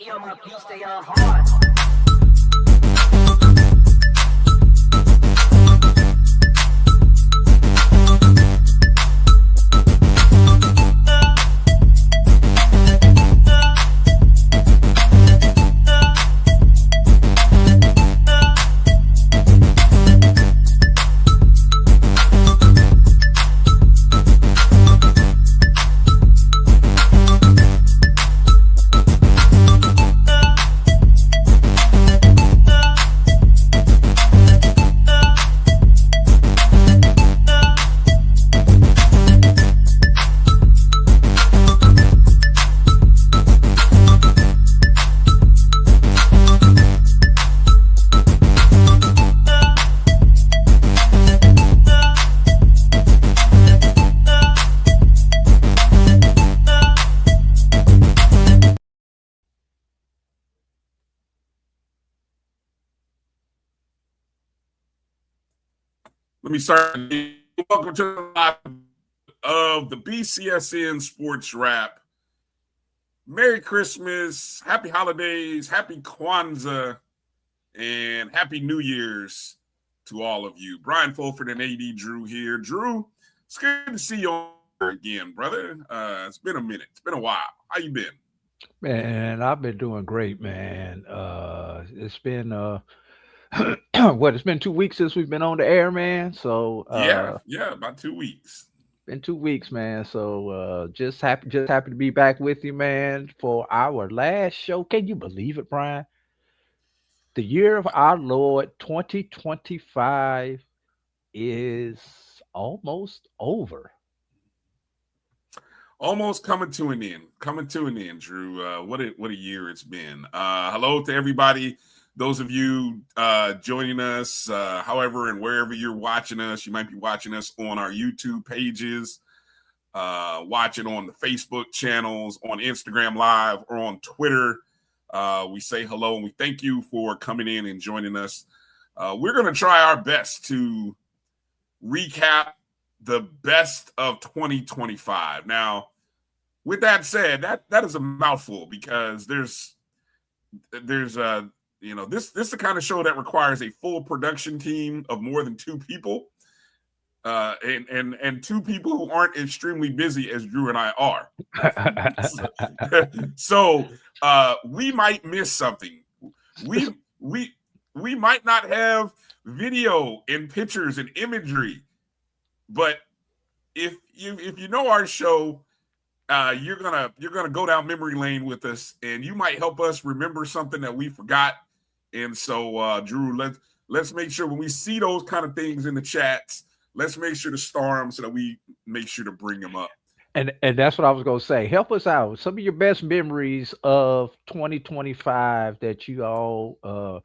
Earmuff, you stay on hard. Let me start. Welcome to the live of the BCSN SportsWrap. Merry Christmas, Happy Holidays, Happy Kwanzaa, and Happy New Year's to all of you. Bryan and A.D. Drew here. Drew, it's good to see you again, brother. It's been a minute. It's been a while. How you been? Man, I've been doing great, man. It's been it's been 2 weeks since we've been on the air, man. So yeah, about 2 weeks. Been 2 weeks, man. So just happy to be back with you, man, for our last show. Can you believe it, Bryan? The year of our Lord 2025 is almost over. Almost coming to an end, Drew. What a year it's been. Hello to everybody. Those of you joining us, however and wherever you're watching us, you might be watching us on our YouTube pages, watching on the Facebook channels, on Instagram Live, or on Twitter. We say hello and we thank you for coming in and joining us. We're going to try our best to recap the best of 2025. Now, with that said, that is a mouthful because there's this is the kind of show that requires a full production team of more than 2 people, and 2 people who aren't extremely busy as Drew and I are. So we might miss something. We might not have video and pictures and imagery, but if you know our show, you're gonna go down memory lane with us, and you might help us remember something that we forgot. And so, Drew, let's make sure when we see those kind of things in the chats, let's make sure to star them so that we make sure to bring them up. And that's what I was going to say. Help us out. Some of your best memories of 2025 that you all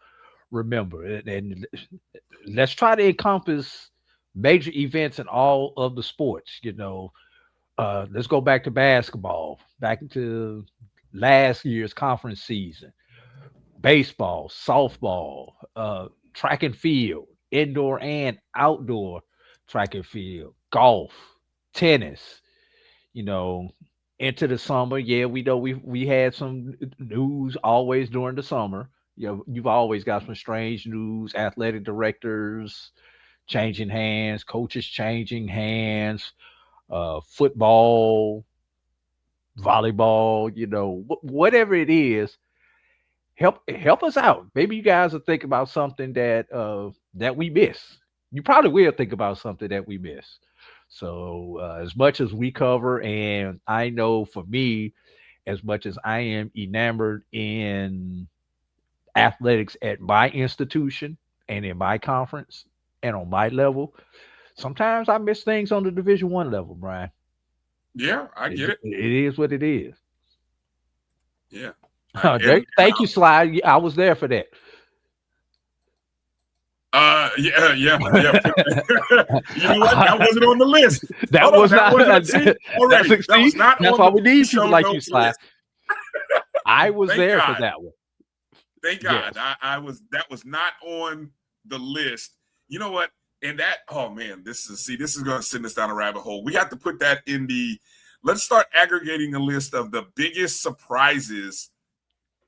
remember. And let's try to encompass major events in all of the sports. Let's go back to basketball, back to last year's conference season. Baseball, softball, track and field, indoor and outdoor track and field, golf, tennis, into the summer. Yeah, we know we had some news always during the summer. You've always got some strange news, athletic directors changing hands, coaches changing hands, football, volleyball, whatever it is. Help us out. Maybe you guys will think about something that we miss. You probably will think about something that we miss. So as much as we cover, and I know for me, as much as I am enamored in athletics at my institution and in my conference and on my level, sometimes I miss things on the Division I level, Bryan. Yeah, I get it. It is what it is. Yeah. Thank you, Sly. I was there for that. Yeah. You know what? That wasn't on the list. That was not. That's why we need people like you, Sly. I was there for that one. Thank God. Yes. That was not on the list. You know what? And that, oh man, this is going to send us down a rabbit hole. We have to put that in let's start aggregating a list of the biggest surprises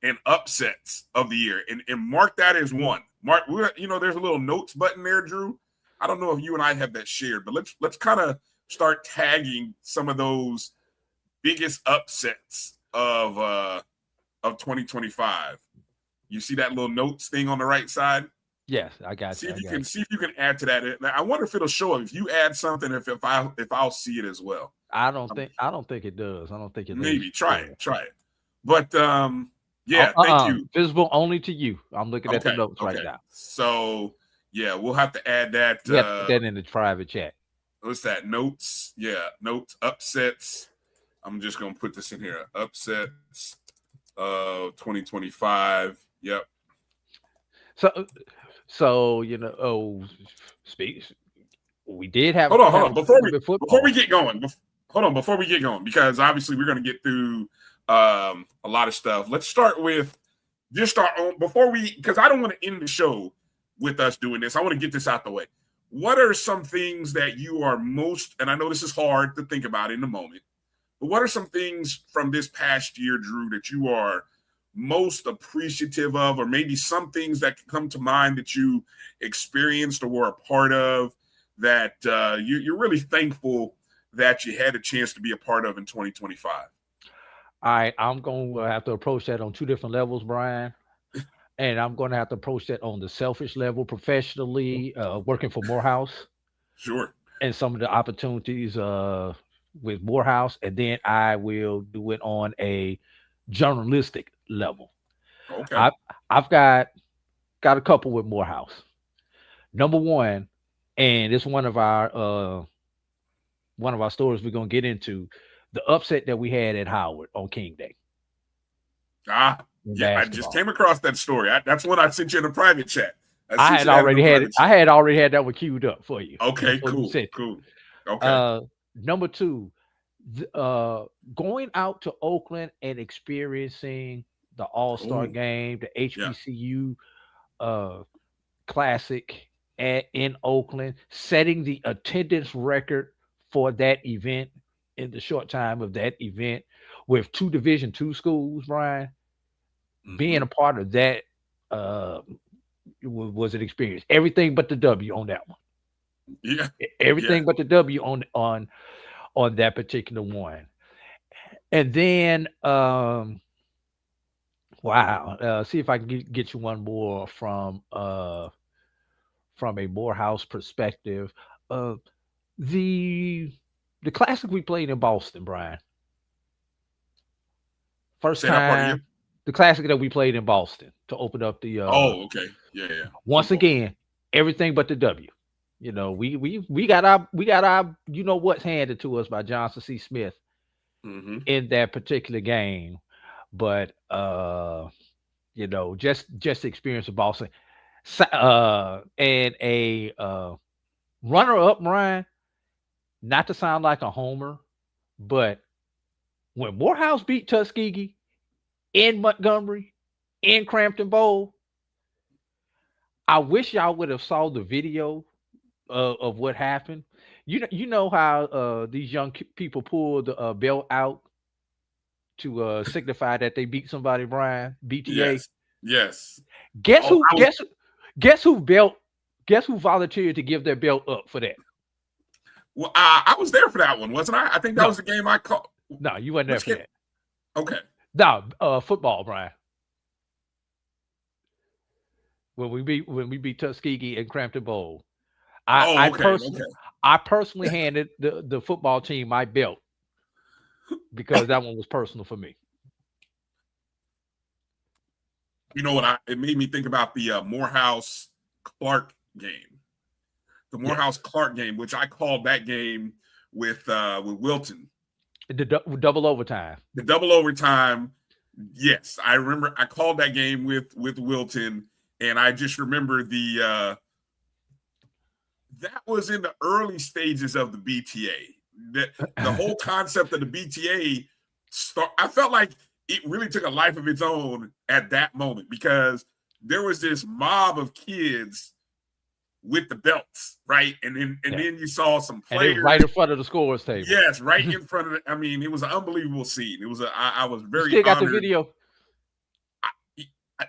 and upsets of the year, and mark that as one. Mark, there's a little notes button there, Drew. I don't know if you and I have that shared, but let's kind of start tagging some of those biggest upsets of 2025. You see that little notes thing on the right side? Yes, I got see you. See if you can add to that. I wonder if it'll show up if you add something. If I'll see it as well. I don't think it does. I don't think it. Maybe try it. But yeah, thank you. Visible only to you. I'm looking at the notes right now. So yeah, we'll have to add that. Put that in the private chat. What's that? Notes. Yeah, notes. Upsets. I'm just gonna put this in here. Upsets of 2025. Yep. So we did have. Hold on. Before we get going, because obviously we're going to get through a lot of stuff. Let's start with just our own because I don't want to end the show with us doing this. I want to get this out the way. What are some things that you are most, and I know this is hard to think about in the moment, but what are some things from this past year, Drew, that you are most appreciative of, or maybe some things that can come to mind that you experienced or were a part of that you're really thankful that you had a chance to be a part of in 2025? All right, I'm going to have to approach that on two different levels, Brian. And I'm going to have to approach that on the selfish level, professionally, working for Morehouse. Sure. And some of the opportunities with Morehouse. And then I will do it on a journalistic level. Okay. I've got a couple with Morehouse. Number one, and it's one of our stories we're gonna get into, the upset that we had at Howard on King Day. Yeah, I just came across that story. That's what I sent you in a private chat. I had already had that one queued up for you. Okay, cool. Okay. Number two, going out to Oakland and experiencing the All-Star game, the HBCU Classic in Oakland, setting the attendance record for that event in the short time of that event with 2 Division II schools, Brian. Being a part of that was an experience. Everything but the W on that one. Yeah. Everything but the W on that particular one. And then see if I can get you one more from a Morehouse perspective. The Classic we played in Boston, Brian. First time, the Classic that we played in Boston to open up the. Okay. Yeah. Once again, everything but the W. We got our what's handed to us by Johnson C. Smith in that particular game, but just experience of Boston, and a runner-up, Ryan. Not to sound like a homer, but when Morehouse beat Tuskegee in Montgomery, in Crampton Bowl, I wish y'all would have saw the video of what happened. You know how these young people pull the belt out to signify that they beat somebody, Brian? BTA. Yes. Guess who volunteered to give their belt up for that? Well, I was there for that one, wasn't I? I think that was the game I called. No, you weren't there for that. Okay. No, football, Brian. When we beat Tuskegee in Crampton Bowl, I personally handed the football team my belt because that one was personal for me. You know what? It made me think about the Morehouse Clark game. The Morehouse Clark game, which I called that game with Wilton. The double overtime. The double overtime. Yes, I remember. I called that game with Wilton, and I just remember that was in the early stages of the BTA. The whole concept of the BTA I felt like it really took a life of its own at that moment because there was this mob of kids with the belts, right? And then you saw some players right in front of the scores table. Yes, right in front of it. I mean, it was an unbelievable scene. It was I was very still got honored. the video.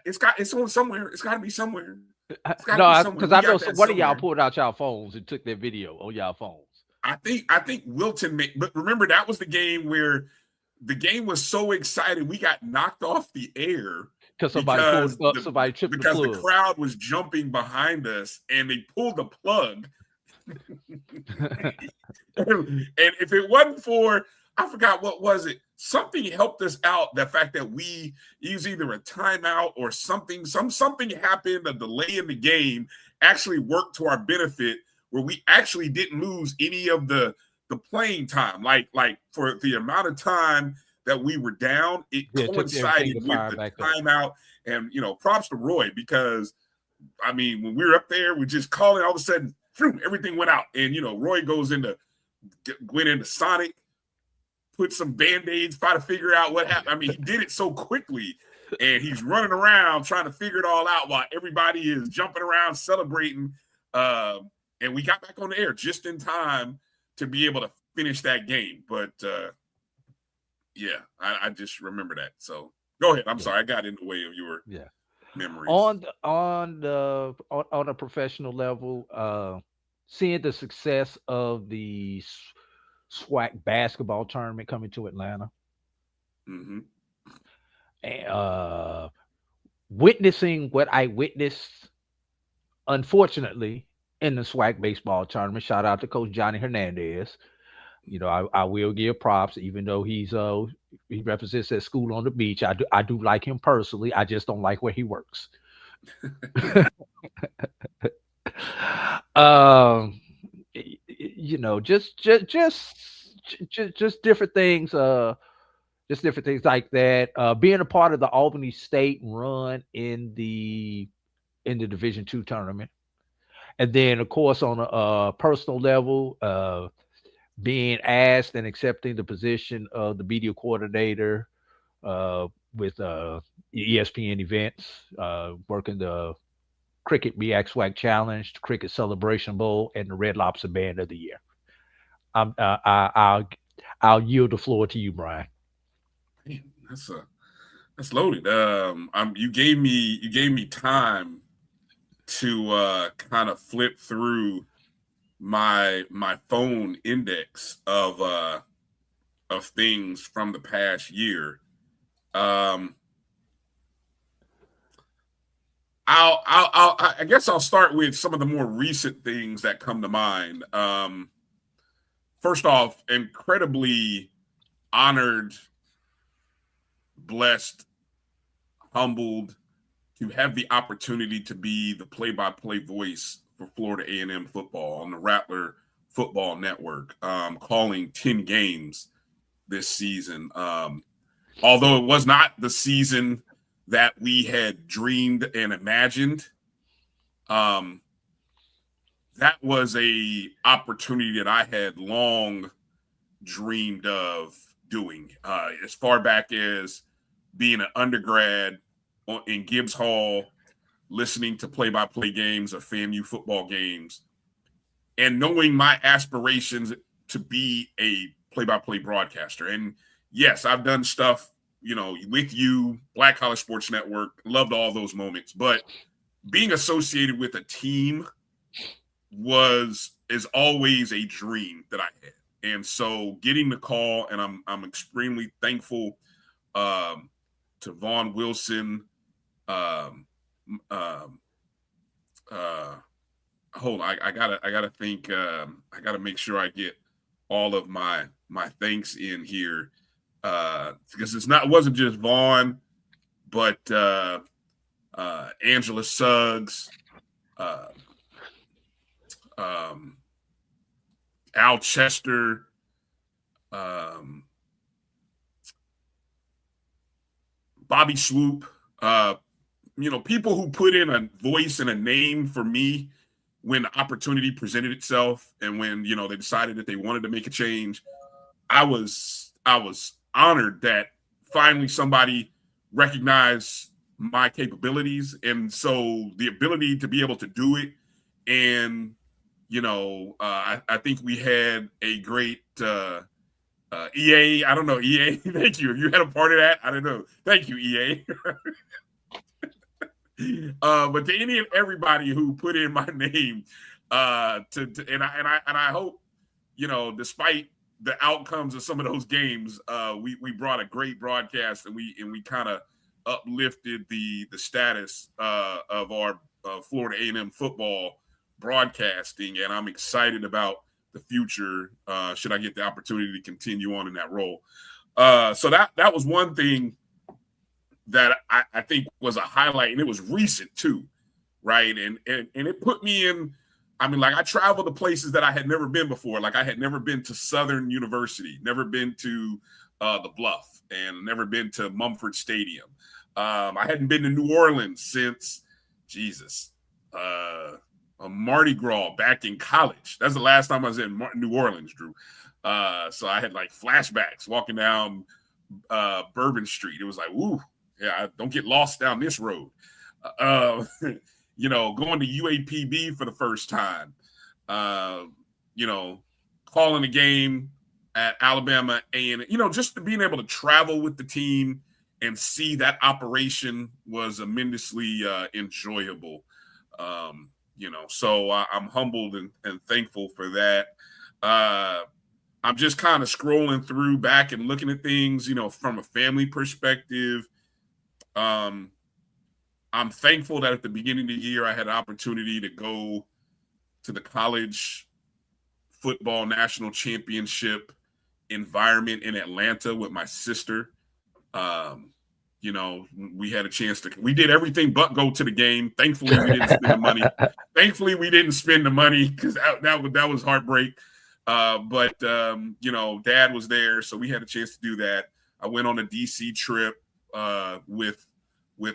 It's on somewhere. It's got to be somewhere. It's got to No, be somewhere. because We I know got that one of y'all somewhere. pulled out y'all phones and took that video on y'all phones. I think Wilton made, but remember that was the game where the game was so excited we got knocked off the air Because somebody pulled up, the, somebody tripped the because the plug. crowd was jumping behind us and they pulled the plug. And if it wasn't for, I forgot what was it, something helped us out. The fact that we used either a timeout or something happened, a delay in the game actually worked to our benefit, where we actually didn't lose any of the playing time. Like for the amount of time that we were down, it coincided with the timeout. And props to Roy, because I mean, when we were up there, we just calling, all of a sudden, everything went out. And Roy went into Sonic, put some band-aids, try to figure out what happened. I mean, he did it so quickly, and he's running around trying to figure it all out while everybody is jumping around celebrating. And we got back on the air just in time to be able to finish that game. But yeah, I just remember that. So go ahead. I'm sorry, I got in the way of your memories. On a professional level, seeing the success of the SWAC basketball tournament coming to Atlanta, and witnessing what I witnessed, unfortunately, in the SWAC baseball tournament. Shout out to Coach Johnny Hernandez. I will give props, even though he represents that school on the beach. I do like him personally. I just don't like where he works. Just different things. Just different things like that. Being a part of the Albany State run in the Division II tournament, and then of course on a personal level, being asked and accepting the position of the media coordinator with ESPN events, working the Cricket BX SWAC Challenge, the Cricket Celebration Bowl, and the Red Lobster Band of the Year. I'll yield the floor to you, Bryan. Man, that's loaded. You gave me time to kind of flip through my phone index of things from the past year. I guess I'll start with some of the more recent things that come to mind. First off, incredibly honored, blessed, humbled to have the opportunity to be the play-by-play voice for Florida A&M football on the Rattler Football Network, calling 10 games this season. Although it was not the season that we had dreamed and imagined, that was a opportunity that I had long dreamed of doing, as far back as being an undergrad in Gibbs Hall, listening to play-by-play games of FAMU football games, and knowing my aspirations to be a play-by-play broadcaster. And yes, I've done stuff, with you, Black College Sports Network, loved all those moments, but being associated with a team is always a dream that I had. And so getting the call, and I'm extremely thankful to Vaughn Wilson. Hold on, I gotta think. I gotta make sure I get all of my thanks in here, because it wasn't just Vaughn, but Angela Suggs, Al Chester, Bobby Swoop, people who put in a voice and a name for me when the opportunity presented itself, and when they decided that they wanted to make a change. I was honored that finally somebody recognized my capabilities, and so the ability to be able to do it. And I think we had a great EA. I don't know, EA. Thank you. If you had a part of that, I don't know. Thank you, EA. But to any and everybody who put in my name, and I hope, despite the outcomes of some of those games, we brought a great broadcast, and we kind of uplifted the status of our Florida A&M football broadcasting, and I'm excited about the future. Should I get the opportunity to continue on in that role? So that was one thing that I think was a highlight, and it was recent too, right? And it put me in. I mean, like, I traveled to places that I had never been before. Like, I had never been to Southern University, never been to the Bluff, and never been to Mumford Stadium. I hadn't been to New Orleans since a Mardi Gras back in college. That's the last time I was in New Orleans, Drew. So I had like flashbacks walking down Bourbon Street. It was like, ooh, yeah, don't get lost down this road. Going to UAPB for the first time. Calling a game at Alabama A&M. Just being able to travel with the team and see that operation was immensely enjoyable. So I'm humbled and thankful for that. I'm just kind of scrolling through back and looking at things, from a family perspective. I'm thankful that at the beginning of the year, I had an opportunity to go to the college football national championship environment in Atlanta with my sister. We had a chance we did everything but go to the game. Thankfully, we didn't spend the money. Thankfully, we didn't spend the money because that was heartbreak. But Dad was there, so we had a chance to do that. I went on a DC trip with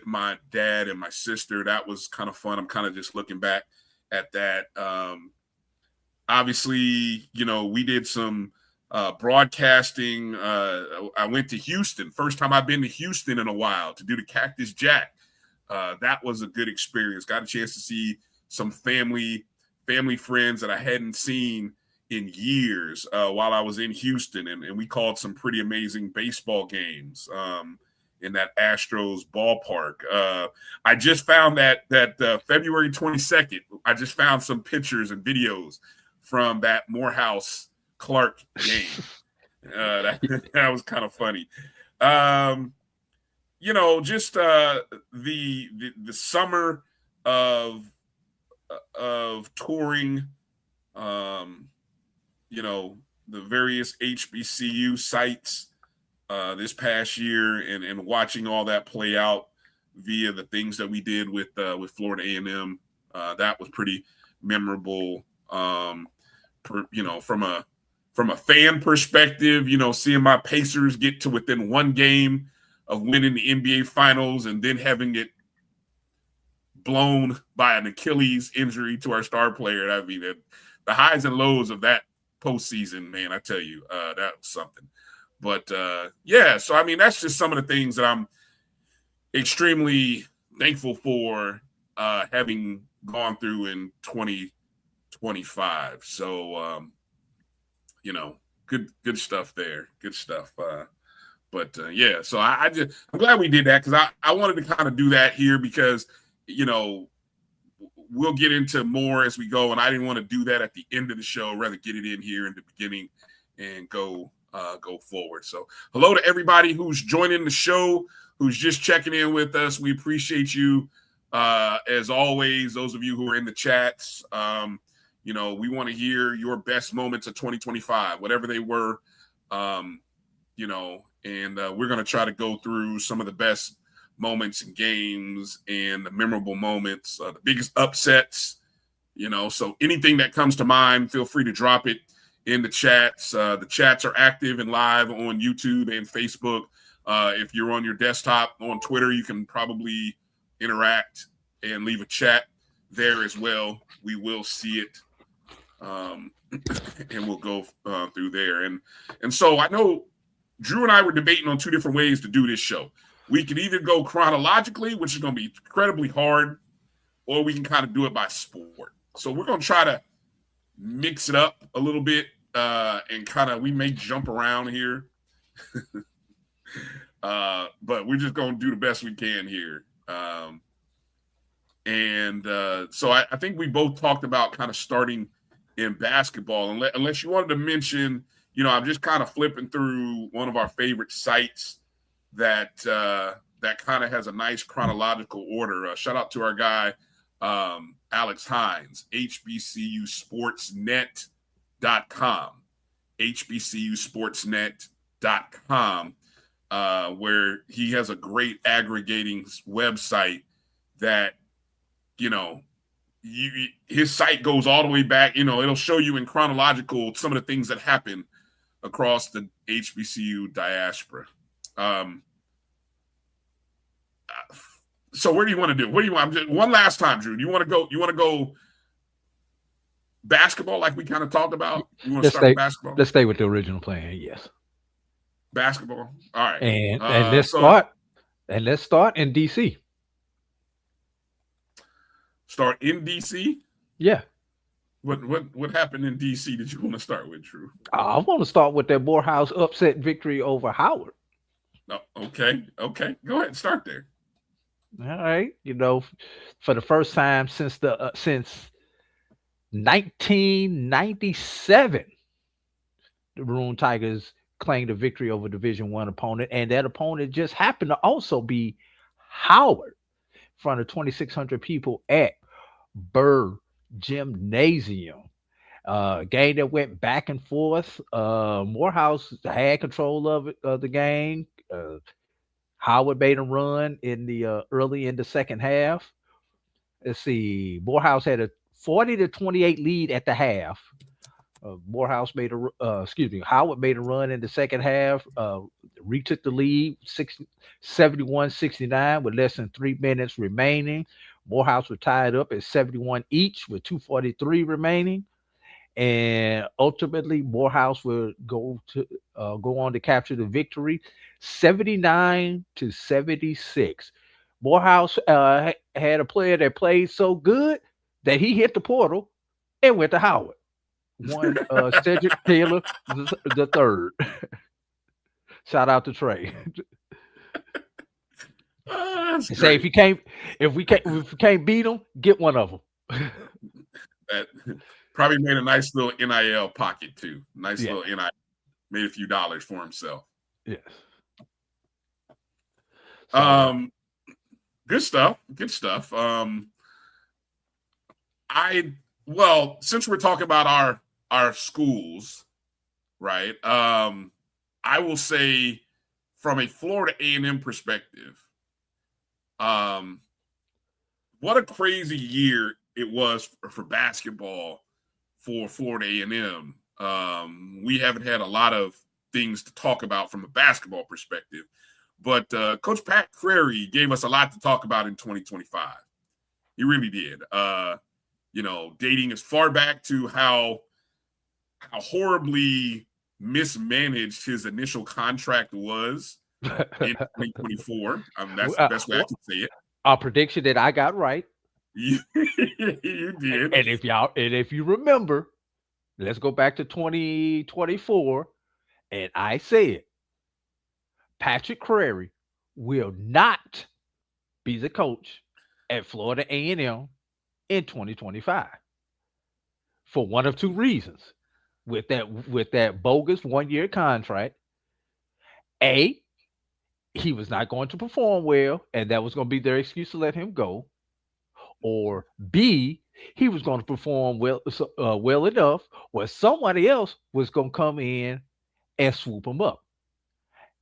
my dad and my sister. That was kind of fun. I'm kind of just looking back at that. Obviously, we did some broadcasting. I went to Houston. First time I've been to Houston in a while to do the Cactus Jack. That was a good experience. Got a chance to see some family friends that I hadn't seen in years while I was in Houston. And we called some pretty amazing baseball games in that Astros ballpark. I just found that February 22nd, I just found some pictures and videos from that Morehouse Clark game. That was kind of funny. Just the summer of touring, the various HBCU sites this past year, and watching all that play out via the things that we did with Florida A&M. That was pretty memorable. From a fan perspective, seeing my Pacers get to within one game of winning the NBA Finals and then having it blown by an Achilles injury to our star player. I mean, the highs and lows of that postseason, man, I tell you, that was something. But, so, I mean, that's just some of the things that I'm extremely thankful for having gone through in 2025. So, good stuff there. Good stuff. So I'm glad we did that, because I wanted to kind of do that here because, we'll get into more as we go, and I didn't want to do that at the end of the show, rather get it in here in the beginning and go forward. So hello to everybody who's joining the show, who's just checking in with us. We appreciate you. As always, those of you who are in the chats, we want to hear your best moments of 2025, whatever they were, and we're going to try to go through some of the best moments in games and the memorable moments, the biggest upsets, so anything that comes to mind, feel free to drop it in the chats. The chats are active and live on YouTube and Facebook. If you're on your desktop on Twitter, you can probably interact and leave a chat there as well. We will see it. And we'll go through there. And so I know Drew and I were debating on two different ways to do this show. We could either go chronologically, which is going to be incredibly hard, or we can kind of do it by sport. So we're going to try to mix it up a little bit and we may jump around here. But we're just going to do the best we can here. And so I think we both talked about kind of starting in basketball. Unless you wanted to mention, I'm just kind of flipping through one of our favorite sites that kind of has a nice chronological order. Shout out to our guy, Alex Hines, HBCU Sportsnet.com, HBCUSportsnet.com, where he has a great aggregating website that, his site goes all the way back. It'll show you in chronological some of the things that happen across the HBCU diaspora. So where do you want to do? What do you want? One last time, Drew. Do you want to go basketball like we kind of talked about? You want to start with basketball? Let's stay with the original plan. Yes. Basketball. All right. And let's start. And let's start in DC. Start in DC? Yeah. What happened in DC that you want to start with, Drew? I want to start with that Morehouse upset victory over Howard. Oh, okay. Go ahead and start there. All right. For the first time since 1997, the Maroon Tigers claimed a victory over Division I opponent, and that opponent just happened to also be Howard, in front of 2,600 people at Burr Gymnasium. Game that went back and forth. Morehouse had control of the game. Howard made a run in the early in the second half. Let's see. Morehouse had a 40-28 lead at the half. Howard made a run in the second half. Retook the lead 71-69 with less than 3 minutes remaining. Morehouse was tied up at 71 each with 2:43 remaining. And ultimately, Morehouse will go on to capture the victory, 79-76. Morehouse had a player that played so good that he hit the portal and went to Howard. One Cedric Taylor the third. Shout out to Trey. Say if we can't beat them, get one of them. That probably made a nice little NIL pocket too. Little NIL, made a few dollars for himself. Yes. Good stuff. Since we're talking about our schools, right? I will say from a Florida A&M perspective, what a crazy year it was for basketball for Florida A&M. We haven't had a lot of things to talk about from a basketball perspective, but Coach Pat Crary gave us a lot to talk about in 2025. He really did. Dating as far back to how horribly mismanaged his initial contract was in 2024. That's the best way I can say it. Our prediction that I got right. You did. And if you remember, let's go back to 2024, and I said Patrick Crary will not be the coach at Florida A&M in 2025 for one of two reasons. With that bogus 1-year contract, A, he was not going to perform well, and that was going to be their excuse to let him go. Or B, he was going to perform well enough where somebody else was going to come in and swoop him up.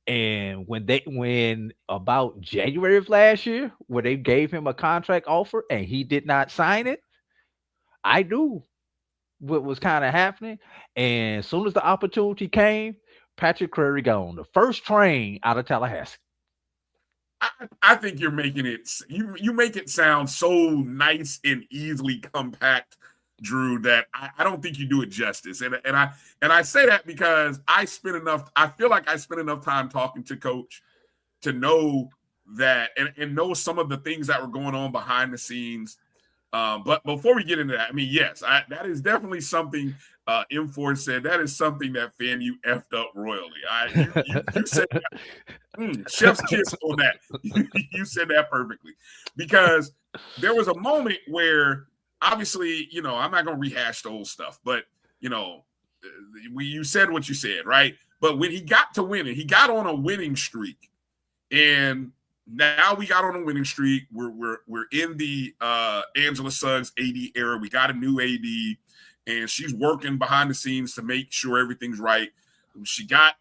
And when about January of last year, where they gave him a contract offer and he did not sign it, I knew what was kind of happening. And as soon as the opportunity came, Patrick Crary got on the first train out of Tallahassee. I think you're making it. You make it sound so nice and easily compact, Drew, that I don't think you do it justice. And I say that because I feel like I spent enough time talking to Coach to know that and know some of the things that were going on behind the scenes. But before we get into that, I mean, yes, that is definitely something. M4 said that is something that FAMU effed up royally. You said that, chef's kiss on that. You said that perfectly, because there was a moment where obviously, I'm not going to rehash the old stuff, but you said what you said, right? But when he got to winning, he got on a winning streak, and now we got on a winning streak. We're in the Angela Suggs AD era. We got a new AD, and she's working behind the scenes to make sure everything's right. She got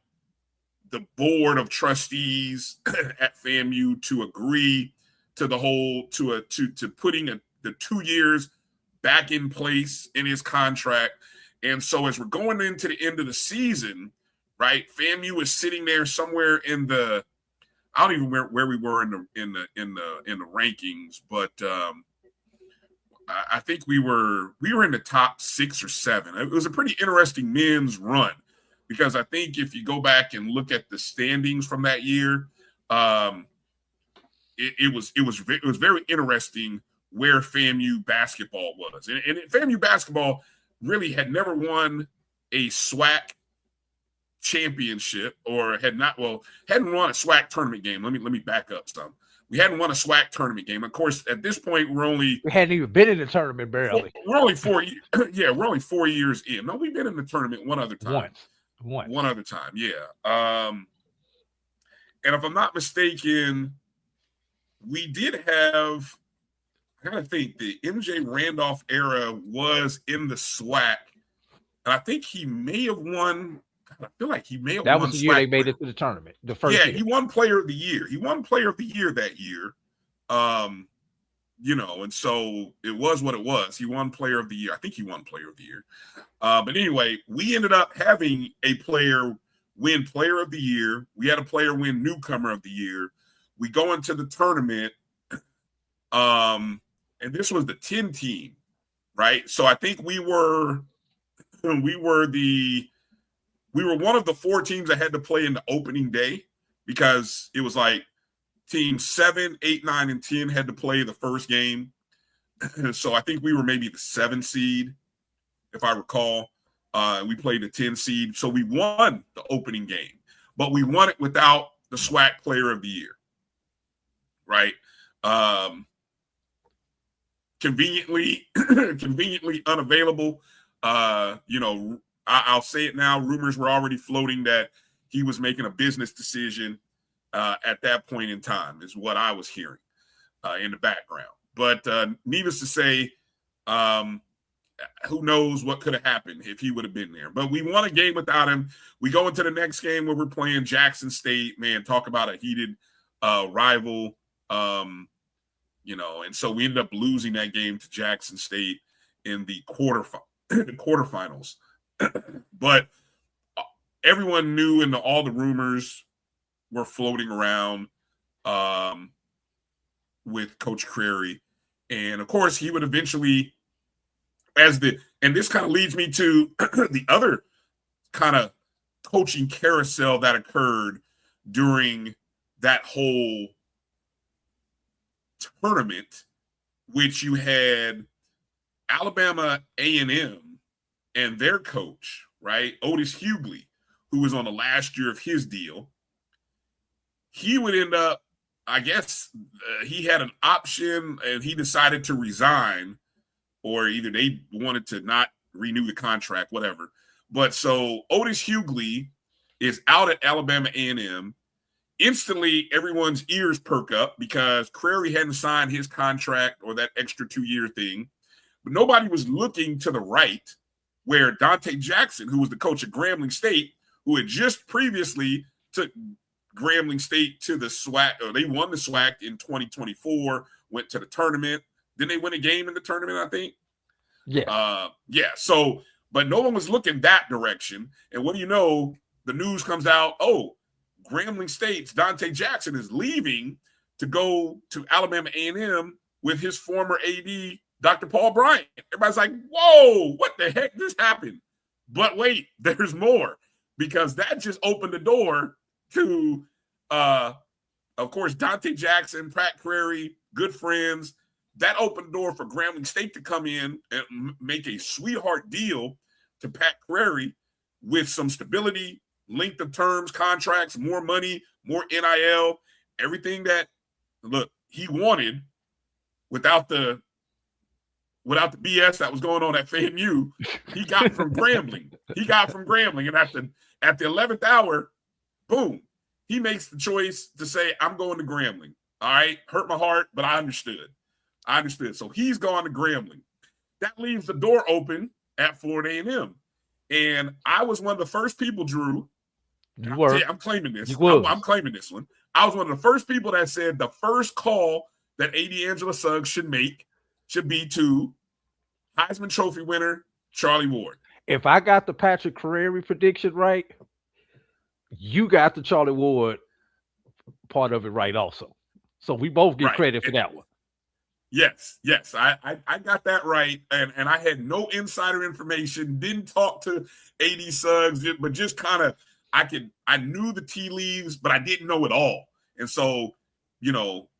the board of trustees at FAMU to agree to the whole to putting the 2 years back in place in his contract. And so as we're going into the end of the season, right, FAMU is sitting there somewhere in the, I don't even know where we were in the rankings, but I think we were in the top 6 or 7. It was a pretty interesting men's run, because I think if you go back and look at the standings from that year, it was very interesting where FAMU basketball was, and FAMU basketball really had never won a SWAC championship, or hadn't won a SWAC tournament game. Let me back up some. We hadn't won a SWAC tournament game. Of course, at this point, we hadn't even been in the tournament barely. We're only 4 years. Yeah, we're only 4 years in. No, we've been in the tournament one other time. Once. One other time, yeah. And if I'm not mistaken, we did have, I gotta think, the MJ Randolph era was in the SWAC, and I think he may have won. I feel like he may have won. That was the year they made it to the tournament. The first year. He won Player of the Year. He won Player of the Year that year. And so it was what it was. He won Player of the Year. I think he won Player of the Year. But anyway, we ended up having a player win Player of the Year. We had a player win Newcomer of the Year. We go into the tournament, and this was the 10 team, right? So I think we were one of the 4 teams that had to play in the opening day, because it was like teams 7, 8, 9, and 10 had to play the first game. So I think we were maybe the 7 seed, if I recall. We played the 10 seed. So we won the opening game, but we won it without the SWAC Player of the Year, right? Conveniently unavailable. I'll say it now. Rumors were already floating that he was making a business decision at that point in time, is what I was hearing in the background. But needless to say, who knows what could have happened if he would have been there. But we won a game without him. We go into the next game where we're playing Jackson State. Man, talk about a heated rival. And so we ended up losing that game to Jackson State in the quarterfinals. But everyone knew, and all the rumors were floating around with Coach Crary. And of course, he would eventually, and this kind of leads me to the other kind of coaching carousel that occurred during that whole tournament, which you had Alabama A&M and their coach, right, Otis Hughley, who was on the last year of his deal. He would end up, I guess, he had an option and he decided to resign, or either they wanted to not renew the contract, whatever. But so Otis Hughley is out at Alabama A&M. Instantly, everyone's ears perk up because Crary hadn't signed his contract or that extra 2-year thing. But nobody was looking to the right, where Dante Jackson, who was the coach at Grambling State, who had just previously took Grambling State to the SWAC, or they won the SWAC in 2024, went to the tournament. Didn't they win a game in the tournament, I think? Yeah. So, but no one was looking that direction. And what do you know? The news comes out, Grambling State's Dante Jackson is leaving to go to Alabama A&M with his former AD, Dr. Paul Bryant. Everybody's like, whoa, what the heck just happened? But wait, there's more, because that just opened the door to, of course, Dante Jackson, Pat Crary, good friends. that opened the door for Grambling State to come in and make a sweetheart deal to Pat Crary with some stability, length of terms, contracts, more money, more NIL, everything that, look, he wanted without the BS that was going on at FAMU, he got from Grambling. And at the 11th hour, boom, he makes the choice to say, I'm going to Grambling. All right, hurt my heart, but I understood. So he's gone to Grambling. That leaves the door open at Florida A&M. And I was one of the first people, Drew. I'm claiming this. I'm claiming this one. I was one of the first people that said the first call that A.D. Angela Suggs should make should be to Heisman Trophy winner Charlie Ward. If I got the Patrick Crary prediction right, you got the Charlie Ward part of it right also. So we both get credit for that one. Yes. I got that right. And I had no insider information, didn't talk to A.D. Suggs, but just kind of I knew the tea leaves, but I didn't know it all. And so,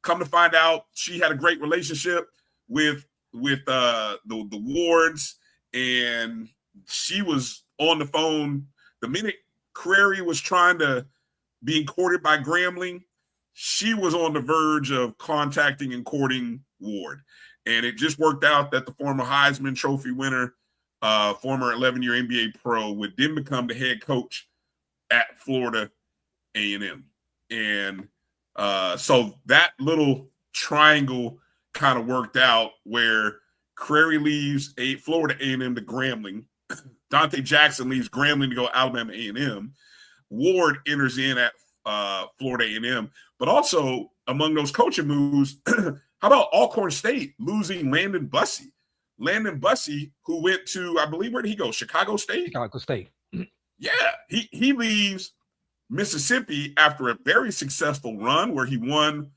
come to find out, she had a great relationship with the Wards, and she was on the phone the minute Crary was trying to being courted by Grambling. She was on the verge of contacting and courting Ward, and it just worked out that the former Heisman Trophy winner, former 11-year NBA pro, would then become the head coach at Florida A&M. And so that little triangle kind of worked out where Crary leaves Florida A&M to Grambling. Dante Jackson leaves Grambling to go Alabama A&M. Ward enters in at Florida A&M. But also among those coaching moves, how about Alcorn State losing Landon Bussey? Landon Bussey, who went to, I believe, where did he go? Chicago State? Chicago State. Yeah, he leaves Mississippi after a very successful run where he won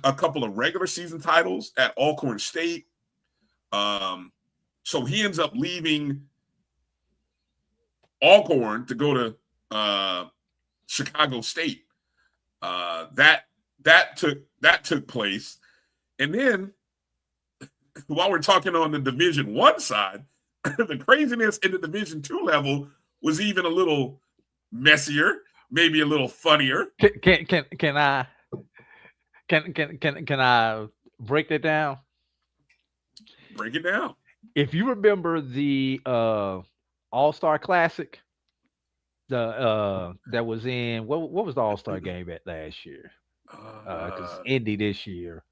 a couple of regular season titles at Alcorn State. So he ends up leaving Alcorn to go to Chicago State. That took place. And then while we're talking on the Division I side, the craziness in the Division II level was even a little messier, maybe a little funnier. Can I break that down? Break it down. If you remember the All-Star Classic, that was in what was the All-Star game at last year? Because Indy this year.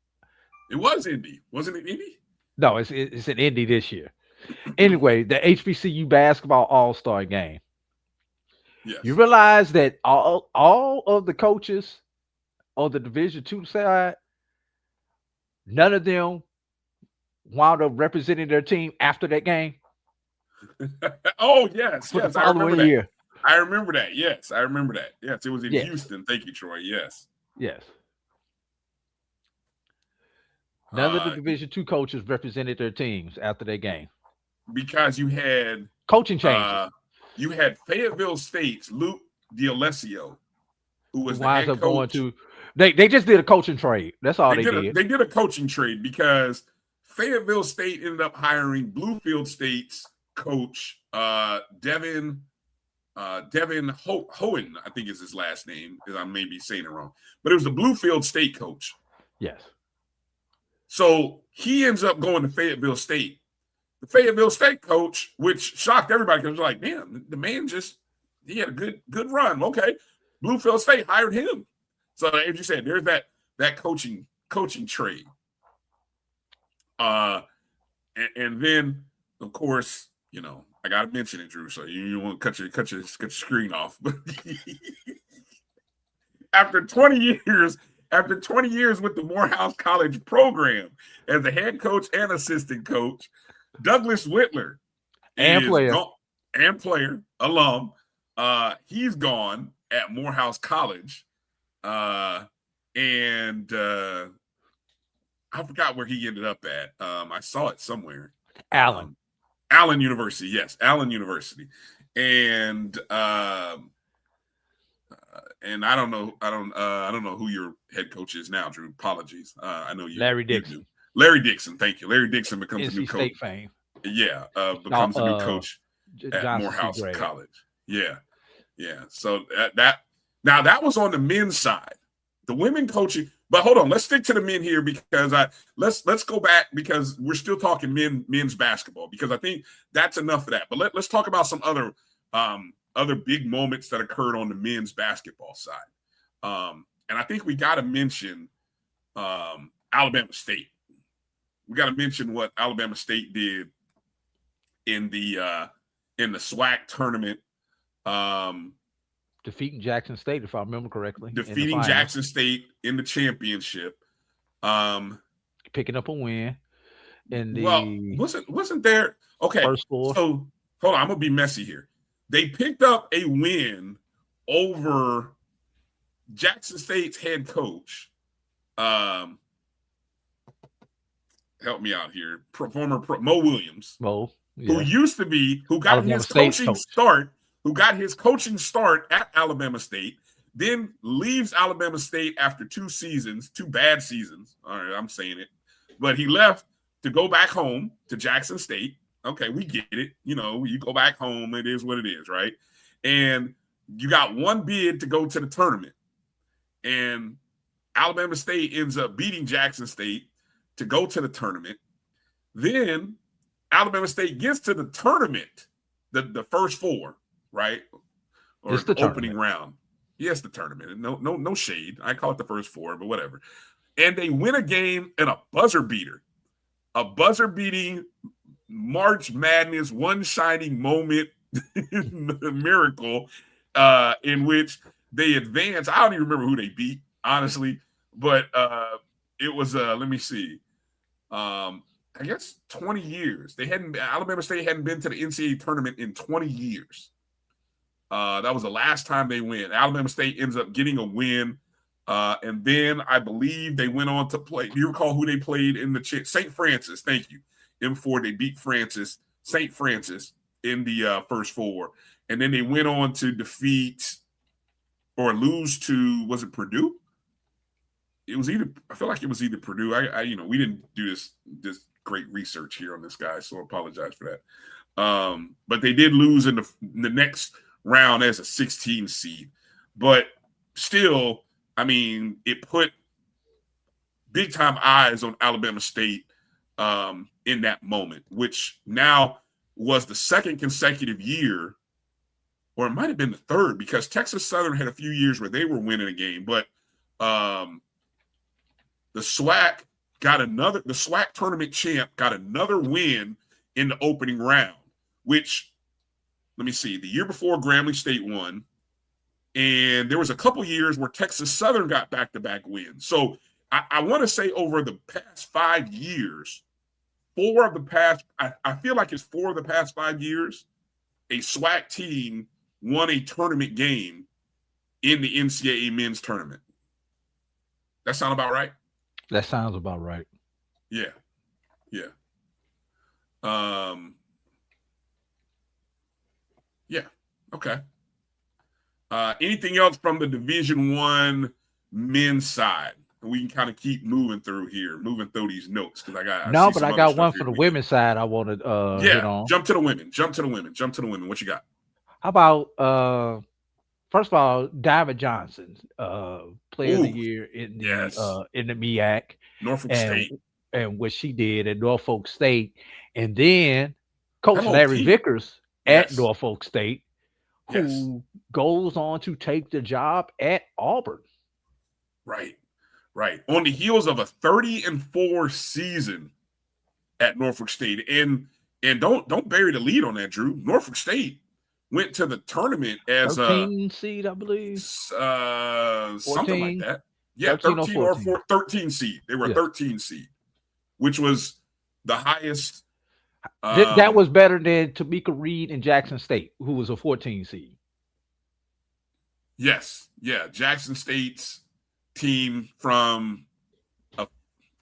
It was Indy, wasn't it Indy? No, it's in Indy this year. Anyway, the HBCU basketball All-Star game. Yes. You realize that all of the coaches on the Division II side, none of them wound up representing their team after that game. Oh, yes. For yes, the following year. I remember that. Yes, I remember that. Yes, it was in Houston. Thank you, Troy. Yes. Yes. None of the Division II coaches represented their teams after that game. Because you had coaching changes. You had Fayetteville State's Luke D'Alessio, who was the head coach. Going to, they just did a coaching trade. That's all they did. They did a coaching trade because Fayetteville State ended up hiring Bluefield State's coach, Devin Hohen, I think is his last name, because I may be saying it wrong. But it was the Bluefield State coach. Yes. So he ends up going to Fayetteville State. The Fayetteville State coach, which shocked everybody because like, man, the man he had a good run. Okay. Bluefield State hired him. So as you said, there's that coaching trade. And then of course, I gotta mention it, Drew. So you want to cut your screen off. But after 20 years with the Morehouse College program as a head coach and assistant coach, Douglas Whitler and player alum, he's gone at Morehouse College, and I forgot where he ended up at. I saw it somewhere. Allen University, yes, Allen University, and I don't know who your head coach is now, Drew. Apologies. I know you. Larry Dixon. Larry Dixon. Thank you. Larry Dixon becomes a new NC coach. State fame. Yeah, becomes a new coach at Johnson Morehouse grad. College. Yeah. So that was on the men's side. The women coaching, but hold on, let's stick to the men here because let's go back because we're still talking men's basketball because I think that's enough of that. But let's talk about some other big moments that occurred on the men's basketball side. And I think we got to mention Alabama State. We got to mention what Alabama State did in the SWAC tournament. Defeating Jackson State, if I remember correctly. Defeating Jackson State in the championship. Picking up a win. Wasn't there? Okay, first four. So hold on, I'm gonna be messy here. They picked up a win over Jackson State's head coach. Help me out here. Former Mo Williams. Mo. Yeah. Who got Alabama his coaching start, who got his coaching start at Alabama State, then leaves Alabama State after 2 seasons, 2 bad seasons. All right, I'm saying it. But he left to go back home to Jackson State. Okay, we get it. You know, you go back home, it is what it is, right? And you got one bid to go to the tournament. And Alabama State ends up beating Jackson State to go to the tournament. Then Alabama State gets to the tournament, the first 4, right? Or it's the opening round. Yes, the tournament. No shade. I call it the first 4, but whatever. And they win a game in a buzzer beater. A buzzer beating March Madness, one shining moment miracle in which they advance. I don't even remember who they beat, honestly, but it was let me see. I guess 20 years. Alabama State hadn't been to the NCAA tournament in 20 years. That was the last time they went. Alabama State ends up getting a win. And then I believe they went on to play. Do you recall who they played in the St. Francis? Thank you. M4, they beat St. Francis in the first 4. And then they went on to defeat or lose to, was it Purdue? I feel like it was either Purdue. We didn't do this great research here on this guy, so I apologize for that. But they did lose in the next round as a 16 seed. But still, I mean, it put big time eyes on Alabama State in that moment, which now was the second consecutive year, or it might have been the third, because Texas Southern had a few years where they were winning a game, but the SWAC tournament champ got another win in the opening round, which, let me see, the year before Grambling State won, and there was a couple years where Texas Southern got back-to-back wins. So I want to say over the past 5 years, I feel like it's 4 of the past 5 years, a SWAC team won a tournament game in the NCAA men's tournament. That sound about right? That sounds about right. Yeah. Yeah. Okay. Anything else from the Division I men's side? We can kind of keep moving through these notes because I got one for the women's side. I want to hit on. Jump to the women. What you got? How about first of all, Diamond Johnson, Player of the Year in the MEAC, Norfolk State, and what she did at Norfolk State, and then Coach Larry Vickers at Norfolk State, who goes on to take the job at Auburn. Right. On the heels of a 30-4 season at Norfolk State, and don't bury the lead on that, Drew. Norfolk State went to the tournament as 13 seed, I believe. Something like that. Yeah, 13 seed. They were a 13 seed, which was the highest. That was better than Tamika Reed and Jackson State, who was a 14 seed. Yes. Yeah. Jackson State's team from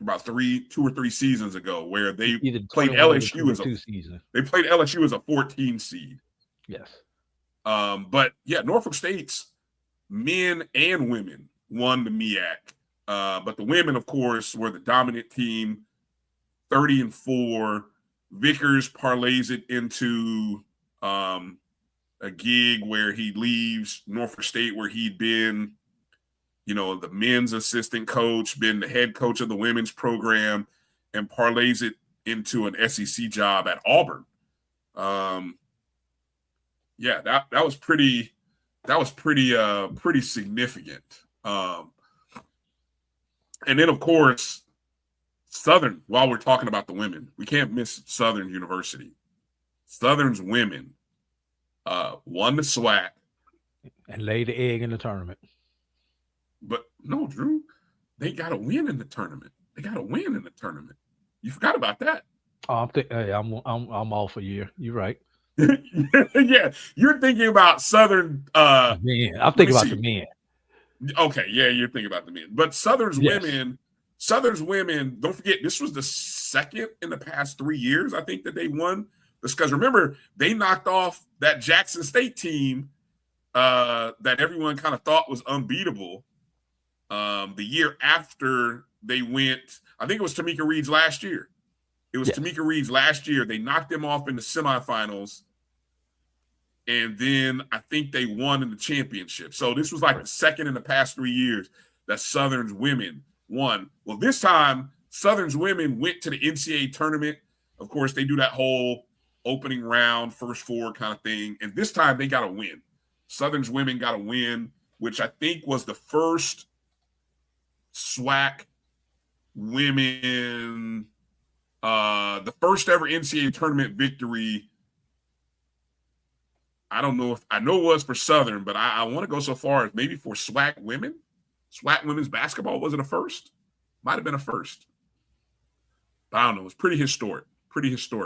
about 2 or 3 seasons ago, where they played LSU as a 14 seed. Yes. But yeah, Norfolk State's men and women won the MEAC. But the women, of course, were the dominant team. 30-4. Vickers parlays it into a gig where he leaves Norfolk State, where he'd been, the men's assistant coach, been the head coach of the women's program, and parlays it into an SEC job at Auburn. That was pretty significant. And then, of course, Southern, while we're talking about the women, we can't miss Southern University. Southern's women won the SWAC. And laid the egg in the tournament. But no, Drew, they got to win in the tournament. You forgot about that. Oh, I'm off a year. You're right. Yeah, you're thinking about Southern. Men. I'm thinking about the men. Okay, yeah, you're thinking about the men. But Southern's women, don't forget, this was the second in the past 3 years, I think, that they won. Because remember, they knocked off that Jackson State team that everyone kind of thought was unbeatable the year after they went. I think it was Tamika Reed's last year. Tamika Reed's last year. They knocked them off in the semifinals. And then I think they won in the championship. So this was like the second in the past 3 years that Southern's women won. Well, this time, Southern's women went to the NCAA tournament. Of course, they do that whole opening round, first four kind of thing. And this time they got a win. Southern's women got a win, which I think was the first SWAC women, the first ever NCAA tournament victory. I know it was for Southern, but I want to go so far as maybe for SWAC women. SWAC women's basketball, was it a first? Might have been a first. But I don't know. It was pretty historic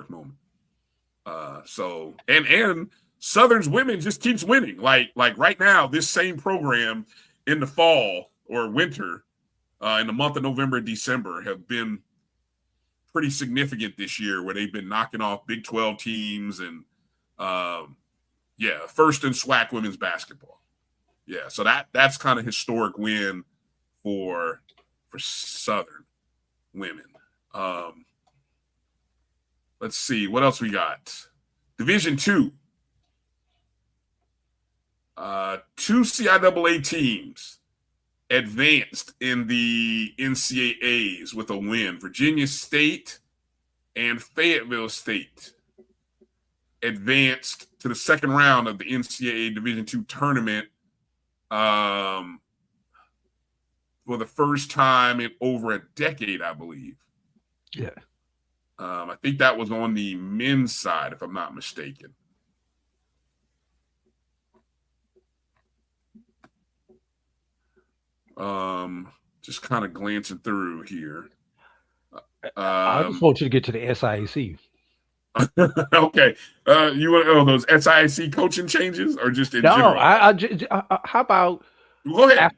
moment. So Southern's women just keeps winning. Like right now, this same program in the fall or winter, in the month of November and December, have been pretty significant this year, where they've been knocking off Big 12 teams and first in SWAC women's basketball. Yeah, so that's kind of historic win for Southern women. Let's see what else we got. Division II. 2 CIAA teams advanced in the NCAAs with a win. Virginia State and Fayetteville State advanced to the second round of the NCAA Division II tournament for the first time in over a decade, I believe. Yeah. I think that was on the men's side, if I'm not mistaken. Just kind of glancing through here. I just want you to get to the SIAC. Okay. You want those SIAC coaching changes or just in general? How about go ahead.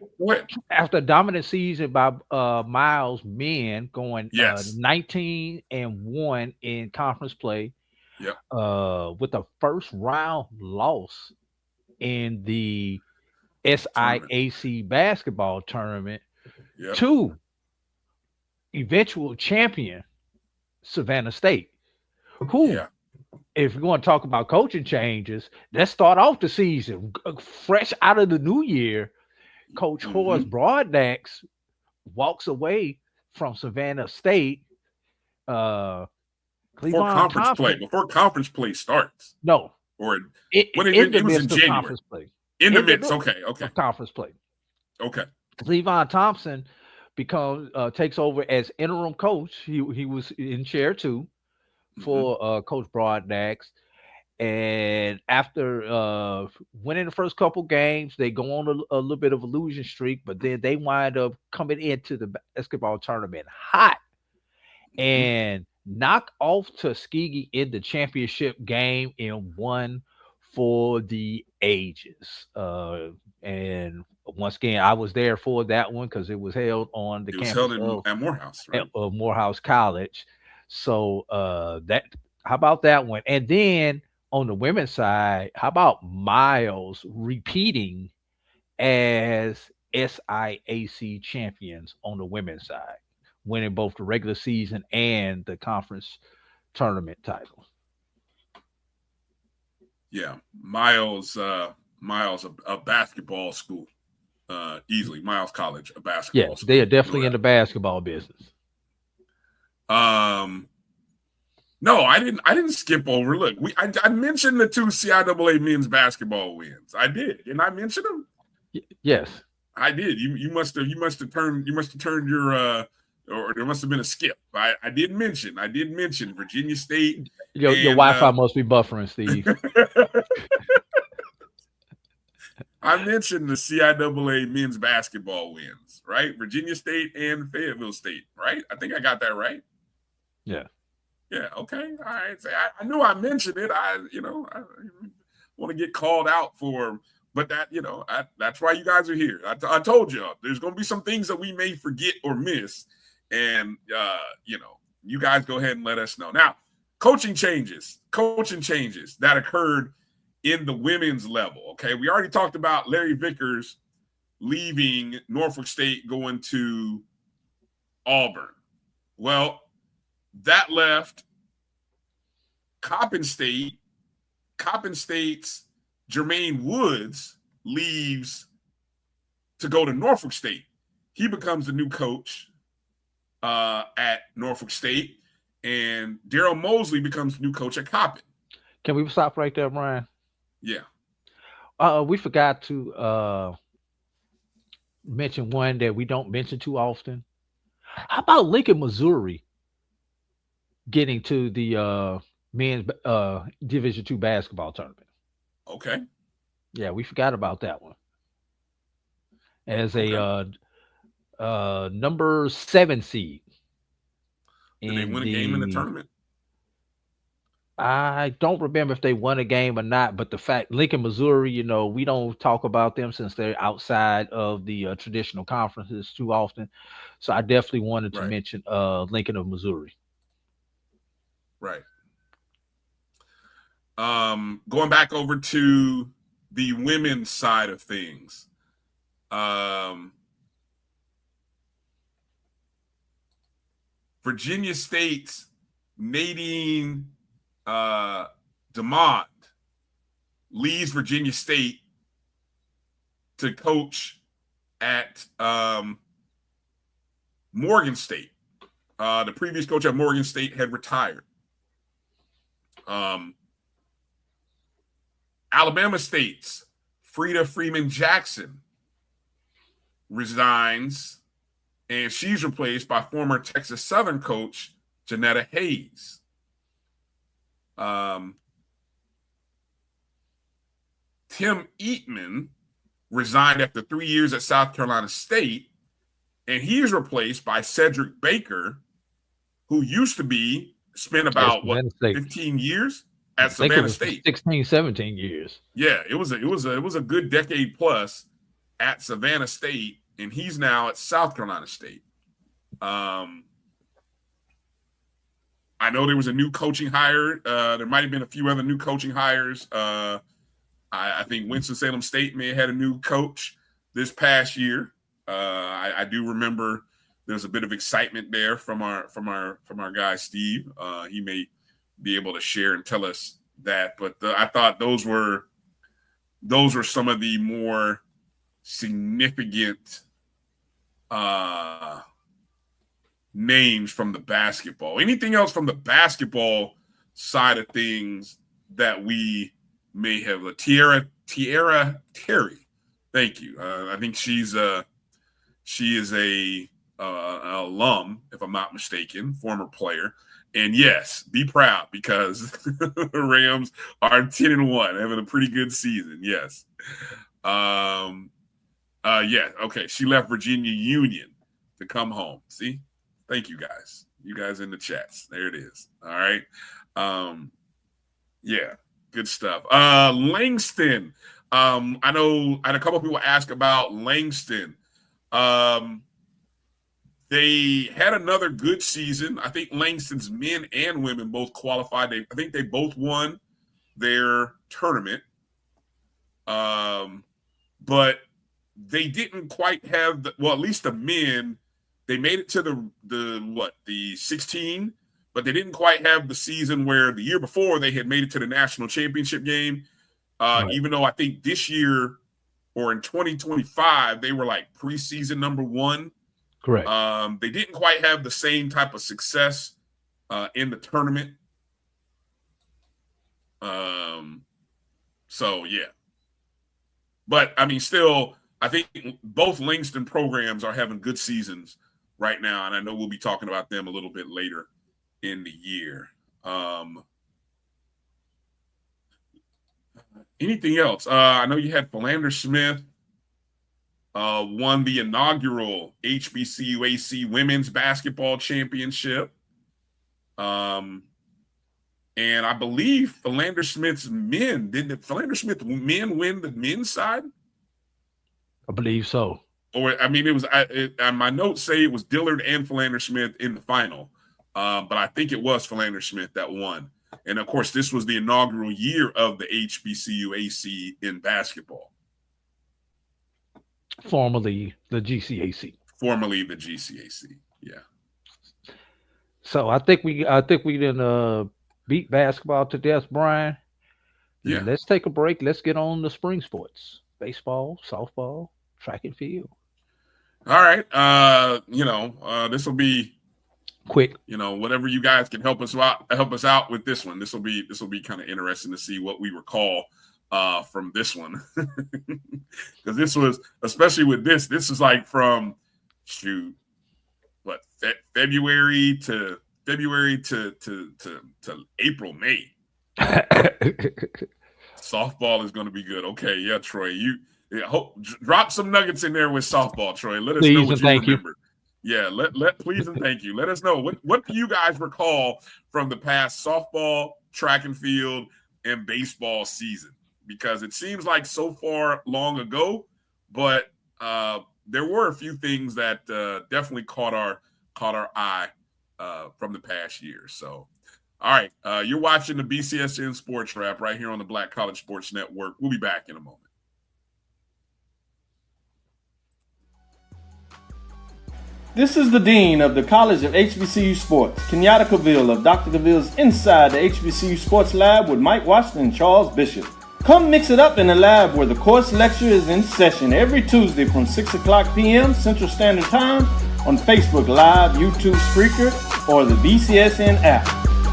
After a dominant season by Miles men going 19-1 in conference play, with a first round loss in the SIAC basketball tournament to eventual champion Savannah State, who, if you want to talk about coaching changes, let's start off the season fresh out of the new year. Coach Horace Broadnax walks away from Savannah State. Before conference play starts. No. Or it was in January. Conference play. In the midst, okay. Conference play. Okay. Cleavon Thompson takes over as interim coach. He was in chair too for Coach Broadnax. And after winning the first couple games, they go on a little bit of a losing streak, but then they wind up coming into the basketball tournament hot and knock off Tuskegee in the championship game and won for the ages. And once again, I was there for that one because it was held on the campus at Morehouse, right? Of Morehouse College. So how about that one? And then on the women's side, how about Miles repeating as SIAC champions on the women's side winning both the regular season and the conference tournament title. Yeah, Miles, a basketball school, easily. Miles College, a basketball Yes, school. they are definitely in the basketball business. No, I didn't skip over. Look, I mentioned the 2 CIAA men's basketball wins. I did, and I mentioned them. Yes, I did. You must have turned your or there must have been a skip. I did mention Virginia State. your Wi-Fi must be buffering, Steve. I mentioned the CIAA men's basketball wins, right? Virginia State and Fayetteville State, right? I think I got that right. Yeah. Yeah. Okay. All right. So I knew I mentioned it. I want to get called out for, but that's why you guys are here. I told y'all there's going to be some things that we may forget or miss, and you guys go ahead and let us know. Now, coaching changes that occurred in the women's level. Okay, we already talked about Larry Vickers leaving Norfolk State, going to Auburn. Well, that left Coppin State. Coppin State's Jermaine Woods leaves to go to Norfolk State. He becomes the new coach at Norfolk State, and Daryl Mosley becomes the new coach at Coppin. Can we stop right there, Brian? Yeah. We forgot to mention one that we don't mention too often. How about Lincoln, Missouri getting to the men's Division II basketball tournament? Okay. Yeah, we forgot about that one. As a number 7 seed. Did they win a game in the tournament? I don't remember if they won a game or not, but the fact Lincoln, Missouri, we don't talk about them since they're outside of the traditional conferences too often. So I definitely wanted to mention Lincoln of Missouri. Right. Going back over to the women's side of things. Virginia State's Nadine DeMont leaves Virginia State to coach at Morgan State. The previous coach at Morgan State had retired. Alabama State's Frida Freeman Jackson resigns, and she's replaced by former Texas Southern coach Janetta Hayes. Tim Eatman resigned after 3 years at South Carolina State, and he's replaced by Cedric Baker, who used to spent about 15 years at Savannah State. 16, 17 years. Yeah, it was a good decade plus at Savannah State, and he's now at South Carolina State. I know there was a new coaching hire. There might have been a few other new coaching hires. I think Winston-Salem State may have had a new coach this past year. I do remember there's a bit of excitement there from our guy Steve. He may be able to share and tell us that, but I thought those were some of the more significant names from the basketball. Anything else from the basketball side of things that we may have? Tierra Terry, thank you. I think she is a alum, if I'm not mistaken, former player. And yes, be proud because the Rams are 10-1, having a pretty good season. Yes. Yeah. Okay. She left Virginia Union to come home. See? Thank you guys. You guys in the chats. There it is. All right. Yeah. Good stuff. Langston. I know I had a couple of people ask about Langston. They had another good season. I think Langston's men and women both qualified. I think they both won their tournament. But they didn't quite have at least the men they made it to the 16, but they didn't quite have the season where the year before they had made it to the national championship game. Right. Even though I think this year or in 2025 they were like preseason number 1. Correct. They didn't quite have the same type of success in the tournament. So yeah. But I mean, still, I think both Langston programs are having good seasons right now, and I know we'll be talking about them a little bit later in the year. Anything else? I know you had Philander Smith won the inaugural HBCU AC Women's Basketball Championship. And I believe Philander Smith's men, didn't Philander Smith men win the men's side? I believe so. Or, I mean, it was, my notes say it was Dillard and Philander Smith in the final. But I think it was Philander Smith that won. And, of course, this was the inaugural year of the HBCU AC in basketball. Formerly the GCAC. Formerly the GCAC, yeah. So I think we didn't beat basketball to death, Brian. Yeah. Let's take a break. Let's get on the spring sports. Baseball, softball, track and field. All right. This will be quick. Whatever you guys can help us out with this one. This will be kind of interesting to see what we recall from this one. Because this was, especially with this is like from February to April, May. Softball is going to be good. Okay, yeah, Troy, drop some nuggets in there with softball, Troy. Let us know what you remember. Yeah, please and thank you. Let us know what do you guys recall from the past softball, track and field, and baseball season? Because it seems like so far long ago, but there were a few things that definitely caught our eye from the past year. So, all right, you're watching the BCSN Sports Wrap right here on the Black College Sports Network. We'll be back in a moment. This is the Dean of the College of HBCU Sports, Kenyatta Cavill of Dr. Cavill's Inside the HBCU Sports Lab with Mike Washington and Charles Bishop. Come mix it up in the lab where the course lecture is in session every Tuesday from 6 o'clock p.m. Central Standard Time on Facebook Live, YouTube Spreaker, or the BCSN app,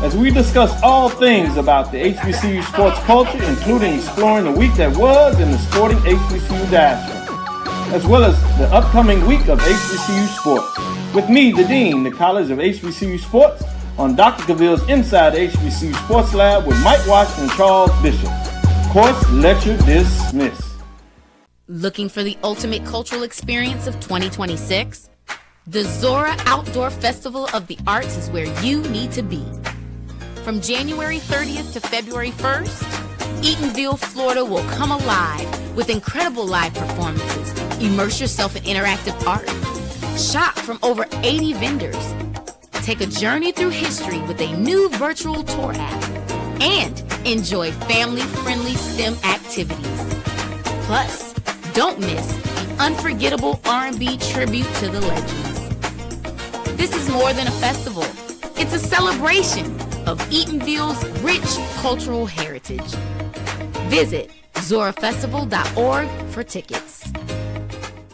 as we discuss all things about the HBCU sports culture, including exploring the week that was in the sporting HBCU diaspora, as well as the upcoming week of HBCU Sports. With me, the Dean, the College of HBCU Sports, on Dr. Cavill's Inside the HBCU Sports Lab with Mike Washington and Charles Bishop. Course lecture dismissed. Looking for the ultimate cultural experience of 2026? The Zora Outdoor Festival of the Arts is where you need to be. From January 30th to February 1st, Eatonville, Florida will come alive with incredible live performances. Immerse yourself in interactive art. Shop from over 80 vendors. Take a journey through history with a new virtual tour app. And enjoy family-friendly STEM activities. Plus, don't miss the unforgettable R&B tribute to the legends. This is more than a festival. It's a celebration of Eatonville's rich cultural heritage. Visit zorafestival.org for tickets.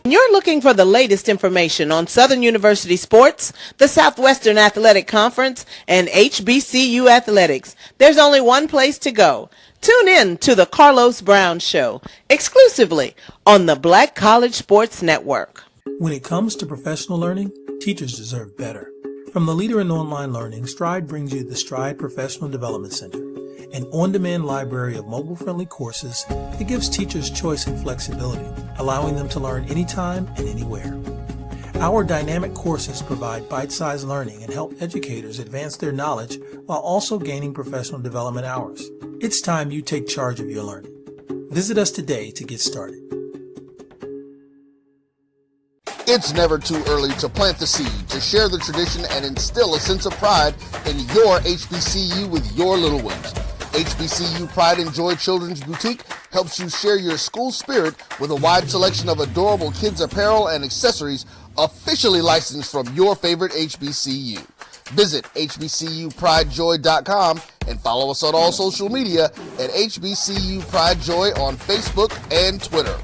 You're looking for the latest information on Southern University sports, the Southwestern Athletic Conference, and HBCU athletics. There's only one place to go. Tune in to the Carlos Brown Show, exclusively on the Black College Sports Network. When it comes to professional learning, teachers deserve better. From the leader in online learning, Stride brings you the Stride Professional Development Center, an on-demand library of mobile-friendly courses that gives teachers choice and flexibility, allowing them to learn anytime and anywhere. Our dynamic courses provide bite-sized learning and help educators advance their knowledge while also gaining professional development hours. It's time you take charge of your learning. Visit us today to get started. It's never too early to plant the seed, to share the tradition, and instill a sense of pride in your HBCU with your little ones. HBCU Pride and Joy Children's Boutique helps you share your school spirit with a wide selection of adorable kids apparel and accessories, officially licensed from your favorite HBCU. Visit hbcupridejoy.com and follow us on all social media at HBCU Pride Joy on Facebook and Twitter.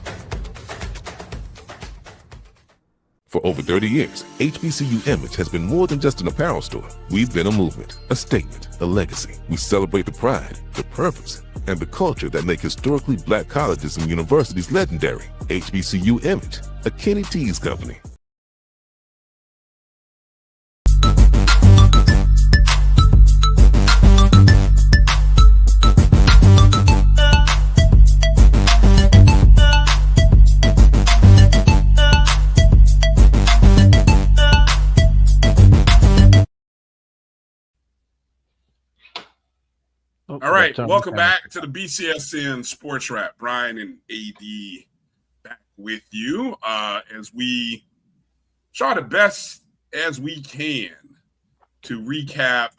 For over 30 years, HBCU Image has been more than just an apparel store. We've been a movement, a statement, a legacy. We celebrate the pride, the purpose, and the culture that make historically black colleges and universities legendary. HBCU Image, a Kenny T's company. All right, welcome back to the BCSN SportsWrap. Bryan and A.D. back with you as we try the best as we can to recap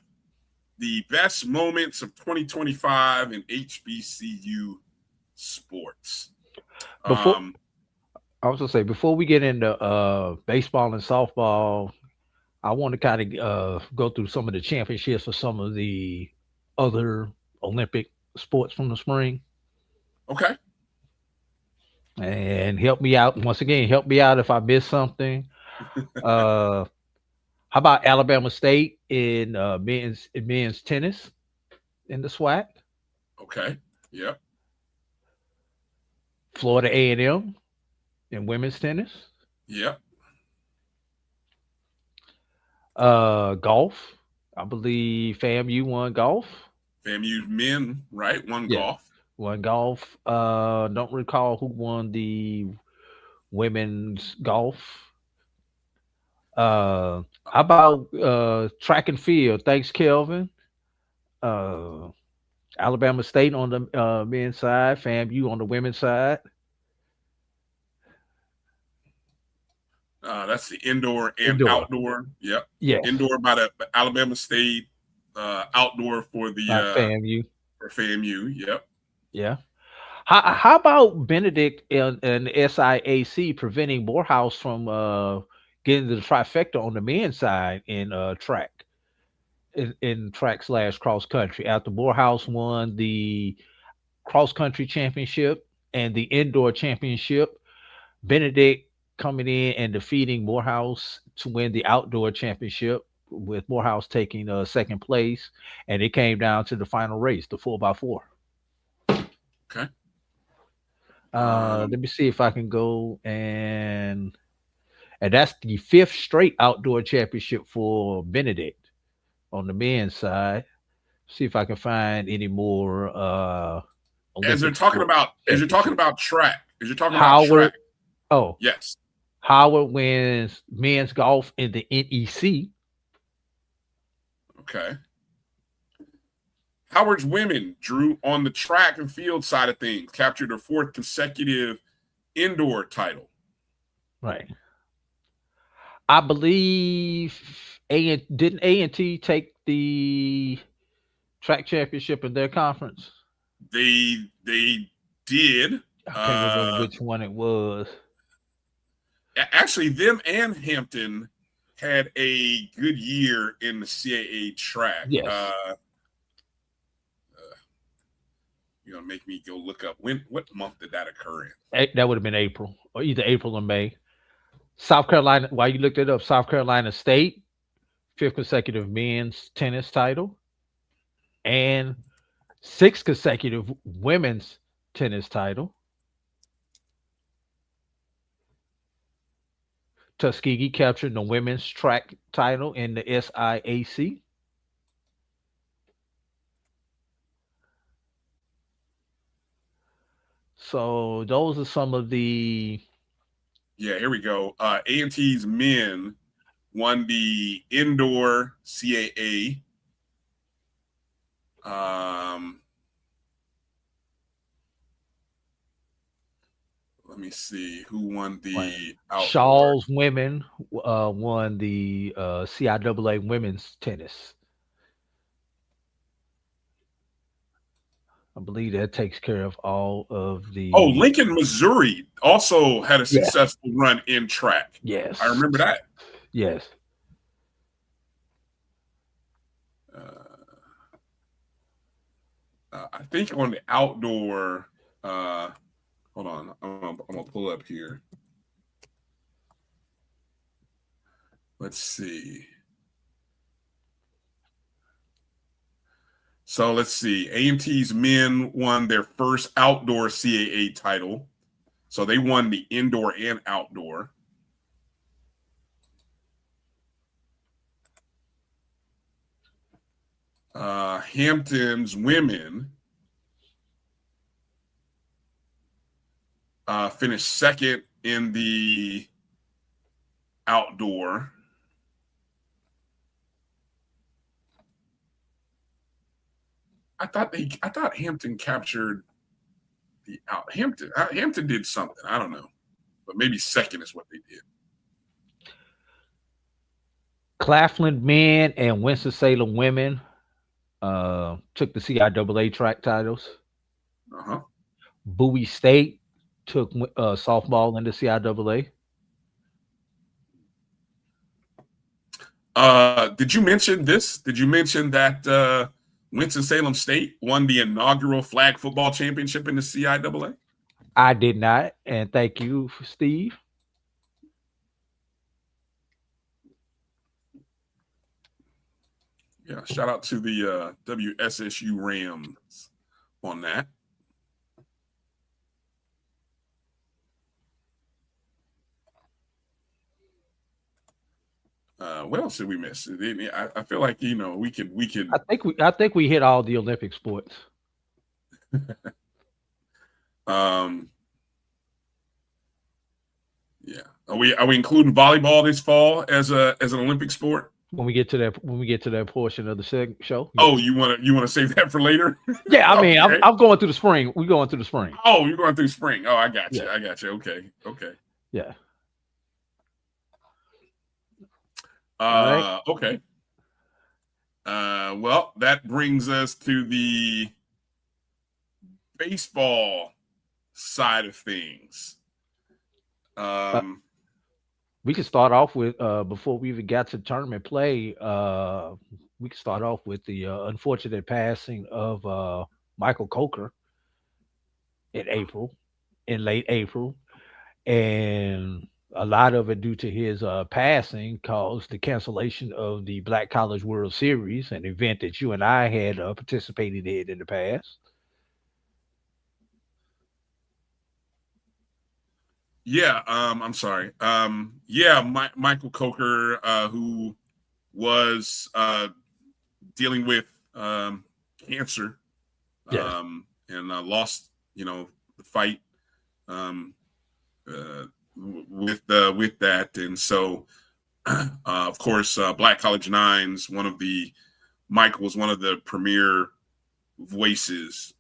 the best moments of 2025 in HBCU sports. I was gonna say, before we get into baseball and softball, I want to kind of go through some of the championships for some of the other Olympic sports from the spring. Okay. And help me out. Once again, help me out if I miss something. How about Alabama State in men's tennis in the SWAC? Okay. Yep. Florida A&M in women's tennis. Yep. Golf. I believe FAMU won golf. FAMU men, right? Golf. Won golf. Don't recall who won the women's golf. How about track and field? Thanks, Kelvin. Alabama State on the men's side, FAMU on the women's side. That's the indoor and outdoor. Yep. Yeah. Indoor by the Alabama State, outdoor for the FAMU. For FAMU. Yep. Yeah. How about Benedict and SIAC preventing Morehouse from getting to the trifecta on the men's side in track, in track / cross country? After Morehouse won the cross country championship and the indoor championship, Benedict coming in and defeating Morehouse to win the outdoor championship, with Morehouse taking second place, and it came down to the final race, the 4x4. Okay. Let me see if I can go and that's the 5th straight outdoor championship for Benedict on the men's side. See if I can find any more. As you're talking about track. Howard. Oh, yes. Howard wins men's golf in the NEC. Okay. Howard's women, Drew, on the track and field side of things, captured their 4th consecutive indoor title. Right. I believe didn't A&T take the track championship in their conference? They did. I can't remember which one it was. Actually, them and Hampton had a good year in the CAA track. Yes. You're gonna make me go look up what month did that occur in? That would have been April, or either April or May. South Carolina, while you looked it up, South Carolina State, 5th consecutive men's tennis title, and 6th consecutive women's tennis title. Tuskegee captured the women's track title in the SIAC. So those are some of the. Yeah, here we go. A&T's men won the indoor CAA. Let me see who won the outdoor. Shaw's women won the CIAA women's tennis. I believe that takes care of all of the. Oh, Lincoln, Missouri also had a Yeah. successful run in track. Yes. I remember that. Yes. I think on the outdoor, hold on, I'm gonna pull up here. Let's see. So let's see. A&T's men won their first outdoor CAA title. So they won the indoor and outdoor. Hampton's women finished second in the outdoor. I thought Hampton captured the out. Hampton did something. I don't know, but maybe second is what they did. Claflin men and Winston-Salem women took the CIAA track titles. Bowie State took softball in the CIAA. Did you mention this? Did you mention that Winston-Salem State won the inaugural flag football championship in the CIAA? I did not, and thank you, Steve. Yeah, shout out to the WSSU Rams on that. What else did we miss? I feel like we could. I think we hit all the Olympic sports. Yeah. Are we including volleyball this fall as an Olympic sport? When we get to that portion of the show. Yes. Oh, you want to save that for later? Yeah, I mean, okay. I'm going through the spring. We're going through the spring. Oh, you're going through spring. Oh, I got you. Yeah. I got you. Okay. Yeah. Right. Okay. Well, that brings us to the baseball side of things. We could start off with before we even got to tournament play. We could start off with the unfortunate passing of Michael Coker in late April, and a lot of it due to his passing caused the cancellation of the Black College World Series, an event that you and I had participated in the past. Yeah, I'm sorry. Michael Coker, who was dealing with cancer, yes. And lost, the fight with that, and so of course, Black College Nines. Michael was one of the premier voices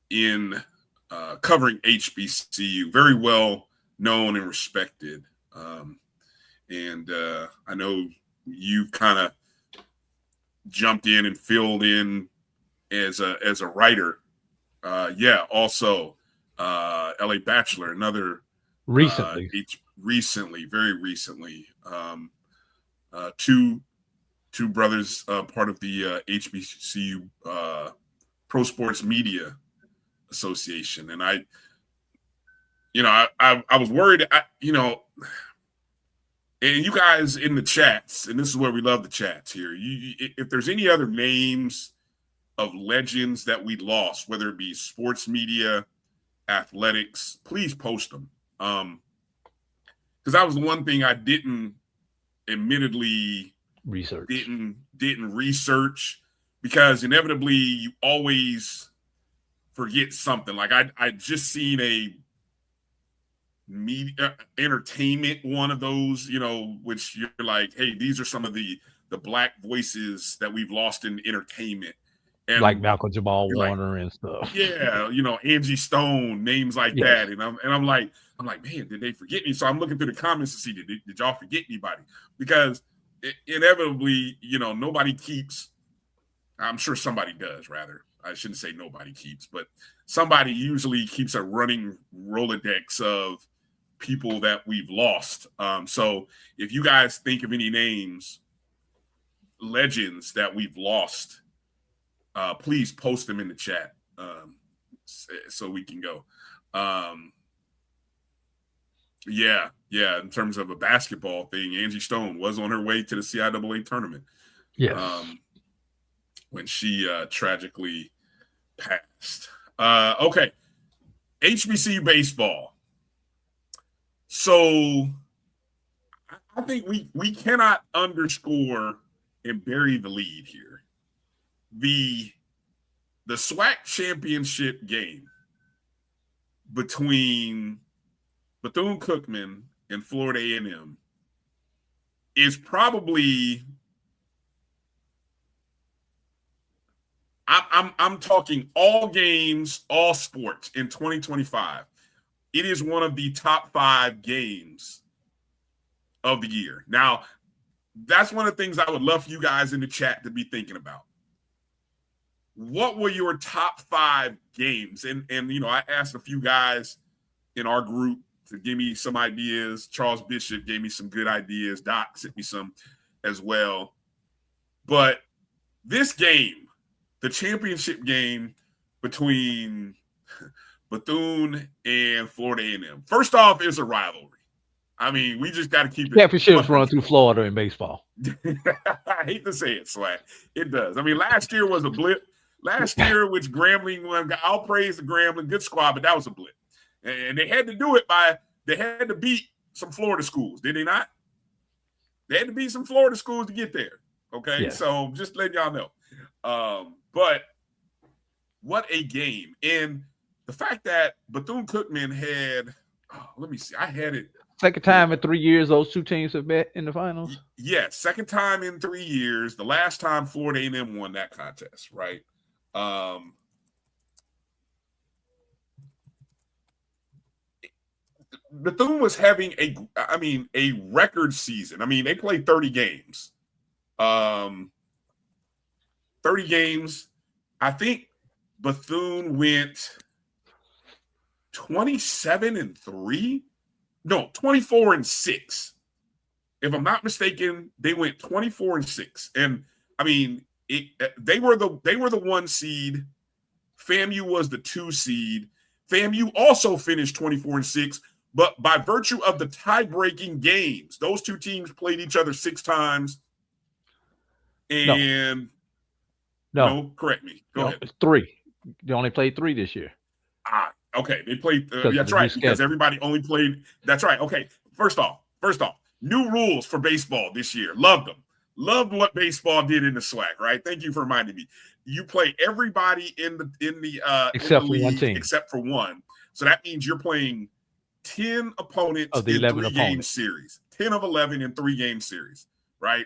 in covering HBCU, very well known and respected. And I know you've kind of jumped in and filled in as a writer. Also LA Bachelor, another recently, very recently. Two brothers, part of the HBCU Pro Sports Media Association, and I was worried, and you guys in the chats, and this is where we love the chats here. If there's any other names of legends that we lost, whether it be sports media, athletics, please post them. Because that was the one thing I didn't research. Didn't research, because inevitably you always forget something. Like I just seen a media entertainment one of those, which you're like, hey, these are some of the Black voices that we've lost in entertainment, and like Malcolm Jamal Warner like, and stuff. Yeah, Angie Stone, names like yes. that, and I'm like, man, did they forget me? So I'm looking through the comments to see did y'all forget anybody? Because inevitably, nobody keeps. I'm sure somebody does, rather. I shouldn't say nobody keeps, but somebody usually keeps a running Rolodex of people that we've lost. So if you guys think of any names, legends that we've lost, please post them in the chat so we can go. Yeah. In terms of a basketball thing, Angie Stone was on her way to the CIAA tournament. Yes. When she tragically passed. Okay. HBCU baseball. So I think we cannot underscore and bury the lead here. The SWAC championship game between Bethune-Cookman and Florida A&M is probably, I'm talking all games, all sports in 2025. It is one of the top 5 games of the year. Now, that's one of the things I would love for you guys in the chat to be thinking about. What were your top 5 games? And I asked a few guys in our group to give me some ideas. Charles Bishop gave me some good ideas. Doc sent me some as well. But this game, the championship game between Bethune and Florida A&M, first off, is a rivalry. I mean, we just got to keep it. Championships run through Florida in baseball. I hate to say it, Swag. It does. I mean, last year was a blip. Last year, which Grambling won, I'll praise the Grambling, good squad, but that was a blip. And they had to do it they had to beat some Florida schools, did they not? They had to beat some Florida schools to get there. Okay, yes. So just letting y'all know. But what a game. And the fact that Bethune-Cookman had, let me see, I had it. Second time in 3 years those two teams have met in the finals? Yes, second time in 3 years. The last time Florida A&M won that contest, right? Bethune was having a record season. I mean, they played 30 games. 30 games. I think Bethune went 27-3. No, 24-6. If I'm not mistaken, they went 24-6. And I mean, they were the 1 seed. FAMU was the 2 seed. FAMU also finished 24-6, but by virtue of the tie-breaking games, those two teams played each other 6 times. And no, correct me. Go ahead. It's 3. They only played 3 this year. Okay. They played. That's right, because everybody only played. That's right. Okay. First off, new rules for baseball this year. Loved them. Loved what baseball did in the SWAC. Right. Thank you for reminding me. You play everybody in the except in the for league, one team, except for one. So that means you're playing 10 opponents of the 11 game series. 10 of 11 in 3-game series. Right.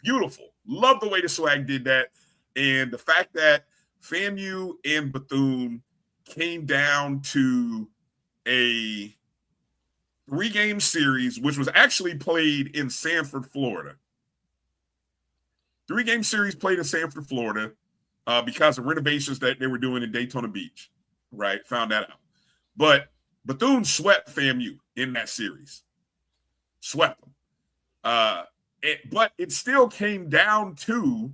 Beautiful. Love the way the SWAC did that, and the fact that FAMU and Bethune came down to a 3-game series, which was actually played in Sanford, Florida. 3-game series played in Sanford, Florida, because of renovations that they were doing in Daytona Beach, right? Found that out. But Bethune swept FAMU in that series. Swept them. But it still came down to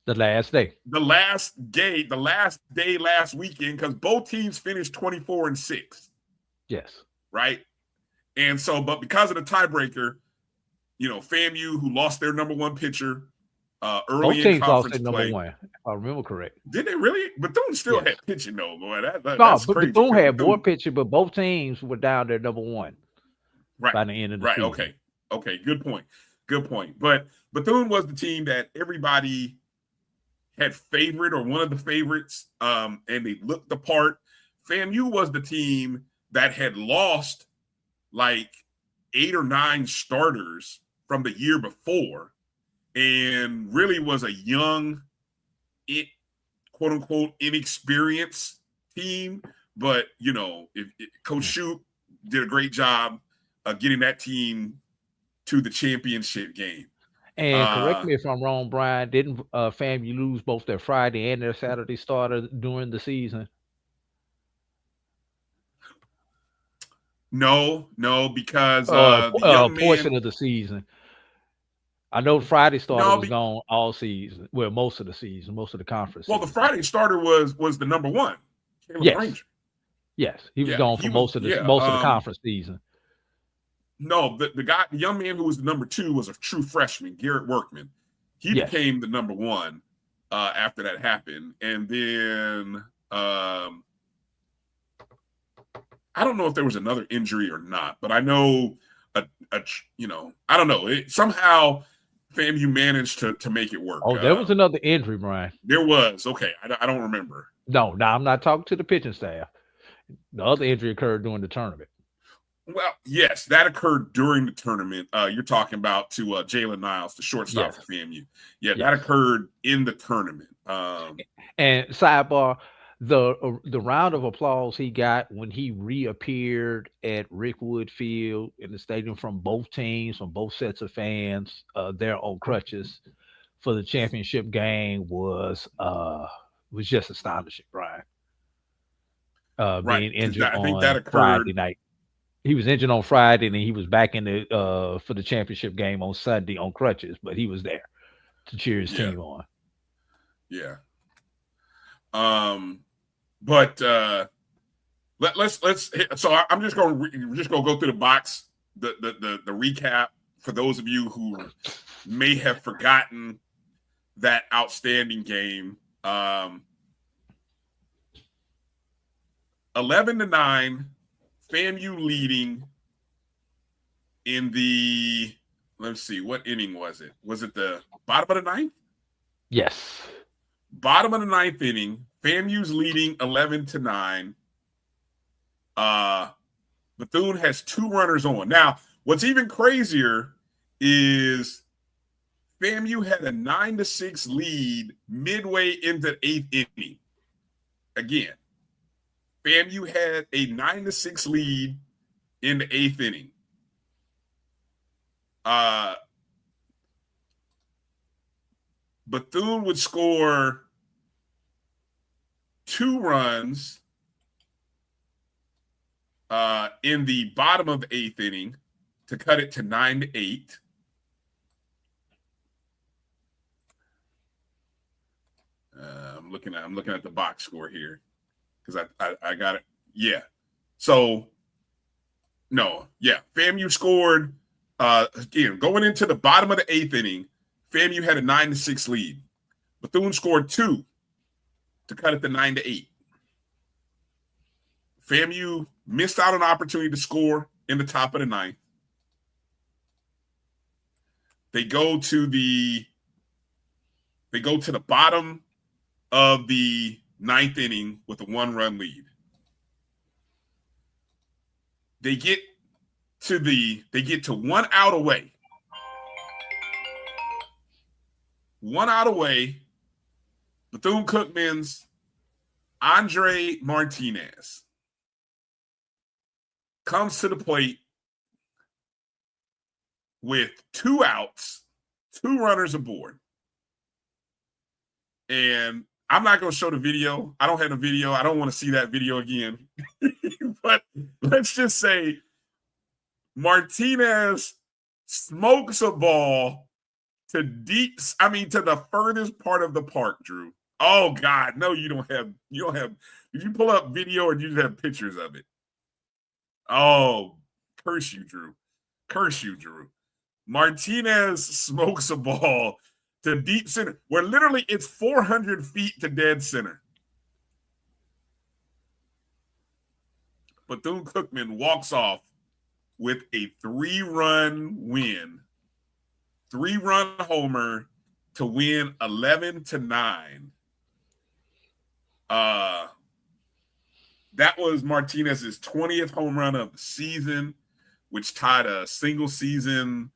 the last day, last weekend, because both teams finished 24-6. Yes. Right. And so, but because of the tiebreaker, FAMU, who lost their number 1 pitcher early both in teams conference lost their play. number 1, if I remember correct. Did they really? Bethune still had pitching, though, boy. That's but crazy. Bethune had more pitching, but both teams were down their number 1 by the end of the season. Okay. Good point. But Bethune was the team that everybody had favorite, or one of the favorites, and they looked the part. FAMU was the team that had lost like 8 or 9 starters from the year before, and really was a young, quote unquote, inexperienced team. But Coach Shoup did a great job of getting that team to the championship game. And correct me if I'm wrong, Brian. Didn't FAMU lose both their Friday and their Saturday starter during the season? No, because the young portion man of the season. I know Friday starter no, was gone all season. Well, most of the season, most of the conference. well, the season. Friday starter was the number one, Caleb Yes. Granger. Yes, he was Yeah, gone he for was- most of the yeah, conference season. No, the young man who was the number two was a true freshman, Garrett Workman. He Yes. became the number one after that happened, and then I don't know if there was another injury or not, but I know I don't know. Somehow FAMU managed to make it work. Oh, there was another injury, Brian. There was. Okay, I don't remember. No, I'm not talking to the pitching staff. The other injury occurred during the tournament. Well, yes, that occurred during the tournament. You're talking about to Jalen Niles, the shortstop for FAMU. Yeah, that occurred in the tournament. And sidebar, the round of applause he got when he reappeared at Rickwood Field in the stadium from both teams, from both sets of fans, there on crutches for the championship game was just astonishing, Brian. Being injured I think on that occurred Friday night. He was injured on Friday, and then he was back in the for the championship game on Sunday on crutches, but he was there to cheer his team on. Yeah. But let's so I'm just going to go through the box, the recap for those of you who may have forgotten that outstanding game. 11-9, FAMU leading in the, let's see, what inning was it? Was it the bottom of the ninth? Yes. Bottom of the ninth inning. FAMU's leading 11-9. Bethune has 2 runners on. Now, what's even crazier is FAMU had a 9-6 lead midway into the 8th inning. Again, FAMU had a 9-6 lead in the 8th inning. Bethune would score 2 runs in the bottom of the 8th inning to cut it to 9-8. I'm looking at the box score here because I got it. Yeah. So FAMU scored again going into the bottom of the 8th inning. FAMU had a 9-6 lead. Bethune scored 2 to cut it to 9-8. FAMU missed out on an opportunity to score in the top of the 9th. They go to the bottom of the 9th inning with a 1-run lead. They get to 1 out away. 1 out away. Bethune-Cookman's Andre Martinez comes to the plate with 2 outs, 2 runners aboard. And I'm not going to show the video. I don't have the video. I don't want to see that video again. But let's just say Martinez smokes a ball to the furthest part of the park, Drew. Oh God, no, you don't have. Did you pull up video or do you have pictures of it? Oh, curse you, Drew. Curse you, Drew. Martinez smokes a ball to deep center, where literally it's 400 feet to dead center. Bethune-Cookman walks off with a 3-run win, 3-run homer to win 11-9. That was Martinez's 20th home run of the season, which tied a single season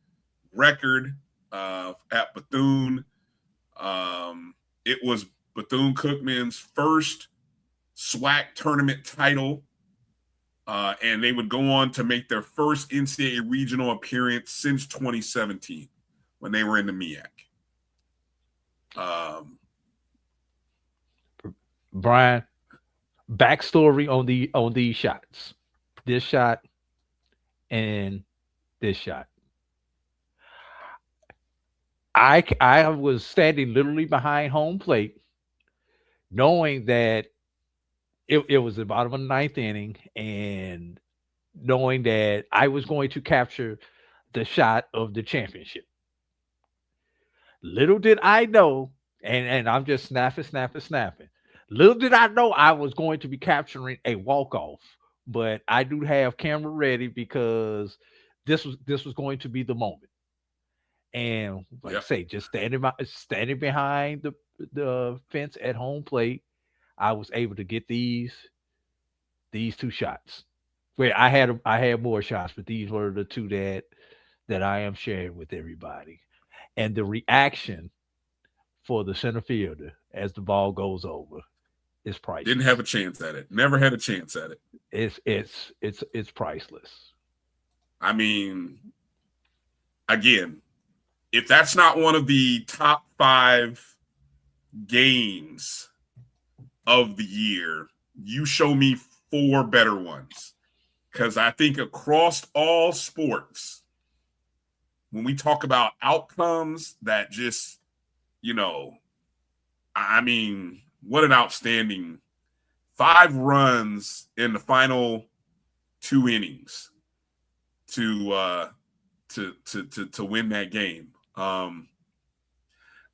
record at Bethune. It was Bethune-Cookman's first SWAC tournament title, and they would go on to make their first NCAA regional appearance since 2017. when they were in the MEAC. Bryan, backstory on these shots. This shot and this shot. I was standing literally behind home plate, knowing that it was the bottom of the ninth inning, and knowing that I was going to capture the shot of the championship. Little did I know, and I'm just snapping. Little did I know I was going to be capturing a walk-off, but I do have camera ready because this was going to be the moment. And like I say, just standing behind the fence at home plate, I was able to get these two shots. Where I had more shots, but these were the two that I am sharing with everybody. And the reaction for the center fielder as the ball goes over is priceless. Didn't have a chance at it. Never had a chance at it. It's priceless. I mean, again, if that's not one of the top 5 games of the year, you show me 4 better ones. Because I think across all sports, when we talk about outcomes that just, I mean, what an outstanding 5 runs in the final 2 innings to win that game.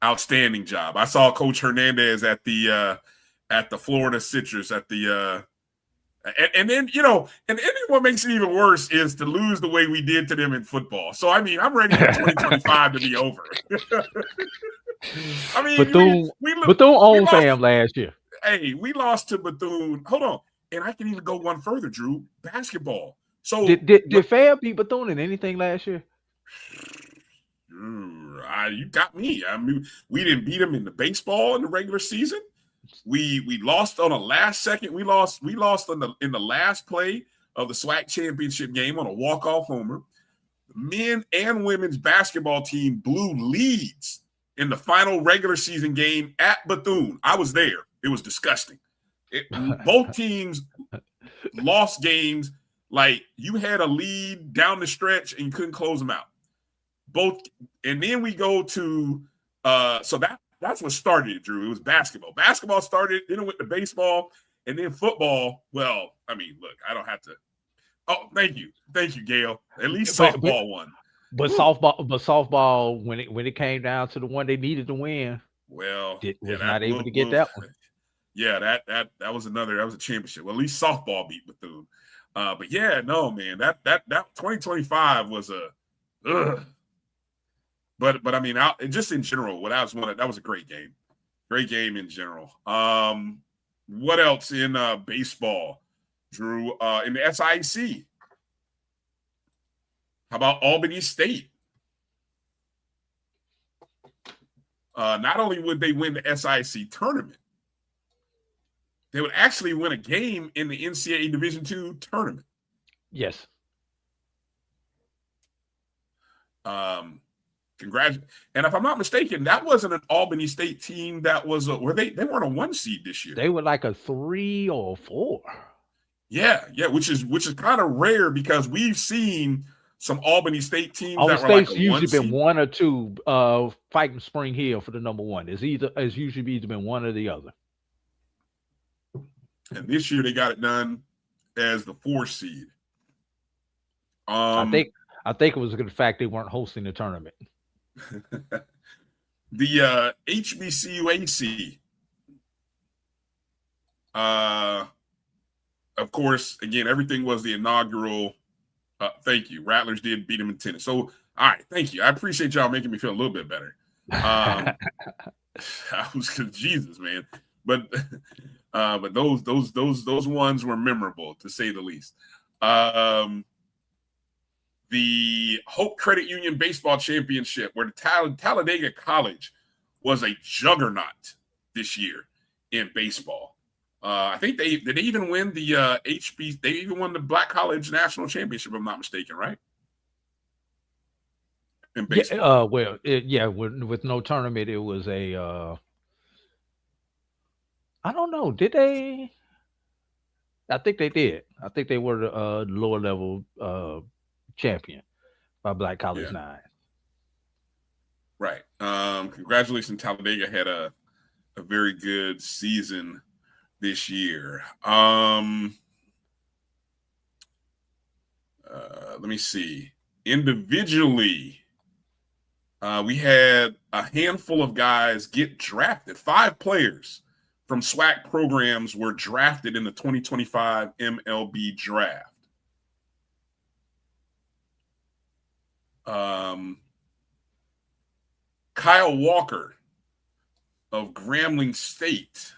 Outstanding job. I saw Coach Hernandez at the Florida Citrus at the and then and what makes it even worse is to lose the way we did to them in football. So I mean, I'm ready for 2025 to be over. I mean, Bethune owned fam last year. Hey, we lost to Bethune. Hold on, and I can even go one further, Drew. Basketball. So did Fab beat Bethune in anything last year? You got me. I mean, we didn't beat them in the baseball in the regular season. We lost on a last second. We lost in the last play of the SWAC championship game on a walk-off homer. The men and women's basketball team blew leads in the final regular season game at Bethune. I was there. It was disgusting. Both teams lost games like you had a lead down the stretch and you couldn't close them out. Both, and then we go to so that's what started it, Drew. It was basketball. Basketball started, then it went to baseball, and then football. Well, I mean, look, I don't have to. Oh, thank you, Gail. At least softball won. But softball, when it came down to the one they needed to win, well, was not able to get that one. Yeah, that was a championship. Well, at least softball beat Bethune. But yeah, no, man, that 2025 was a. But I mean, just in general, that was a great game. Great game in general. What else in baseball, Drew? In the SIC, how about Albany State? Not only would they win the SIC tournament, they would actually win a game in the NCAA Division II tournament. Yes. Congratulations. And if I'm not mistaken, that wasn't an Albany State team that was they weren't a 1 seed this year. They were like a 3 or 4. Yeah, which is kind of rare because we've seen some Albany State teams Albany that were like State's a usually 1 seed. been 1 or 2 fighting Spring Hill for the number 1. It's usually either been one or the other. And this year they got it done as the 4 seed. I think it was a good fact they weren't hosting the tournament. The HBCU AC. Of course, again, everything was the inaugural. Thank you. Rattlers did beat them in tennis. So, all right, thank you. I appreciate y'all making me feel a little bit better. I was Jesus, man. But those ones were memorable to say the least. The Hope Credit Union Baseball Championship, where the Talladega College was a juggernaut this year in baseball. I think they even win the HB. They even won the Black College National Championship, if I'm not mistaken, right? in baseball. With no tournament, it was a. I don't know. Did they? I think they did. I think they were the lower level champion by Black College Nine. Right. Congratulations, Talladega had a very good season this year. Let me see. Individually, we had a handful of guys get drafted. 5 players from SWAC programs were drafted in the 2025 MLB draft. Kyle Walker of Grambling State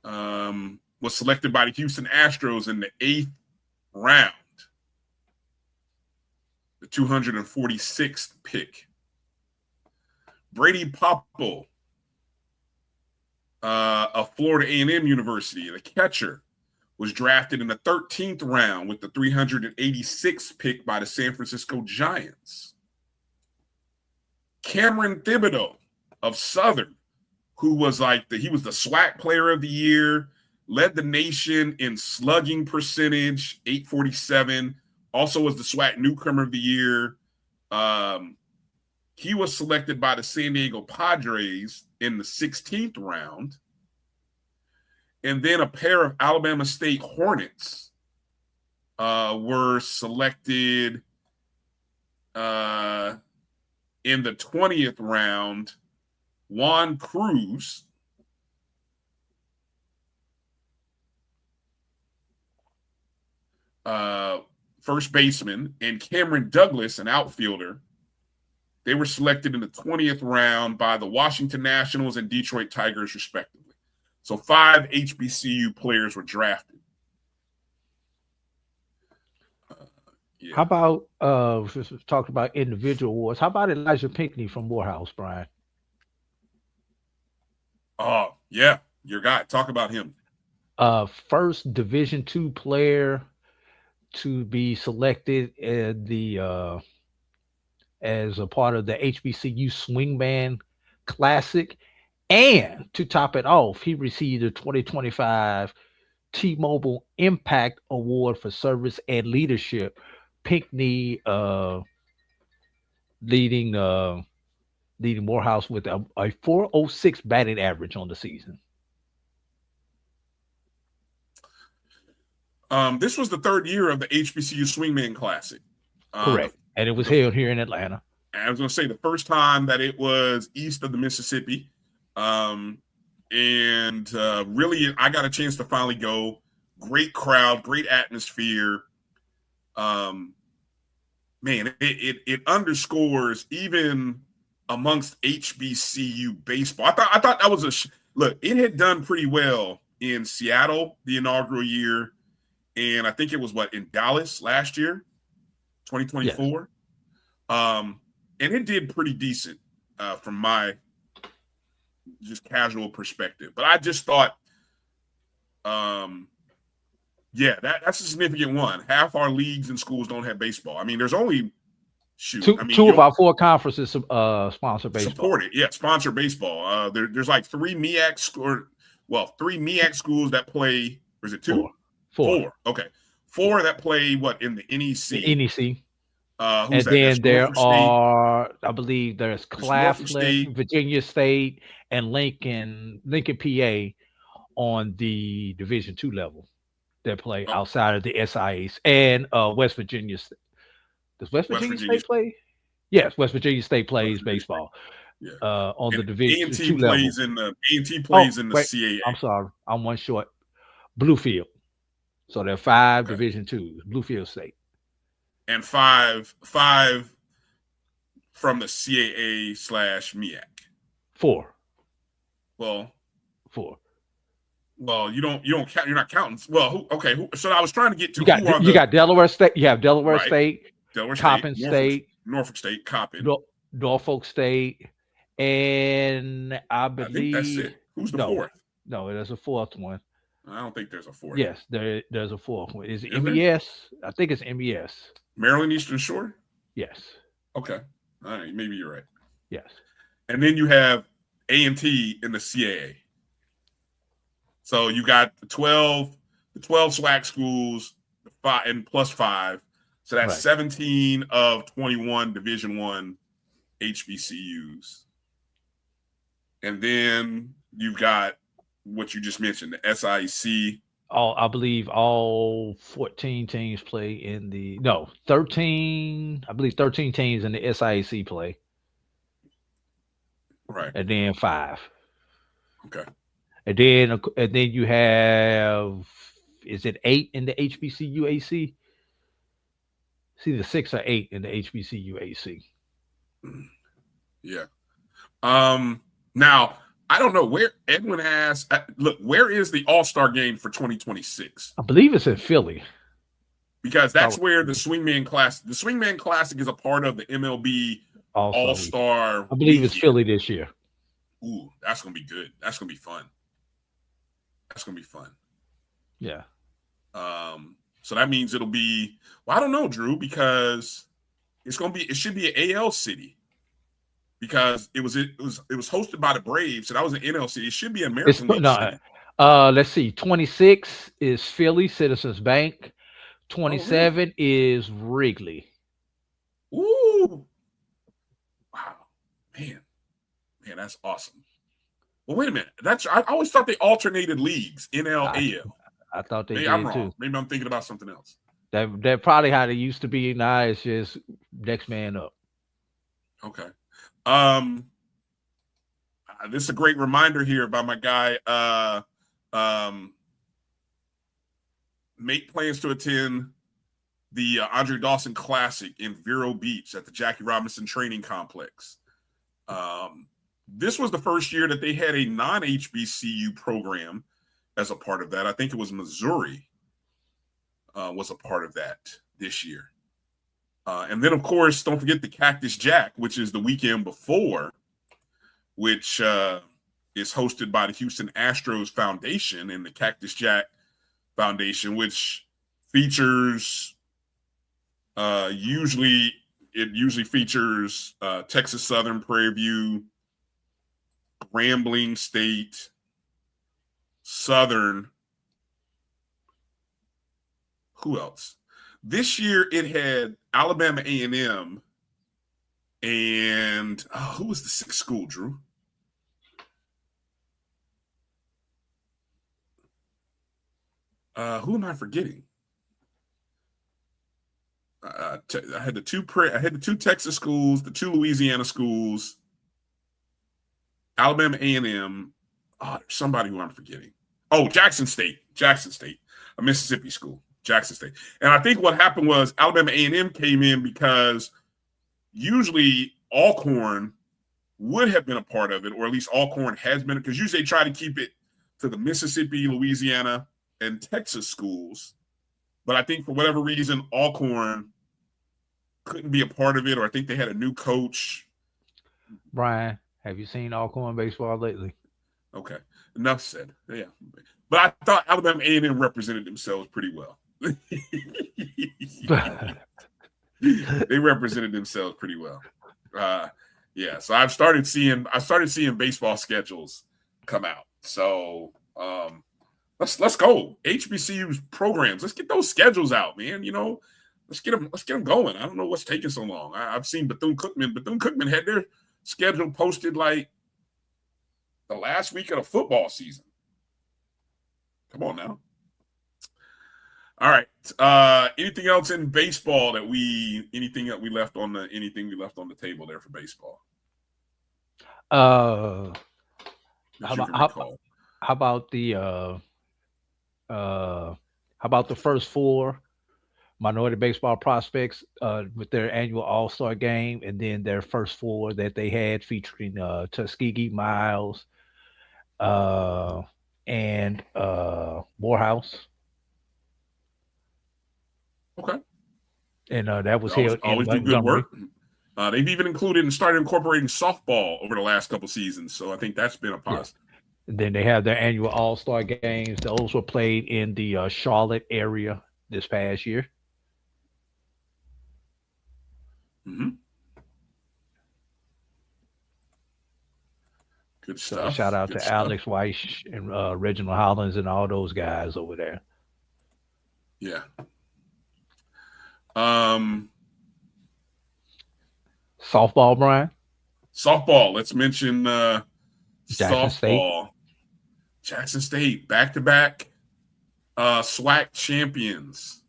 was selected by the Houston Astros in the 8th round, the 246th pick. Brady Popple of Florida A&M University, the catcher, was drafted in the 13th round with the 386th pick by the San Francisco Giants. Cameron Thibodeau of Southern, who was he was the SWAC player of the year, led the nation in slugging percentage, 847, also was the SWAC newcomer of the year. He was selected by the San Diego Padres in the 16th round. And then a pair of Alabama State Hornets were selected in the 20th round. Juan Cruz, first baseman, and Cameron Douglas, an outfielder. They were selected in the 20th round by the Washington Nationals and Detroit Tigers, respectively. So 5 HBCU players were drafted. How about since we talked about individual awards? How about Elijah Pinckney from Morehouse, Brian? Oh, yeah, your guy. Talk about him. First Division II player to be selected in the as a part of the HBCU Swingman Classic, and to top it off, he received the 2025 T-Mobile Impact Award for service and leadership. Pinckney leading Morehouse with a 406 batting average on the season. This was the 3rd year of the HBCU Swingman Classic. Correct. And it was held here in Atlanta. I was going to say the first time that it was east of the Mississippi. Really, I got a chance to finally go. Great crowd, great atmosphere. Man, it underscores even amongst HBCU baseball. I thought that was look. It had done pretty well in Seattle the inaugural year, and I think it was in Dallas last year, 2024. Yes. And it did pretty decent from my just casual perspective. But I just thought, that's a significant one. Half our leagues and schools don't have baseball. I mean, there's only two of our 4 conferences sponsor baseball. Support it, sponsor baseball. There's like 3 MEAC schools that play. Or is it 2? 4. Okay, 4 that play in the NEC. The NEC. And then there are, I believe, there's Claflin, Virginia State, and Lincoln, PA, on the Division II level that play outside of the SIAs, and West Virginia. Does West Virginia State play? Yes, West Virginia State plays baseball. Yeah. On the Division II plays level. A&T plays in the CAA. I'm sorry, I'm one short. Bluefield. So there are 5 Division IIs. Bluefield State. And 5 from the CAA/MEAC. 4. Well, 4. Well, you don't count. You're not counting. Well, so I was trying to get to. You got Delaware State. You have Delaware State, Coppin State, Norfolk State, Coppin, Norfolk State, and I believe that's it. Who's the 4th? No, there's a 4th one. I don't think there's a 4th. Yes, there's a 4th one. Is it MES? I think it's MES. Maryland Eastern Shore? Yes. Okay. All right. Maybe you're right. Yes. And then you have A&T in the CAA. So you got the 12 SWAC schools, the 5 and plus 5. So that's Right. 17 of 21 Division I HBCUs. And then you've got what you just mentioned, the SIC. I believe all 14 teams play in the 13. I believe 13 teams in the SIAC play. Right. And then 5. Okay. And then you have, is it 8 in the HBCU AC? It's either 6 or 8 in the HBCU AC. Yeah. Now I don't know where Edwin asked. Look, where is the All-Star game for 2026? I believe it's in Philly. Because that's where the Swingman Classic is a part of the MLB All-Star. I believe it's Philly this year. Ooh, that's gonna be good. That's gonna be fun. Yeah. So that means it'll be. Well, I don't know, Drew, because it should be an AL city. Because it was hosted by the Braves, so that was an NL city. It should be an American League city. Let's see. 26 is Philly, Citizens Bank. 27 is Wrigley. Ooh. Wow. Man, that's awesome. Well, wait a minute. I always thought they alternated leagues, NL, AL. I thought they Maybe did I'm wrong. too. Maybe I'm thinking about something else. That probably how they used to be. Now it's just next man up. Okay. This is a great reminder here about my guy. Make plans to attend the Andre Dawson Classic in Vero Beach at the Jackie Robinson Training Complex. This was the first year that they had a non-HBCU program as a part of that. I think it was Missouri was a part of that this year. And then, of course, don't forget the Cactus Jack, which is the weekend before, which is hosted by the Houston Astros Foundation and the Cactus Jack Foundation, which features usually features Texas Southern, Prairie View, Grambling State, Southern. Who else? This year it had Alabama A&M and who was the sixth school, Drew? Who am I forgetting? I had the two Texas schools, the two Louisiana schools, Alabama A&M. There's somebody who I'm forgetting. Oh, Jackson State, a Mississippi school, Jackson State. And I think what happened was Alabama A&M came in because usually Alcorn would have been a part of it, or at least Alcorn has been, because usually they try to keep it to the Mississippi, Louisiana, and Texas schools. But I think for whatever reason, Alcorn couldn't be a part of it, or I think they had a new coach. Brian, have you seen Alcorn baseball lately? Okay, enough said. Yeah, but I thought Alabama A&M represented themselves pretty well. They represented themselves pretty well. Yeah, so I started seeing baseball schedules come out. So let's go. HBCU's programs. Let's get those schedules out, man. You know, let's get them going. I don't know what's taking so long. I've seen Bethune-Cookman. Bethune-Cookman had their schedule posted like the last week of the football season. Come on now. All right. Anything else in baseball that we left on the table there for baseball? How about the first four minority baseball prospects with their annual All-Star game, and then their first four that they had featuring Tuskegee, Miles, and Morehouse. Okay. And that was held always in do good Montgomery. work. They've even included and started incorporating softball over the last couple seasons, so I think that's been a positive. Yeah. And then they have their annual All-Star games. Those were played in the Charlotte area this past year. Mm-hmm. Good stuff. Shout out Good to stuff. Alex Weiss and Reginald Hollins and all those guys over there. Yeah. Softball, Brian. Softball. Let's mention Jackson softball. Jackson State, back-to-back SWAC champions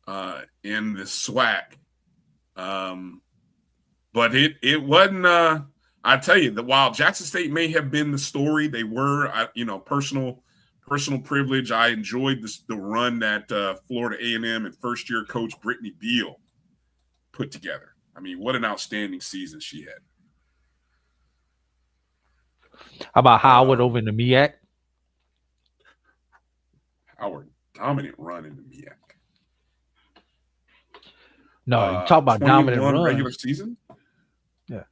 in the SWAC. But it wasn't. I tell you that while Jackson State may have been the story, they were, personal privilege. I enjoyed the run that Florida A&M and first-year coach Brittany Beal put together. I mean, what an outstanding season she had. How about Howard over in the MEAC? Howard, dominant run in the MEAC. No, you talk about dominant run. Regular season? Yeah.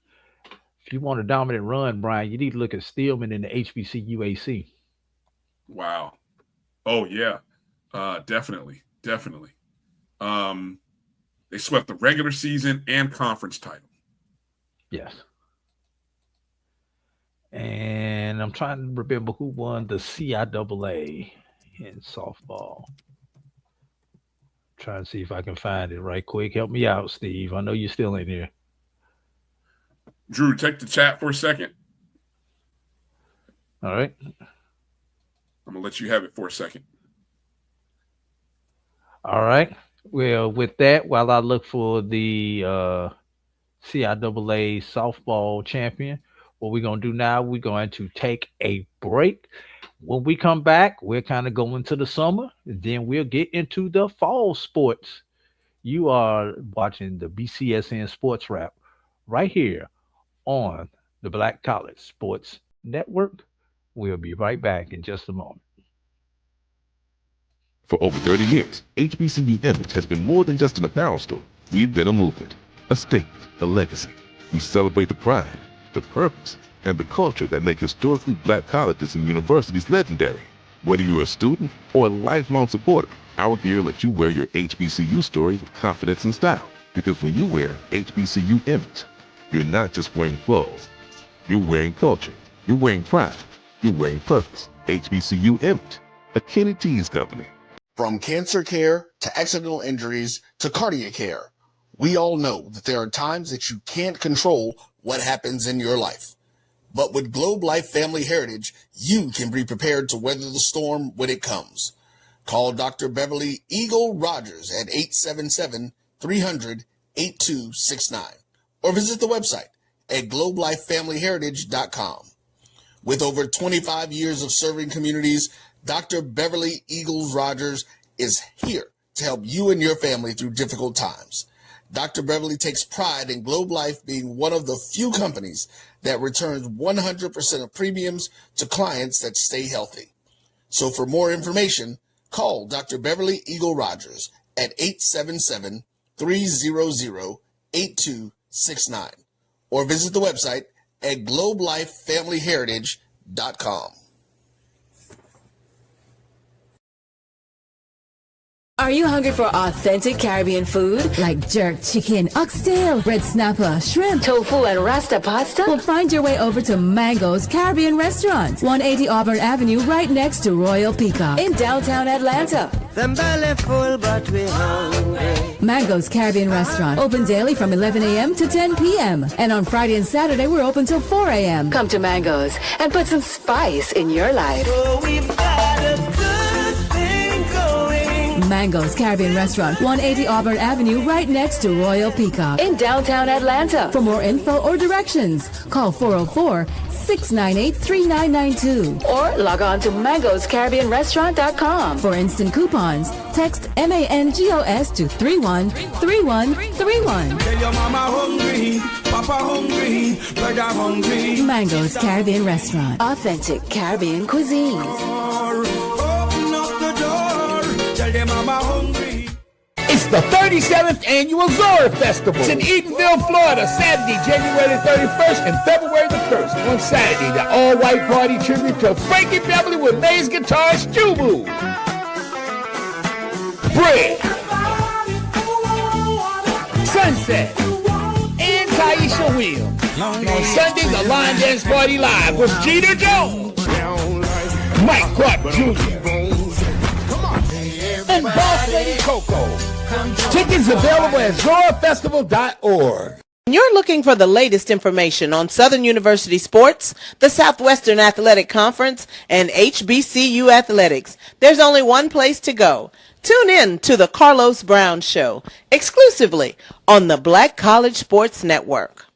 If you want a dominant run, Brian, you need to look at Steelman in the HBCU AC. Wow. Oh, yeah. Definitely. They swept the regular season and conference title. Yes. And I'm trying to remember who won the CIAA in softball. Trying to see if I can find it right quick. Help me out, Steve. I know you're still in here. Drew, take the chat for a second. All right. I'm going to let you have it for a second. All right. Well, with that, while I look for the CIAA softball champion, what we're going to do now, we're going to take a break. When we come back, we're kind of going to the summer, and then we'll get into the fall sports. You are watching the BCSN SportsWrap right here on the Black College Sports Network. We'll be right back in just a moment. For over 30 years, HBCU Image has been more than just an apparel store. We've been a movement, a statement, a legacy. We celebrate the pride, the purpose, and the culture that make historically black colleges and universities legendary. Whether you're a student or a lifelong supporter, our gear lets you wear your HBCU story with confidence and style. Because when you wear HBCU Image, you're not just wearing clothes. You're wearing culture. You're wearing pride. You're wearing purpose. HBCU Image, a Kenny T's company. From cancer care to accidental injuries to cardiac care, we all know that there are times that you can't control what happens in your life. But with Globe Life Family Heritage, you can be prepared to weather the storm when it comes. Call Dr. Beverly Eagle Rogers at 877-300-8269 or visit the website at globelifefamilyheritage.com. With over 25 years of serving communities, Dr. Beverly Eagles Rogers is here to help you and your family through difficult times. Dr. Beverly takes pride in Globe Life being one of the few companies that returns 100% of premiums to clients that stay healthy. So for more information, call Dr. Beverly Eagle Rogers at 877-300-8269 or visit the website at globelifefamilyheritage.com. Are you hungry for authentic Caribbean food like jerk chicken, oxtail, red snapper, shrimp, tofu, and rasta pasta? Well, find your way over to Mango's Caribbean Restaurant, 180 Auburn Avenue, right next to Royal Peacock in downtown Atlanta. Them belly full, but we hungry. Mango's Caribbean Restaurant, open daily from 11 a.m. to 10 p.m. And on Friday and Saturday, we're open till 4 a.m. Come to Mango's and put some spice in your life. So we've got a good thing going. Mango's Caribbean Restaurant, 180 Auburn Avenue, right next to Royal Peacock in downtown Atlanta. For more info or directions, call 404-698-3992 or log on to mangoscaribbeanrestaurant.com. For instant coupons, text MANGOS to 313131. Tell your mama hungry, papa hungry, brother hungry. Mango's Caribbean Restaurant, authentic Caribbean cuisines. Open up the door, tell your mama hungry. It's the 37th annual Zora Festival. It's in Edenville, Florida, Saturday, January 31st and February the 1st. On Saturday, the all-white party tribute to Frankie Beverly with Maze guitarist Jubu. Bread. Sunset. Marshall Williams. And on Sunday, the Line Dance Party Live with Jeter Jones, Mike Clark Jr., and Boss Lady Coco. Tickets available at zorafestival.org. You're looking for the latest information on Southern University Sports, the Southwestern Athletic Conference, and HBCU athletics. There's only one place to go. Tune in to the Carlos Brown Show, exclusively on the Black College Sports Network.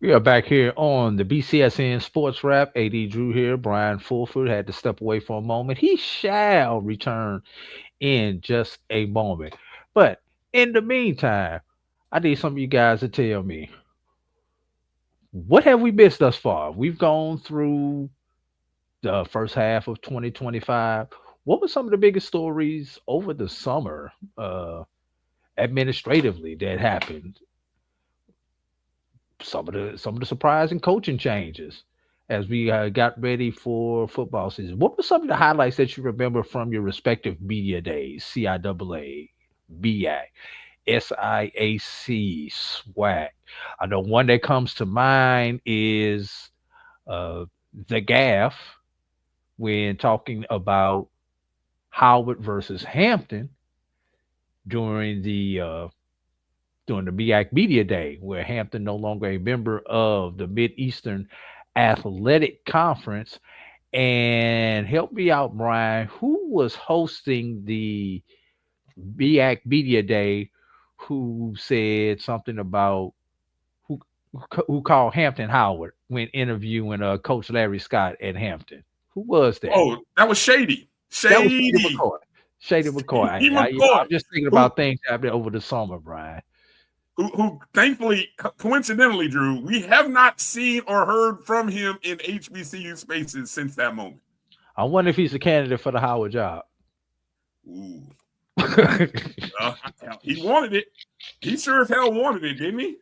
We are back here on the BCSN SportsWrap. A.D. Drew here. Brian Fulford had to step away for a moment. He shall return in just a moment. But in the meantime, I need some of you guys to tell me, what have we missed thus far? We've gone through the first half of 2025. What were some of the biggest stories over the summer administratively that happened? Some of the surprising coaching changes as we got ready for football season. What were some of the highlights that you remember from your respective media days? CIAA, BAC, SIAC, SWAC. I know one that comes to mind is the GAF when talking about Howard versus Hampton during the BAC Media Day, where Hampton no longer a member of the Mid-Eastern Athletic Conference. And help me out, Brian, who was hosting the BAC Media Day who said something about who called Hampton Howard when interviewing Coach Larry Scott at Hampton? Who was that? Oh, that was Shady. That was Shady McCoy. I'm just thinking about things happening over the summer, Brian. Who thankfully, coincidentally, Drew, we have not seen or heard from him in HBCU spaces since that moment. I wonder if he's a candidate for the Howard job. Ooh. He wanted it. He sure as hell wanted it, didn't he?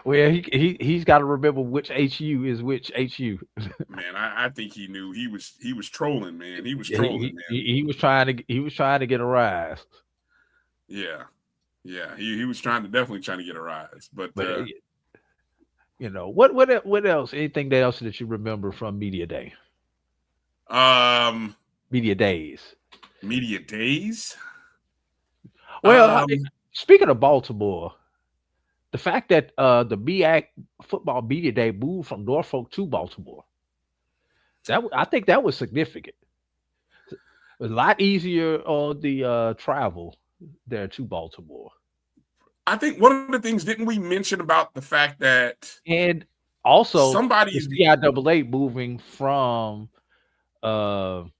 Well, he's got to remember which HU is which HU. Man, I think he knew he was trolling, man. He was trolling, man. He was trying to get a rise. Yeah. Yeah, he was definitely trying to get a rise, but you know what else? Anything else that you remember from Media Day? Media days. Well, speaking of Baltimore, the fact that the BAC football Media Day moved from Norfolk to Baltimore, I think that was significant. A lot easier on the travel there to Baltimore. I think one of the things, didn't we mention about the fact that, and also somebody's the CIAA moving from Salem,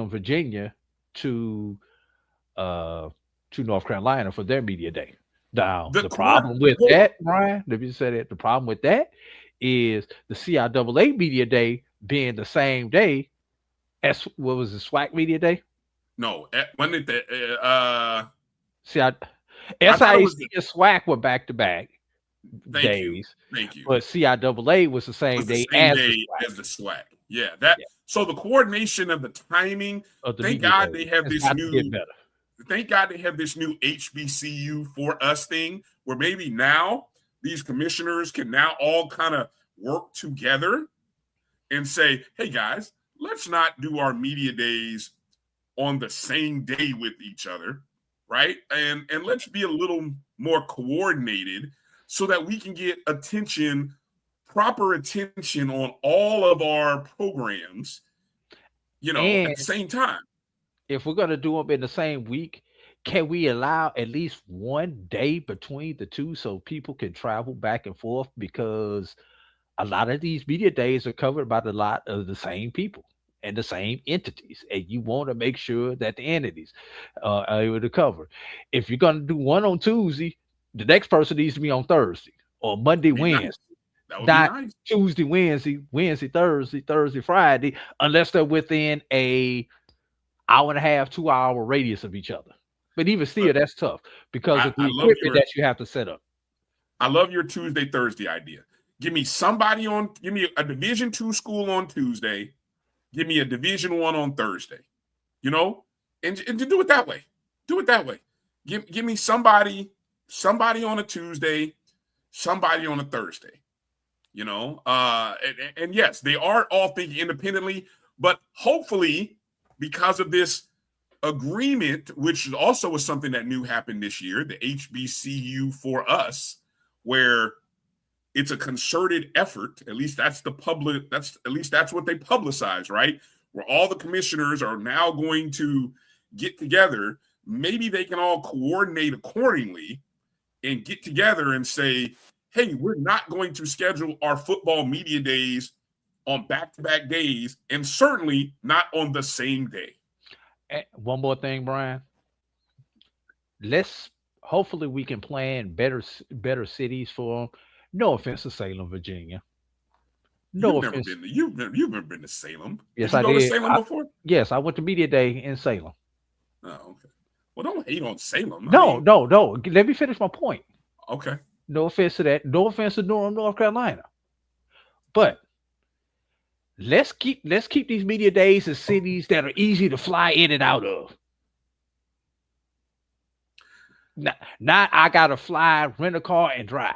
Virginia to North Carolina for their Media Day. Now the problem with that, Brian, let me say that the problem with that is the CIAA Media Day being the same day as what was the SWAC Media Day? No, when did that? SIAC and SWAC were back to back days. Thank you. But CIAA was the same day as the SWAC. Yeah, that. Yeah. So the coordination of the timing. Thank God they have this new. Thank God they have this new HBCU for us thing, where maybe now these commissioners can now all kind of work together and say, "Hey guys, let's not do our media days on the same day with each other, right? And let's be a little more coordinated so that we can get proper attention on all of our programs, at the same time." If we're going to do them in the same week, can we allow at least one day between the two so people can travel back and forth? Because a lot of these media days are covered by a lot of the same people and the same entities, and you want to make sure that the entities are able to cover. If you're going to do one on Tuesday, the next person needs to be on Thursday or Monday, Wednesday. That would Not be nice. Tuesday, Wednesday, Thursday, Friday, unless they're within a hour and a half, 2 hour radius of each other. But even still, that's tough because of the equipment that you have to set up. I love your Tuesday, Thursday idea. Give me a Division II school on Tuesday. Give me a Division I on Thursday. You know, and to do it that way. Do it that way. Give me somebody on a Tuesday, somebody on a Thursday. You know, and yes, they are all thinking independently, but hopefully, because of this agreement, which also was something that new happened this year, the HBCU for us, where it's a concerted effort. At least that's what they publicize, right? Where all the commissioners are now going to get together. Maybe they can all coordinate accordingly and get together and say, hey, we're not going to schedule our football media days on back-to-back days, and certainly not on the same day. One more thing, Brian. Hopefully we can plan better cities for them. No offense to Salem, Virginia. No offense. You've never been to Salem. Yes, did you I go did. to Salem before? Yes, I went to media day in Salem. Oh, okay. Well, don't hate on Salem. No. Let me finish my point. Okay. No offense to that. No offense to Durham, North Carolina. But let's keep these media days in cities that are easy to fly in and out of. Not I gotta fly, rent a car, and drive.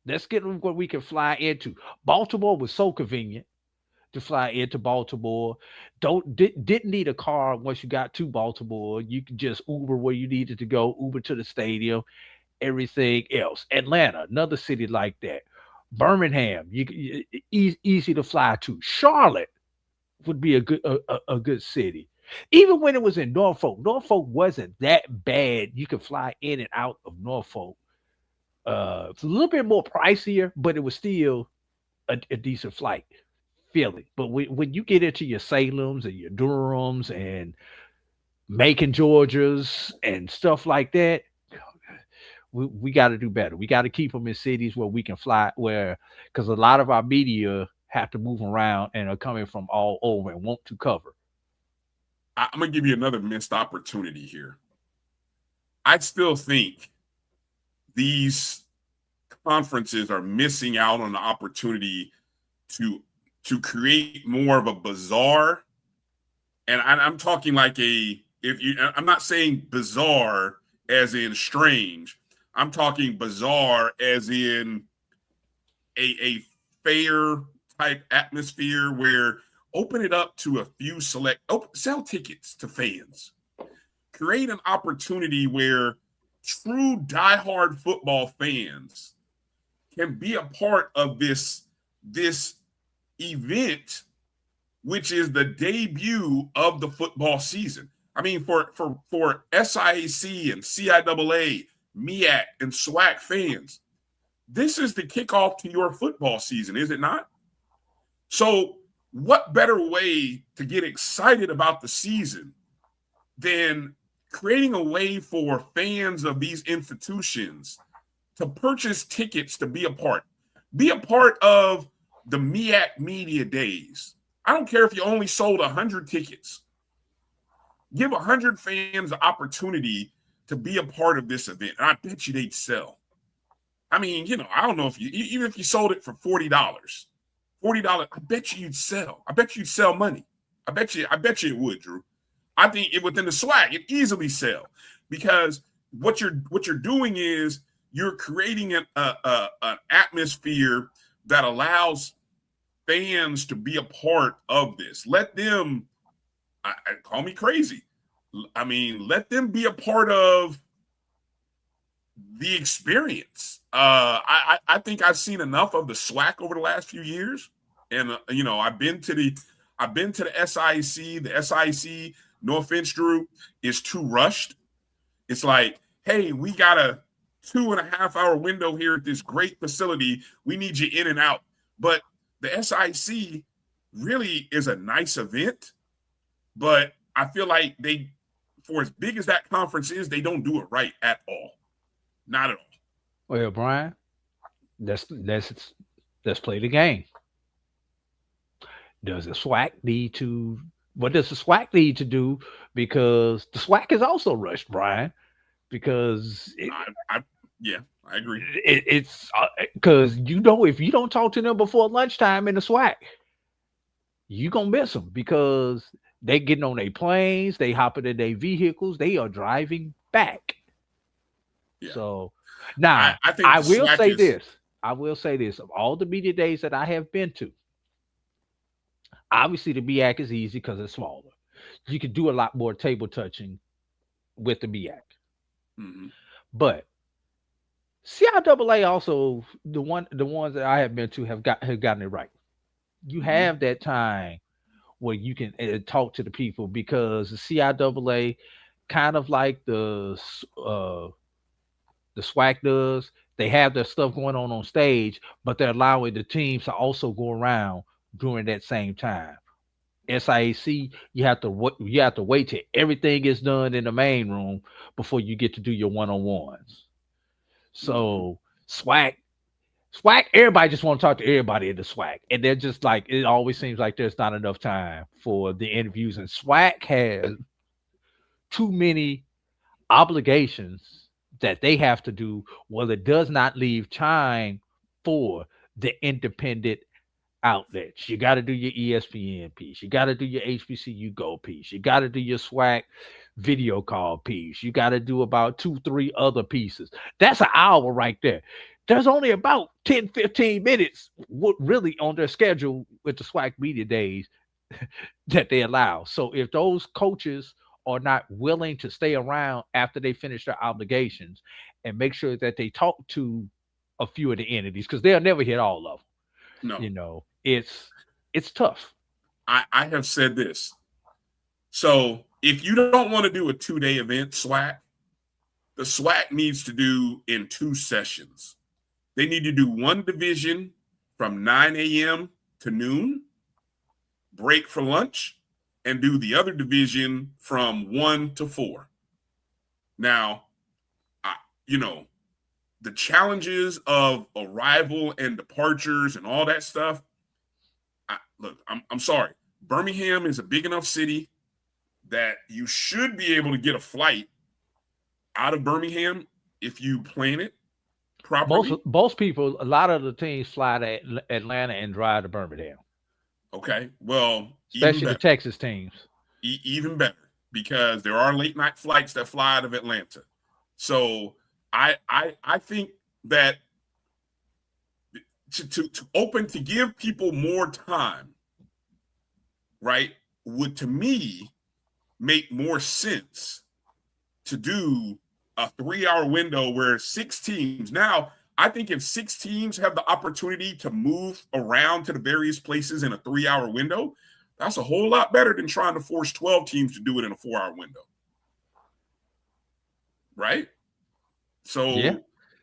Let's get them where we can fly into. Baltimore was so convenient to fly into Baltimore. Didn't need a car once you got to Baltimore. You could just Uber where you needed to go, Uber to the stadium, everything else. Atlanta, another city like that. Birmingham, easy to fly to. Charlotte would be a good city. Even when it was in Norfolk wasn't that bad. You could fly in and out of Norfolk. It's a little bit more pricier, but it was still a decent flight feeling. But when you get into your Salems and your Durhams and Macon, Georgias and stuff like that, we got to do better. We got to keep them in cities where we can fly, because a lot of our media have to move around and are coming from all over and want to cover. I'm going to give you another missed opportunity here. I still think these conferences are missing out on the opportunity to create more of a bazaar. And I'm talking like I'm not saying bizarre as in strange. I'm talking bizarre as in a fair type atmosphere where open it up to a few sell tickets to fans. Create an opportunity where true diehard football fans can be a part of this event, which is the debut of the football season. I mean, for SIAC and CIAA, MEAC, and SWAC fans, this is the kickoff to your football season, is it not? So what better way to get excited about the season than creating a way for fans of these institutions to purchase tickets to be a part of the MEAC media days. I don't care if you only sold 100 tickets. Give 100 fans the opportunity to be a part of this event. And I bet you they'd sell. I mean, I don't know even if you sold it for $40, I bet you you'd sell. I bet you'd sell money. I bet you it would, Drew. I think within the SWAC, it easily sell, because what you're doing is you're creating an atmosphere that allows fans to be a part of this. Let them, call me crazy. I mean, let them be a part of the experience. I think I've seen enough of the SWAC over the last few years, and I've been to the SIAC. The SIAC, no offense, Drew, is too rushed. It's like, hey, we got a 2.5 hour window here at this great facility. We need you in and out. But the SIAC really is a nice event, but I feel like for as big as that conference is, they don't do it right at all. Not at all. Well, Brian, let's play the game. Does the SWAC need to What does the SWAC need to do? Because the SWAC is also rushed, Brian. Because I agree. It's because if you don't talk to them before lunchtime in the SWAC, you gonna miss them because they getting on their planes, they hopping in their vehicles, they are driving back. Yeah. So now I will say this. I will say this: of all the media days that I have been to, obviously the BIAC is easy because it's smaller. You can do a lot more table touching with the BIAC. Mm-hmm. But CIAA also the ones that I have been to have gotten it right. You have that time where you can talk to the people because the CIAA, kind of like the SWAC does, they have their stuff going on stage, but they're allowing the teams to also go around during that same time. SIAC, you have to wait till everything is done in the main room before you get to do your one-on-ones. So SWAC, everybody just want to talk to everybody in the SWAC, and they're just like, it always seems like there's not enough time for the interviews, and SWAC has too many obligations that they have to do. Well, it does not leave time for the independent outlets. You got to do your ESPN piece. You got to do your HBCU Go piece. You got to do your SWAC video call piece. You got to do about 2-3 other pieces. That's an hour right there. There's only about 10-15 minutes really on their schedule with the SWAC media days that they allow. So if those coaches are not willing to stay around after they finish their obligations and make sure that they talk to a few of the entities, because they'll never hit all of them. No. It's tough. I have said this. So if you don't want to do a 2-day event, SWAC, the SWAC needs to do in 2 sessions. They need to do one division from 9 a.m. to noon, break for lunch, and do the other division from 1 to 4. Now, the challenges of arrival and departures and all that stuff. Look, I'm sorry. Birmingham is a big enough city that you should be able to get a flight out of Birmingham if you plan it properly. Most people, a lot of the teams fly to Atlanta and drive to Birmingham. Okay, well, especially the Texas teams. Even better, because there are late night flights that fly out of Atlanta. So I think that to give people more time, right, would to me make more sense to do a 3-hour window where 6 teams. Now, I think if 6 teams have the opportunity to move around to the various places in a 3-hour window, that's a whole lot better than trying to force 12 teams to do it in a 4-hour window. Right? So yeah,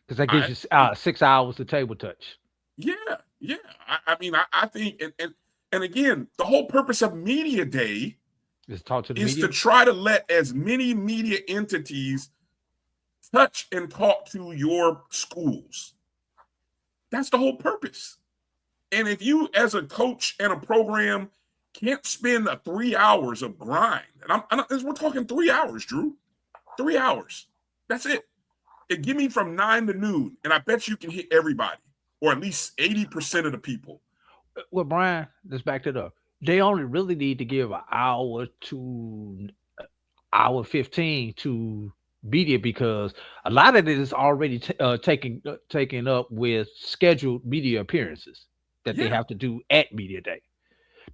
because that gives you 6 hours to table touch. Yeah. I mean, I think, and again, the whole purpose of Media Day is to try to let as many media entities touch and talk to your schools. That's the whole purpose. And if you, as a coach and a program, can't spend 3 hours of grind, and we're talking 3 hours, Drew, 3 hours. That's it. Give me from 9 to noon, and I bet you can hit everybody, or at least 80% of the people. Well, Brian, let's back it up. They only really need to give an hour to hour 15 to media, because a lot of it is already taken up with scheduled media appearances that they have to do at Media Day.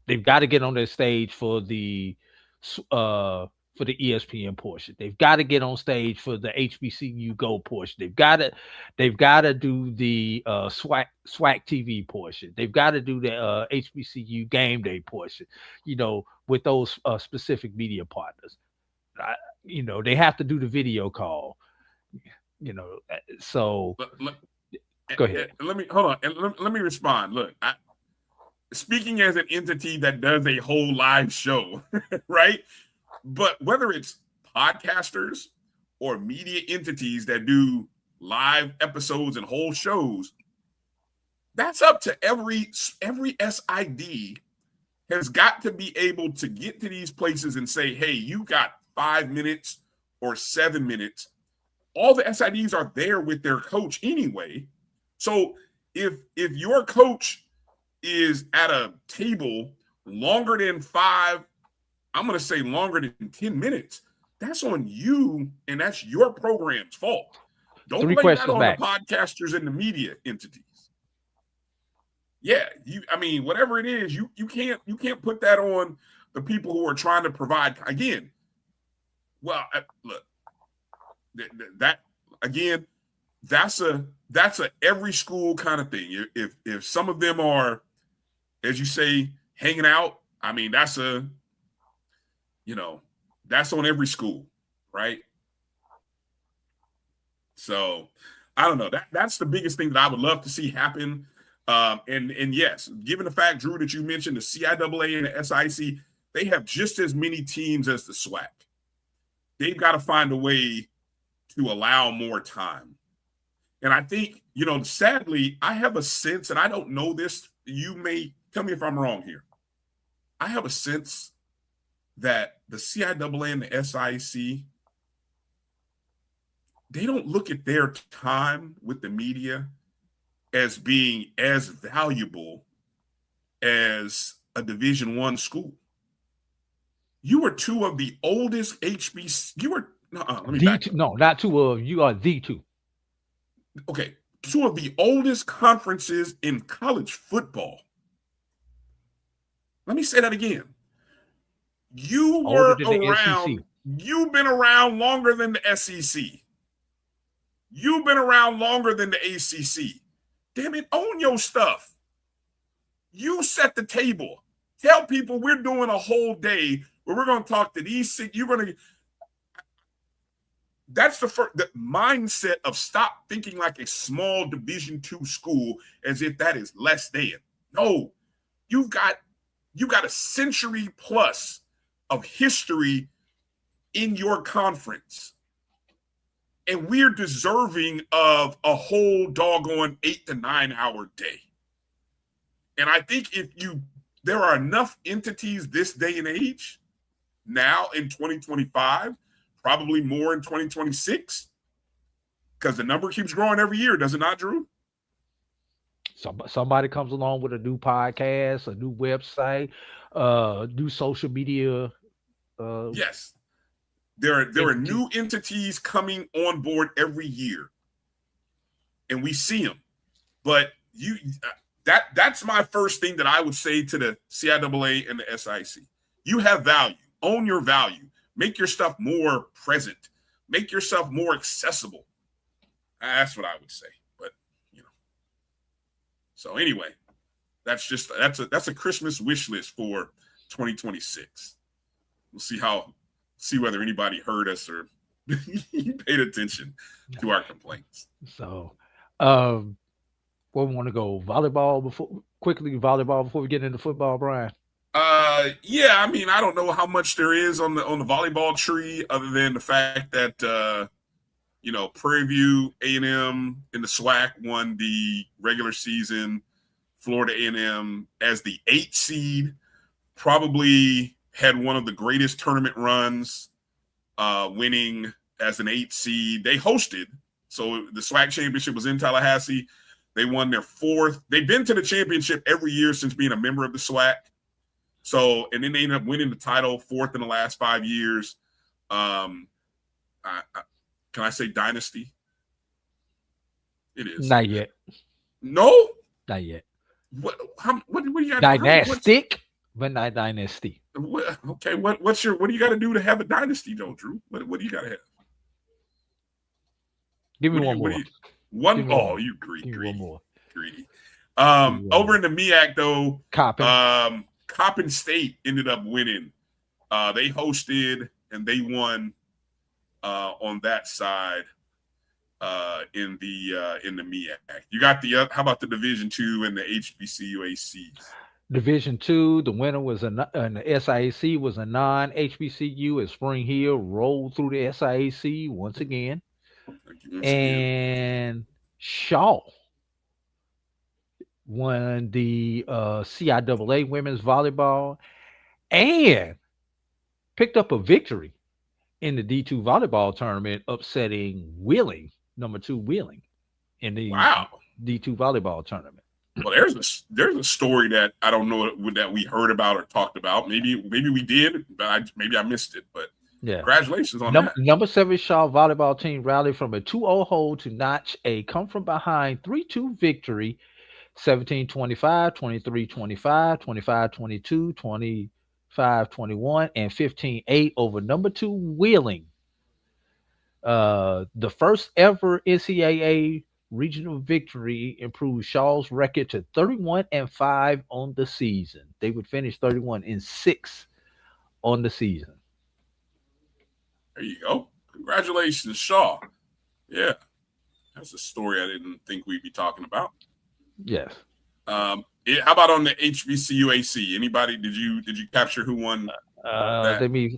They've got to get on their stage for the ESPN portion. They've got to get on stage for the HBCU Go portion. They've got to do the SWAC TV portion. They've got to do the HBCU Game Day portion. With those specific media partners. They have to do the video call. So go ahead. Let me respond. Look, speaking as an entity that does a whole live show, right? But whether it's podcasters or media entities that do live episodes and whole shows, that's up to every SID has got to be able to get to these places and say, hey, you got 5 minutes or 7 minutes. All the SIDs are there with their coach anyway. So if your coach is at a table longer than 5, I'm going to say longer than 10 minutes, that's on you, and that's your program's fault. Don't blame that on the podcasters and the media entities. Yeah, whatever it is, you can't put that on the people who are trying to provide. Again, well, look, that again, that's a every school kind of thing. If some of them are, as you say, hanging out, that's that's on every school, right? So I don't know. That's the biggest thing that I would love to see happen. And yes, given the fact, Drew, that you mentioned the CIAA and the SIC, they have just as many teams as the SWAC. They've got to find a way to allow more time. And I think, sadly, I have a sense, and I don't know this, you may tell me if I'm wrong here. I have a sense that the CIAA and the SIC, they don't look at their time with the media as being as valuable as a Division I school. You were two of the oldest HBCU. You were let me back up. No, not two of you are the two. Okay, two of the oldest conferences in college football. Let me say that again. You were around. You've been around longer than the SEC. You've been around longer than the ACC. Damn it, own your stuff. You set the table. Tell people we're doing a whole day where we're going to talk to these six. You're going to. That's the mindset of stop thinking like a small Division II school as if that is less than. No, you got a century plus of history in your conference. And we're deserving of a whole doggone 8 to 9 hour day. And I think there are enough entities this day and age now in 2025, probably more in 2026, because the number keeps growing every year, does it not, Drew? Somebody comes along with a new podcast, a new website, new social media. Yes. There are new entities coming on board every year, and we see them. But that's my first thing that I would say to the CIAA and the SIC. You have value. Own your value. Make your stuff more present. Make yourself more accessible. That's what I would say. But so anyway, that's a Christmas wish list for 2026. We'll see whether anybody heard us or paid attention to our complaints. So, where we want to go? Volleyball before we get into football, Brian. Yeah, I don't know how much there is on the volleyball tree other than the fact that Prairie View A&M in the SWAC won the regular season. Florida A&M as the 8th seed probably had one of the greatest tournament runs, winning as an 8th seed. They hosted, so the SWAC championship was in Tallahassee. They won their 4th. They've been to the championship every year since being a member of the SWAC. So, and then they ended up winning the title 4th in the last 5 years. Can I say dynasty? It is. Not yet. No? Not yet. What do you got? Dynastic, but not dynasty. Okay, what do you got to do to have a dynasty, though, Drew? What do you got to have? Give me one more. You greedy. One more. Greedy. Over in the MEAC though, Coppin State ended up winning. They hosted and they won on that side in the MEAC. You got how about the Division II and the HBCU ACs? Division II, the winner was and the SIAC was a non-HBCU at Spring Hill, rolled through the SIAC once again. And Shaw won the CIAA women's volleyball, and picked up a victory in the D2 volleyball tournament, upsetting Wheeling, number 2 Wheeling, in the D2 volleyball tournament. Well, there's a story that I don't know that we heard about or talked about. Maybe we did, but maybe I missed it. But yeah, congratulations on that. Number 7 Shaw volleyball team rallied from a 2-0 hold to notch a come from behind 3-2 victory, 17-25, 23-25, 25-22, 25-21, and 15-8 over number 2 Wheeling. The first ever NCAA regional victory improved Shaw's record to 31-5 on the season. They would finish 31-6 on the season. There you go. Congratulations, Shaw. Yeah. That's a story I didn't think we'd be talking about. Yes. How about on the HBCU AC? Anybody? Did you capture who won? Let me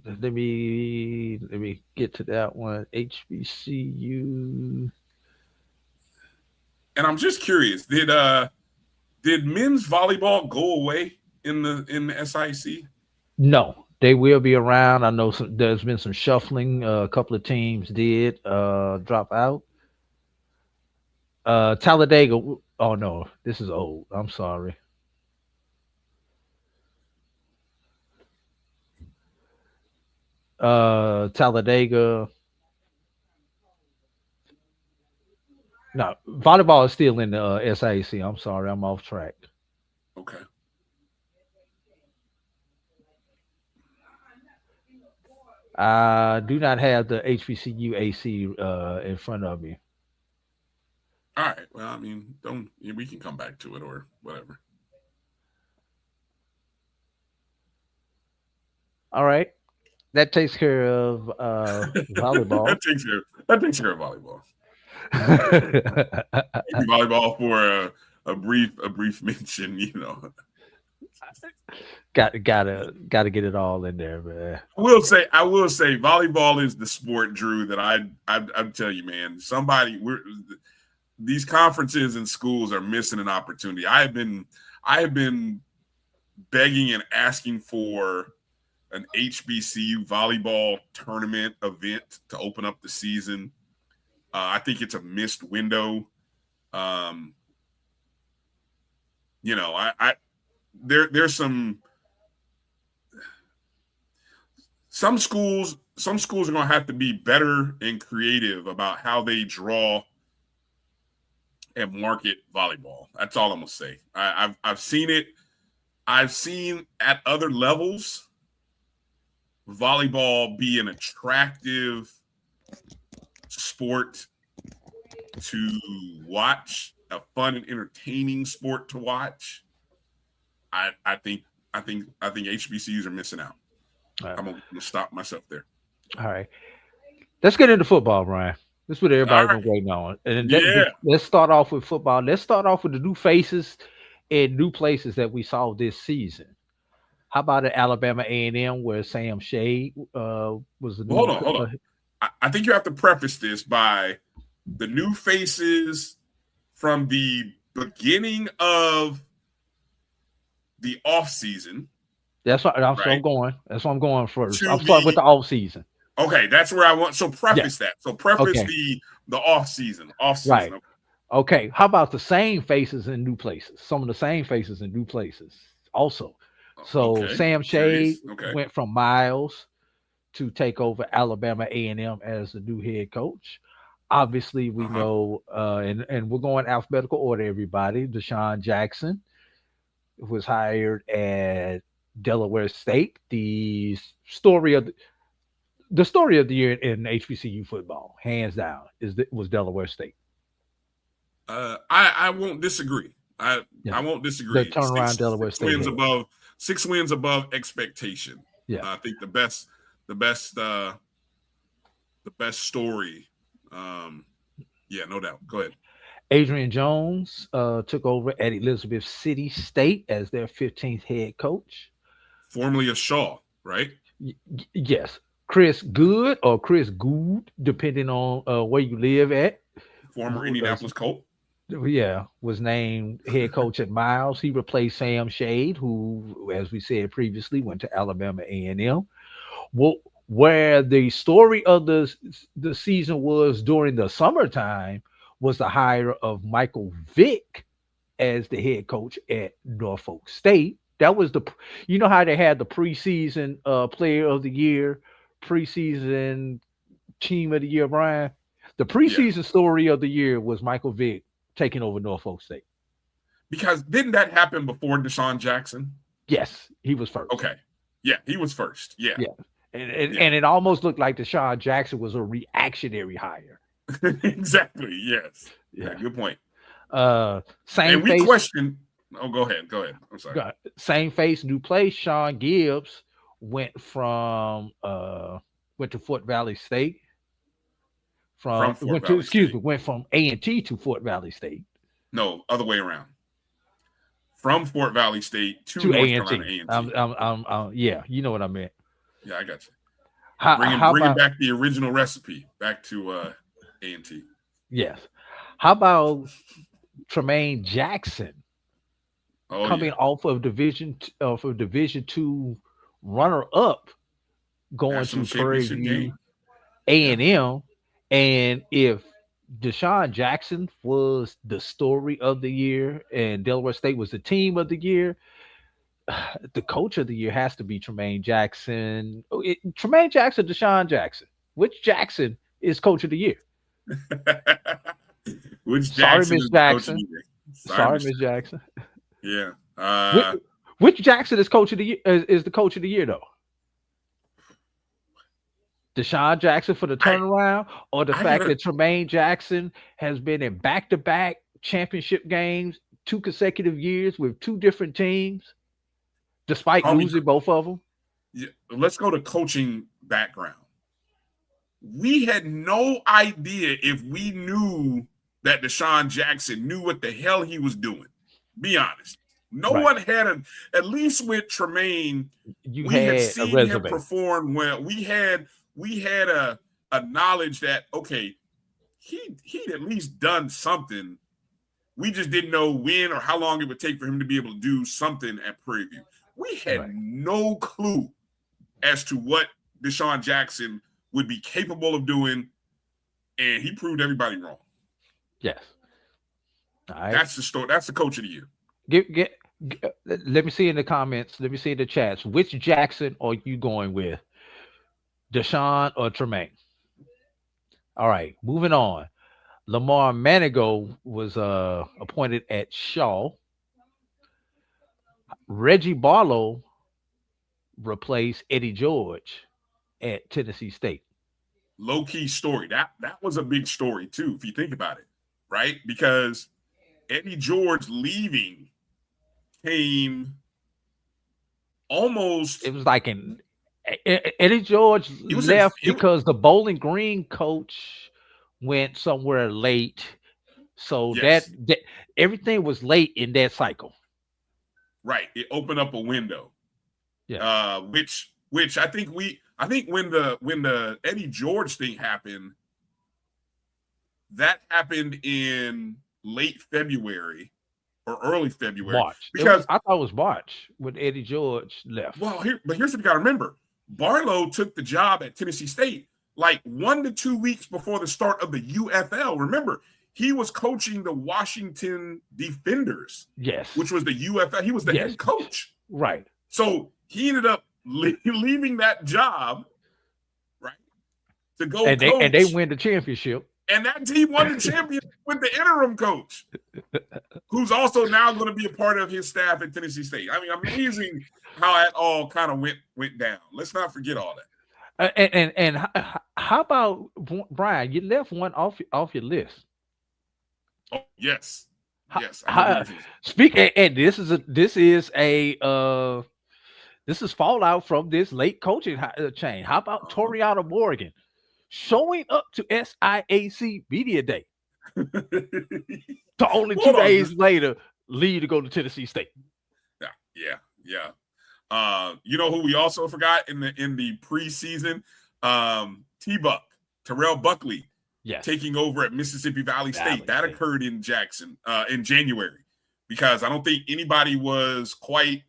get to that one. HBCU. And I'm just curious, did men's volleyball go away in the SIC? No, they will be around. I know there's been some shuffling. A couple of teams did drop out. Talladega. Oh no, this is old. I'm sorry. Talladega. No, volleyball is still in the SIC. I'm sorry, I'm off track. Okay. I do not have the HBCU AC in front of me. All right. Well, I mean, we can come back to it or whatever. All right. That takes care of volleyball. that takes care of volleyball. Volleyball for a brief mention, you know. Gotta get it all in there, man. I will say volleyball is the sport, Drew, that I'm telling you, man. These conferences and schools are missing an opportunity. I have been begging and asking for an HBCU volleyball tournament event to open up the season. I think it's a missed window. You know, there's some schools are going to have to be better and creative about how they draw and market volleyball. That's all I'm going to say. I've seen it. I've seen at other levels volleyball be an attractive sport to watch, a fun and entertaining sport to watch. I think HBCUs are missing out. Right. I'm gonna stop myself there. All right, let's get into football, Brian. This is what everybody's been waiting on. And let's start off with football. Let's start off with the new faces and new places that we saw this season. How about at Alabama A&M, where Sam Shade was the new? Hold on. I think you have to preface this by the new faces from the beginning of the off season. That's what I'm going. That's what I'm going first. I'm starting with the off season. Okay, that's where I want. So preface that. So preface the off season. Right. Okay. How about the same faces in new places? Some of the same faces in new places also. So Sam Shade went from Miles to take over Alabama A&M as the new head coach. Obviously, we know, and we're going alphabetical order, everybody. Deshaun Jackson was hired at Delaware State. The story of the year in HBCU football, hands down, was Delaware State. I won't disagree. I won't disagree. The turnaround Delaware State. 6 wins above expectation. Yeah, I think the best story. Yeah, no doubt. Go ahead. Adrian Jones took over at Elizabeth City State as their 15th head coach. Formerly of Shaw, right? Yes. Chris Good or Chris Good, depending on where you live at. Former Indianapolis Colt. was named head coach at Miles. He replaced Sam Shade, who, as we said previously, went to Alabama A&M. Well, where the story of the season was during the summertime was the hire of Michael Vick as the head coach at Norfolk State. That was you know how they had the preseason player of the year, preseason team of the year, Brian? The preseason story of the year was Michael Vick taking over Norfolk State. Because didn't that happen before Deshaun Jackson? Yes, he was first. Okay. Yeah, he was first. Yeah. And it almost looked like Deshaun Jackson was a reactionary hire. Exactly. Yes. Yeah. Good point. Same and we face. questioned. Oh, go ahead. I'm sorry. Same face, new place. Sean Gibbs went to Fort Valley State. Went from A&T to Fort Valley State. No, other way around. From Fort Valley State to North Carolina A&T. Yeah, you know what I meant. Yeah, I got you. How bringing back the original recipe back to A&T. Yes. How about Tremaine Jackson coming off of Division II runner-up, going National to Prairie View game. A&M, and if Deshaun Jackson was the story of the year and Delaware State was the team of the year, the coach of the year has to be Tremaine Jackson. Tremaine Jackson, Deshaun Jackson. Which Jackson is coach of the year? Which Sorry, Jackson? Miss Jackson. Sorry, Miss Jackson. Yeah. Which Jackson is coach of the year? Is the coach of the year though? Deshaun Jackson for the turnaround, or the fact that Tremaine Jackson has been in back-to-back championship games 2 consecutive years with 2 different teams, despite losing both of them? Yeah, let's go to coaching background. We had no idea if we knew that Deshaun Jackson knew what the hell he was doing. Be honest. No one had at least with Tremaine, we had seen him perform well. We had a knowledge that, okay, he'd at least done something. We just didn't know when or how long it would take for him to be able to do something at Prairie View. We had no clue as to what Deshaun Jackson would be capable of doing, and he proved everybody wrong. Yes. All right. That's the story. That's the coach of the year. Let me see in the comments. Let me see in the chats. Which Jackson are you going with? Deshaun or Tremaine? All right, moving on. Lamar Manigo was appointed at Shaw. Reggie Barlow replaced Eddie George at Tennessee State. Low-key story. That was a big story too, if you think about it, right? Because Eddie George leaving came almost. It was like Eddie George left because the Bowling Green coach went somewhere late, so that everything was late in that cycle. Right, it opened up a window. Yeah, which I think when the Eddie George thing happened, that happened in late February or early February. March. Because I thought it was March when Eddie George left. Well, here's what you got to remember. Barlow took the job at Tennessee State like 1 to 2 weeks before the start of the UFL. Remember, he was coaching the Washington Defenders. Yes. Which was the UFL. He was the head coach. Right. So he ended up leaving that job, right, to go and coach. They win the championship. And that team won the championship with the interim coach, who's also now going to be a part of his staff at Tennessee State. I mean, amazing how that all kind of went down. Let's not forget all that. And how about Brian? You left one off your list. Oh yes, yes. Speaking, and this is fallout from this late coaching chain. How about Toriano Morgan showing up to SIAC Media Day to only 2 days later leave to go to Tennessee State? Yeah. You know who we also forgot in the preseason? T-Buck, Terrell Buckley. Yes. taking over at Mississippi Valley State. That occurred in Jackson in January, because I don't think anybody was quite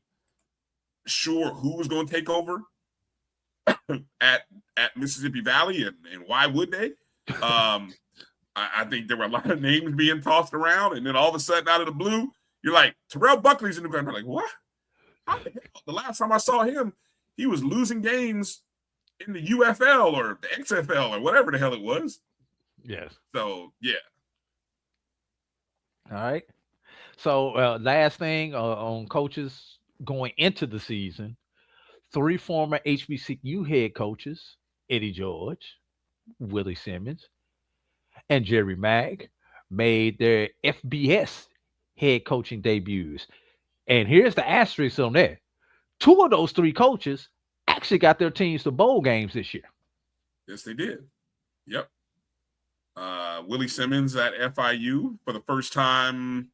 sure who was going to take over at Mississippi Valley, and why would they? I think there were a lot of names being tossed around, and then all of a sudden, out of the blue, you're like, Terrell Buckley's in the ground. I'm like, what? How the hell? The last time I saw him, he was losing games in the UFL or the XFL or whatever the hell it was. Yes. So, yeah. All right. So, last thing on coaches going into the season, 3 former HBCU head coaches, Eddie George, Willie Simmons, and Jerry Mack, made their FBS head coaching debuts. And here's the asterisk on that. 2 of those 3 coaches actually got their teams to bowl games this year. Yes, they did. Yep. Willie Simmons at FIU for the first time.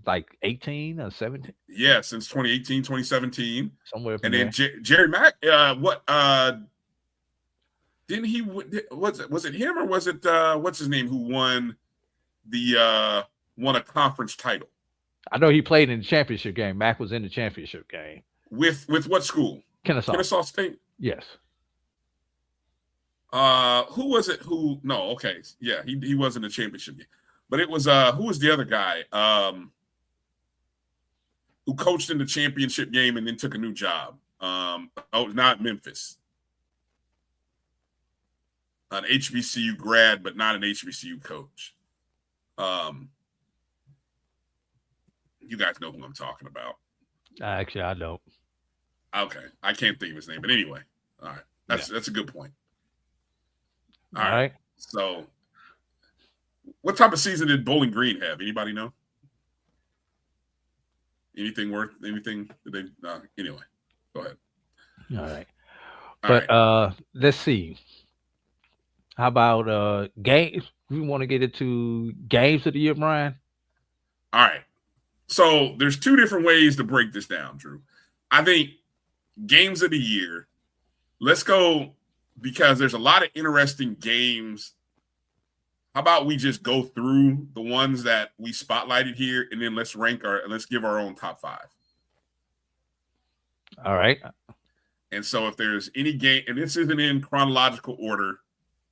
Like 18 or 17? Yeah, since 2018, 2017. Somewhere from and there. then Jerry Mack, didn't he, was it him or was it, what's his name, who won a conference title? I know he played in the championship game. Mack was in the championship game. With what school? Kennesaw State? Yes. Who was it? No, okay. Yeah, he was in the championship game. But it was, who was the other guy who coached in the championship game and then took a new job? Not Memphis. An HBCU grad, but not an HBCU coach. You guys know who I'm talking about. Actually, I don't. Okay. I can't think of his name. But anyway, all right. That's a good point. All right. So, what type of season did Bowling Green have? Anybody know? Anything? Did they? Anyway, go ahead. All right. But let's see. How about games? We want to get into games of the year, Brian. All right. So there's 2 different ways to break this down, Drew. I think games of the year. Let's go, because there's a lot of interesting games. How about we just go through the ones that we spotlighted here, and then let's give our own top 5. All right. And so if there's any game, and this isn't in chronological order,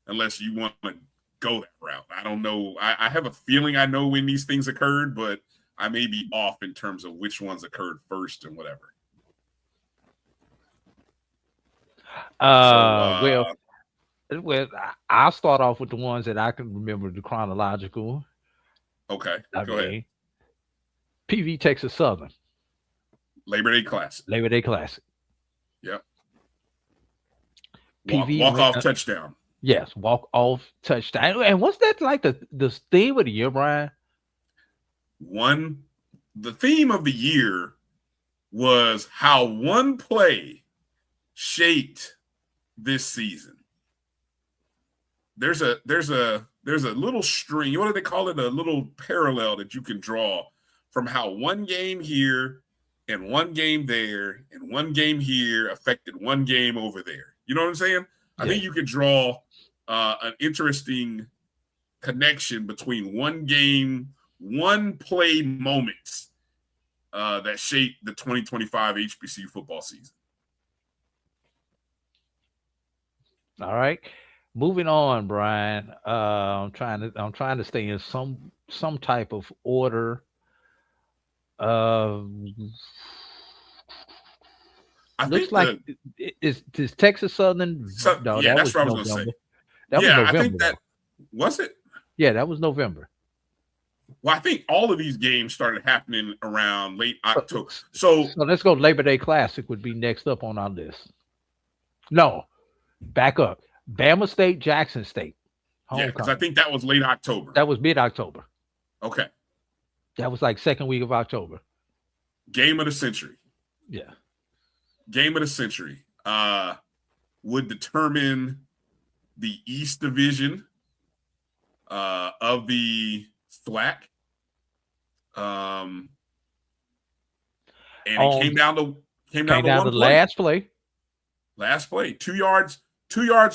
unless you want to go that route. I don't know. I have a feeling I know when these things occurred, but I may be off in terms of which ones occurred first and whatever. Well, I'll start off with the ones that I can remember, the chronological. Okay, go ahead. PV Texas Southern. Labor Day Classic. Yep. PV walk-off touchdown. Yes, walk-off touchdown. And what's that like the theme of the year, Brian? The theme of the year was how one play shaped this season. There's a little string. What do they call it? A little parallel that you can draw from how one game here and one game there and one game here affected one game over there. You know what I'm saying? I think you could draw an interesting connection between one game, one play moments that shaped the 2025 HBCU football season. All right. Moving on, Brian. I'm trying to stay in some type of order. Looks like is Texas Southern. No, yeah, that's what I was going to say. That was November. I think that was it. Yeah, that was November. Well, I think all of these games started happening around late October. So let's go. Labor Day Classic would be next up on our list. No, back up. Bama State, Jackson State. Yeah, because I think that was late October. That was mid-October. Okay. That was like second week of October. Game of the century. Yeah. Game of the century would determine the East Division of the SWAC. And it came down to one play. Last play. Last play. 2 yards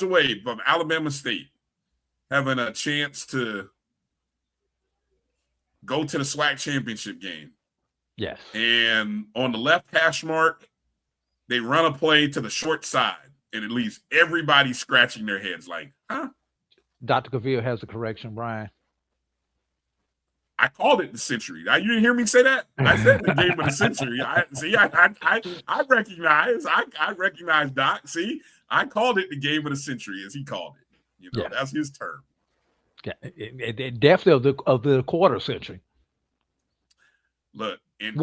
away from Alabama State. having a chance to go to the SWAC championship game. Yes. And on the left hash mark, they run a play to the short side, and it leaves everybody scratching their heads like, huh? Dr. Cavill has a correction, Brian. I called it the century. You didn't hear me say that? I said the game of the century. I recognize. I recognize Doc. See, I called it the game of the century, as he called it. You know, that's his term. Yeah, definitely of the quarter century. Look, it's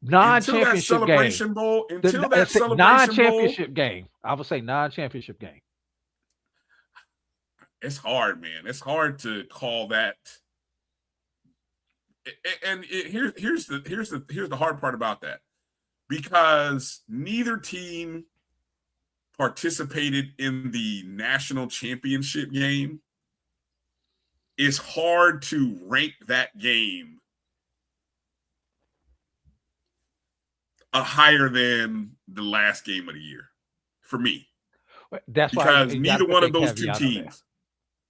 non-championship game. Until that celebration non-championship game. I would say non-championship game. It's hard, man. It's hard to call that. And here's the hard part about that, because neither team participated in the national championship game. It's hard to rank that game higher than the last game of the year for me. That's because why neither one of those two teams.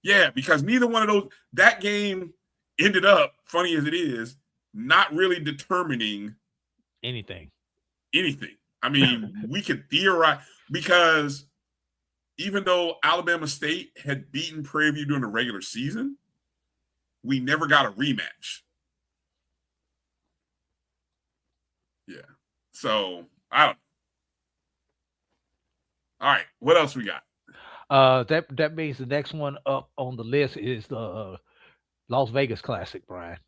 Yeah, because neither one of those, that game ended up, funny as it is, not really determining anything. I mean, we could theorize, because even though Alabama State had beaten Prairie View during the regular season, we never got a rematch. Yeah. So, I don't know. All right. What else we got? That means the next one up on the list is the Las Vegas Classic, Brian.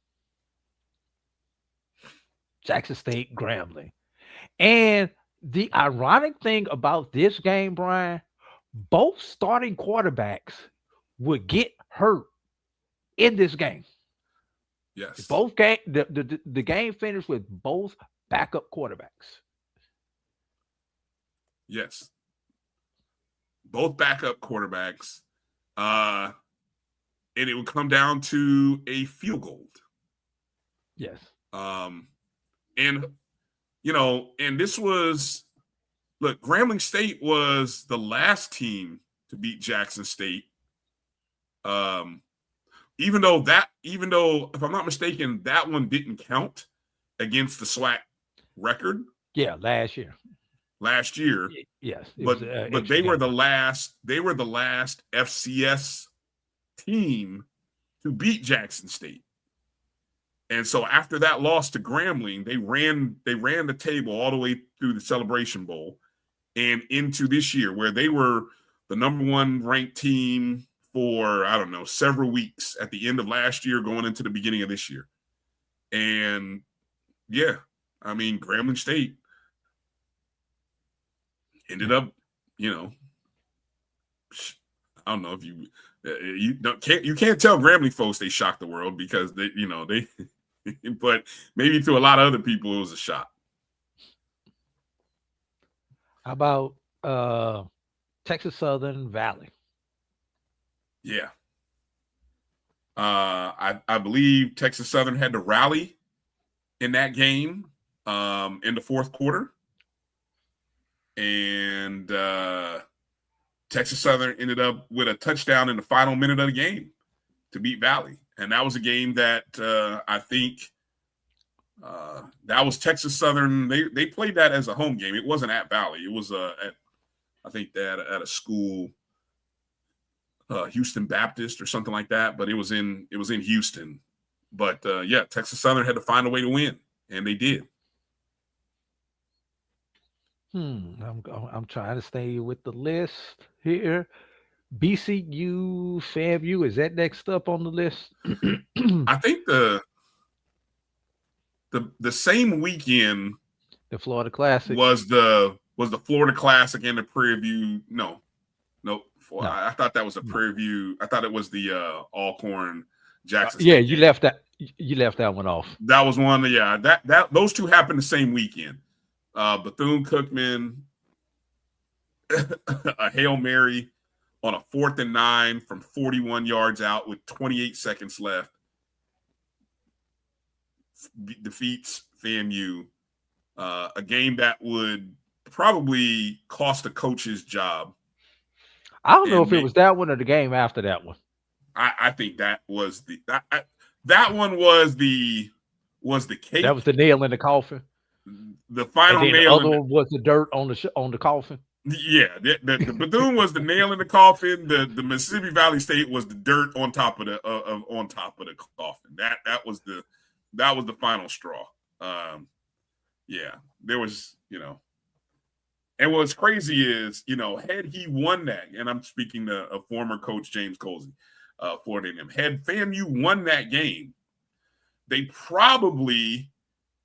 Jackson State, Grambling. And the ironic thing about this game, Brian, both starting quarterbacks would get hurt in this game. Yes. Both game the game finished with both backup quarterbacks. Yes. Both backup quarterbacks. And it would come down to a field goal. Yes. And you know, and this was, look, Grambling State was the last team to beat Jackson State. Even though, if I'm not mistaken, that one didn't count against the SWAC record. Yeah, last year. Yes. But they were the last FCS team to beat Jackson State. And so after that loss to Grambling, they ran the table all the way through the Celebration Bowl and into this year, where they were the number one ranked team for, I don't know, several weeks at the end of last year going into the beginning of this year. And yeah, I mean, Grambling State ended up, you know, I don't know if you can't tell Grambling folks they shocked the world, because they but maybe to a lot of other people it was a shock. How about Texas Southern Valley? Yeah. I believe Texas Southern had to rally in that game in the fourth quarter. And Texas Southern ended up with a touchdown in the final minute of the game to beat Valley. And that was a game that I think that was Texas Southern. They played that as a home game. It wasn't at Valley. It was I think at a school, Houston Baptist or something like that. But it was in Houston. But yeah, Texas Southern had to find a way to win, and they did. I'm trying to stay with the list here. BCU FAMU, is that next up on the list? I think the same weekend, the Florida Classic was the Florida Classic and the Prairie View. No. I thought that was a Prairie View. I thought it was the Alcorn Jackson. Yeah, you left that one off. That was one. Yeah, that those two happened the same weekend. Bethune-Cookman, a Hail Mary on a 4th and 9 from 41 yards out with 28 seconds left, defeats FAMU. A game that would probably cost a coach's job. I don't know if it was that one or the game after that one. I think that was that one was the cake. That was the nail in the coffin. The final and then nail. The other one was the dirt on the coffin. Yeah, the Bethune was the nail in the coffin. The Mississippi Valley State was the dirt on top of the coffin. That was the final straw. Yeah, there was, and what's crazy is, had he won that, and I'm speaking to a former coach, James Colsey, for them, had FAMU won that game, they probably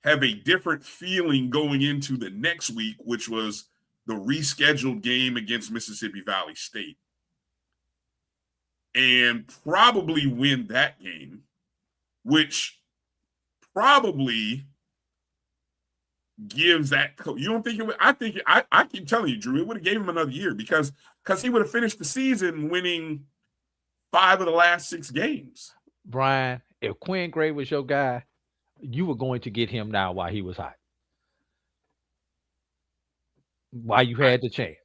have a different feeling going into the next week, which was the rescheduled game against Mississippi Valley State, and probably win that game, which probably gives that. You don't think it would? I keep telling you, Drew, it would have gave him another year because he would have finished the season winning 5 of the last 6 games. Bryan, if Quinn Gray was your guy, you were going to get him now while he was hot. While you had the chance.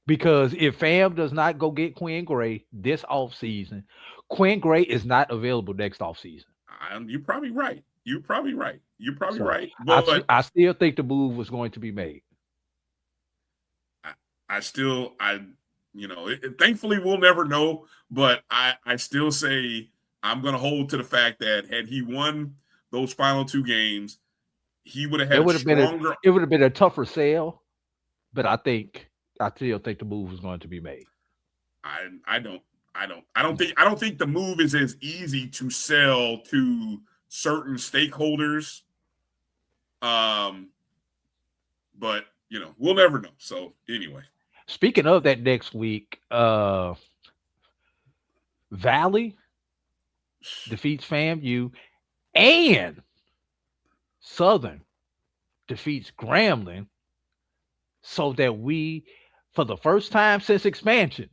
Because if FAM does not go get Quinn Gray this offseason, Quinn Gray is not available next offseason. You're probably right. You're probably right. But I still think the move was going to be made. Thankfully we'll never know, but I still say I'm going to hold to the fact that had he won those final 2 games, he would have had stronger. It would have been a tougher sale, but I still think the move was going to be made. I don't think the move is as easy to sell to certain stakeholders. But we'll never know. So anyway, speaking of that next week, Valley defeats FAMU and Southern defeats Grambling, so that we, for the first time since expansion,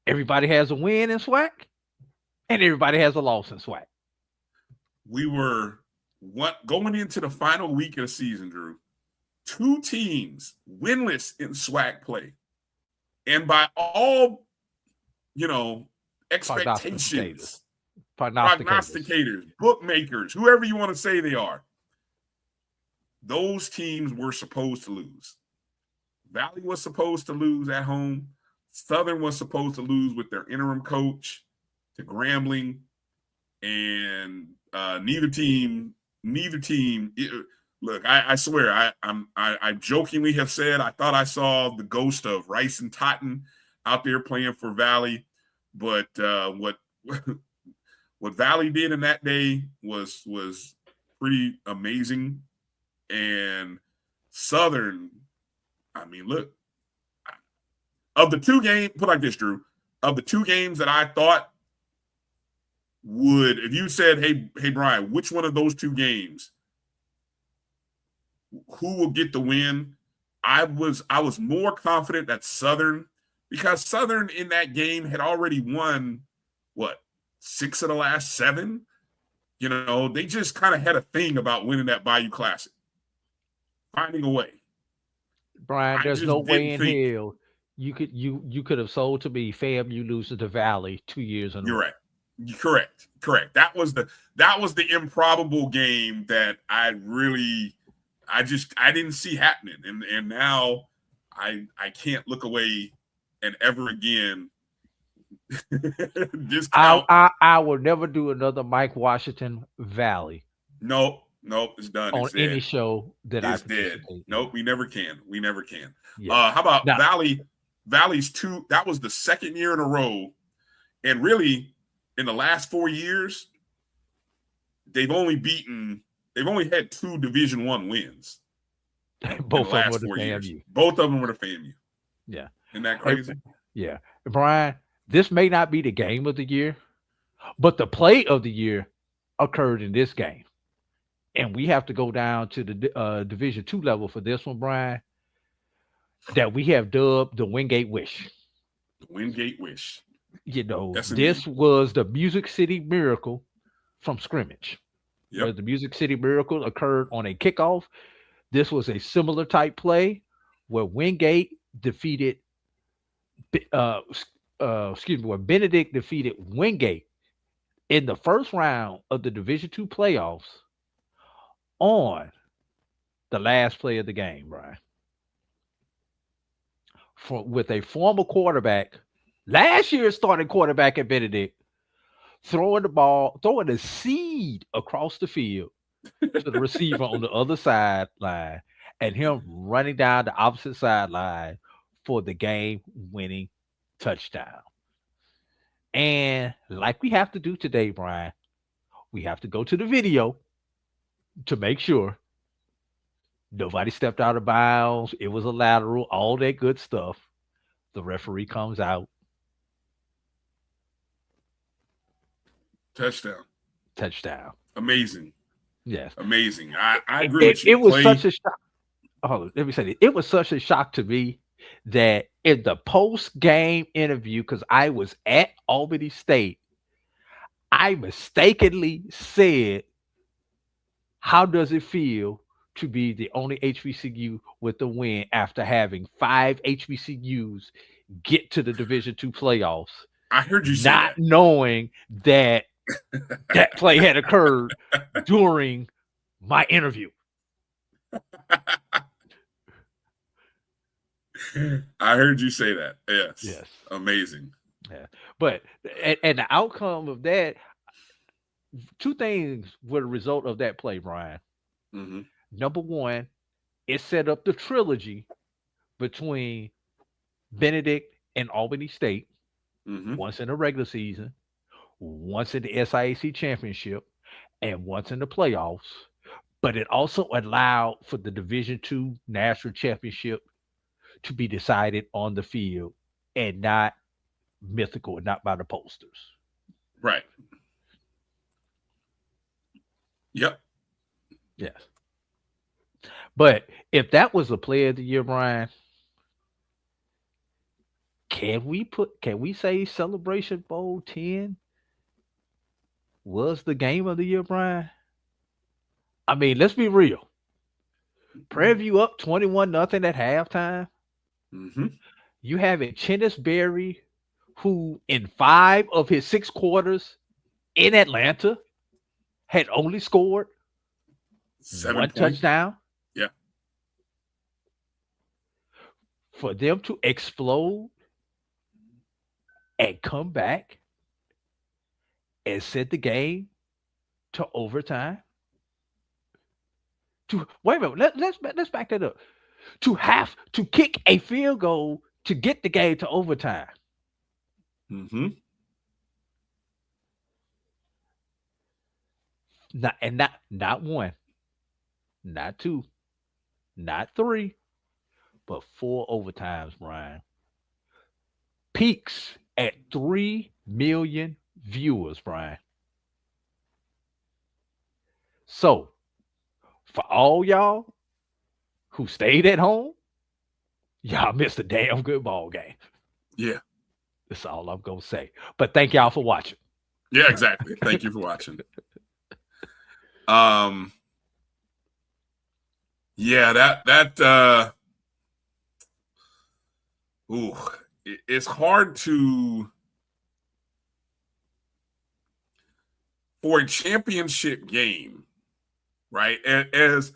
everybody has a win in SWAC and everybody has a loss in SWAC. We were going into the final week of the season, Drew, 2 teams winless in SWAC play. And by all, expectations, prognosticators, bookmakers, whoever you want to say they are, those teams were supposed to lose. Valley was supposed to lose at home. Southern was supposed to lose with their interim coach to Grambling, and neither team. Look, I swear, I jokingly have said I thought I saw the ghost of Rice and Totten out there playing for Valley, but what Valley did in that day was pretty amazing. And Southern, look, of the 2 games, put like this, Drew, of the 2 games that I thought would, if you said, hey, Bryan, which one of those 2 games, who will get the win? I was more confident that Southern, because Southern in that game had already won, 6 of the last 7? They just kind of had a thing about winning that Bayou Classic. Finding a way. Bryan, there's no way in hell you could have sold to me FAMU loses to Valley 2 years in a row. You're right. Correct. That was the improbable game that I didn't see happening, and now I can't look away and ever again discount. I will never do another Mike Washington Valley. Nope, it's done. On any show that it's dead. Nope, we never can. Yeah. How about Valley's 2? That was the 2nd year in a row, and really in the last 4 years, they've only had 2 Division I wins. Both of them were the FAMU. Both of them were the FAMU. Yeah. Isn't that crazy? Yeah. Bryan, this may not be the game of the year, but the play of the year occurred in this game. And we have to go down to the Division II level for this one, Bryan, that we have dubbed the Wingate Wish. The Wingate Wish. This was the Music City Miracle from scrimmage. Yep. Where the Music City Miracle occurred on a kickoff. This was a similar type play where Wingate defeated when Benedict defeated Wingate in the first round of the Division II playoffs on the last play of the game, Brian. With a former quarterback, last year's starting quarterback at Benedict, throwing the seed across the field to the receiver on the other sideline, and him running down the opposite sideline for the game-winning touchdown. And like we have to do today, Brian, we have to go to the video to make sure nobody stepped out of bounds. It was a lateral, all that good stuff. The referee comes out. Touchdown. Amazing. Yes. Amazing. I agree with you. It was such a shock. Oh, let me say this. It was such a shock to me that in the post-game interview, because I was at Albany State, I mistakenly said, how does it feel to be the only HBCU with the win after having 5 HBCUs get to the Division II playoffs? I heard you say not that. knowing that that play had occurred during my interview. I heard you say that. Yes. Yes. Amazing. Yeah. But and the outcome of that, 2 things were the result of that play, Brian. Mm-hmm. Number one, it set up the trilogy between Benedict and Albany State, once in the regular season, once in the SIAC championship, and once in the playoffs. But it also allowed for the Division II national championship to be decided on the field and not mythical and not by the posters. Right. Yep. Yes. But if that was a player of the year, Brian, can we say Celebration Bowl 10 was the game of the year, Brian? I mean, let's be real. Prairie View up 21-0 at halftime. Mm-hmm. You have a Chennis Berry who in 5 of his 6 quarters in Atlanta had only scored 1 touchdown. Yeah. For them to explode and come back and send the game to overtime. Wait a minute, let's back that up. To have to kick a field goal to get the game to overtime. Mm-hmm. Not 1, not 2, not 3, but 4 overtimes, Brian. Peaks at 3 million viewers, Brian. So, for all y'all who stayed at home, y'all missed a damn good ball game. Yeah. That's all I'm going to say. But thank y'all for watching. Yeah, exactly. Thank you for watching. Yeah, it's hard for a championship game, right? As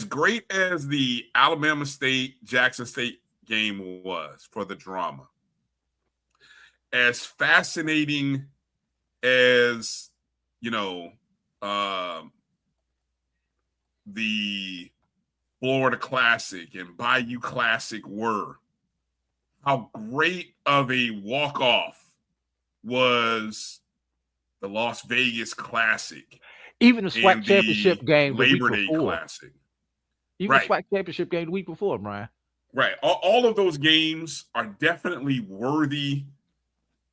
great as the Alabama State Jackson State game was for the drama, as fascinating as the Florida Classic and Bayou Classic were, how great of a walk-off was the Las Vegas Classic. Even the SWAC championship game the Labor week Day before. Classic. Even the SWAC championship game the week before, Brian. Right. All of those games are definitely worthy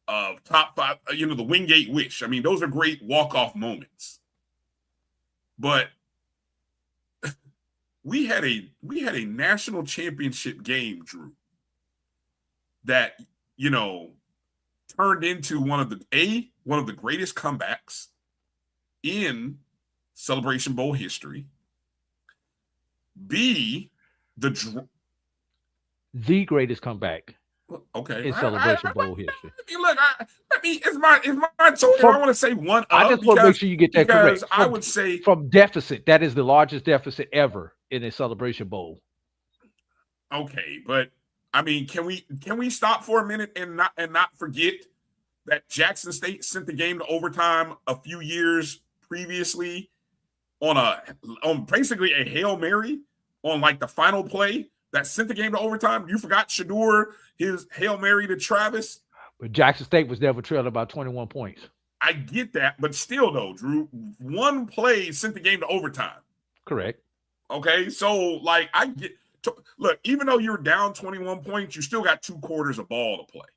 of top 5. The Wingate Wish. I mean, those are great walk-off moments. But we had a national championship game, Drew, that turned into one of the greatest comebacks in Celebration Bowl history. B, the greatest comeback Okay. in Celebration Bowl history. Look, it's my choice. I want to say one. I just want to make sure you get that correct. I would say from deficit, that is the largest deficit ever in a Celebration Bowl. Okay, but I mean, can we stop for a minute and not forget that Jackson State sent the game to overtime a few years previously on basically a Hail Mary on like the final play that sent the game to overtime? You forgot Shador, his Hail Mary to Travis. But Jackson State was never trailing about 21 points. I get that, but still though, Drew, one play sent the game to overtime. Correct. Okay, so like I get look, even though you're down 21 points, you still got 2 quarters of ball to play.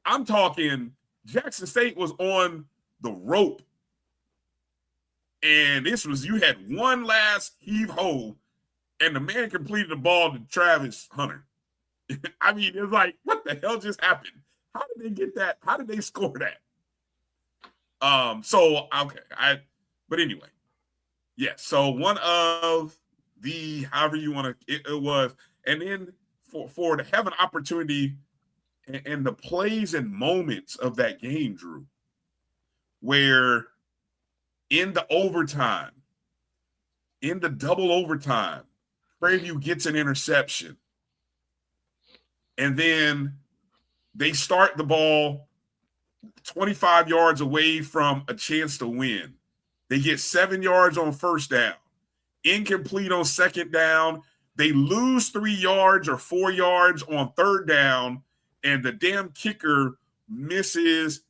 I'm talking Jackson State was on the rope. And this was, you had one last heave ho, and the man completed the ball to Travis Hunter. I mean, it's like, what the hell just happened? How did they get that? How did they score that? But anyway, yeah. So one of the, however you want to, it was, and then for to have an opportunity and the plays and moments of that game, Drew, where in the overtime, in the double overtime, Prairie View gets an interception. And then they start the ball 25 yards away from a chance to win. They get 7 yards on first down. Incomplete on second down. They lose 3 yards or 4 yards on third down. And the damn kicker misses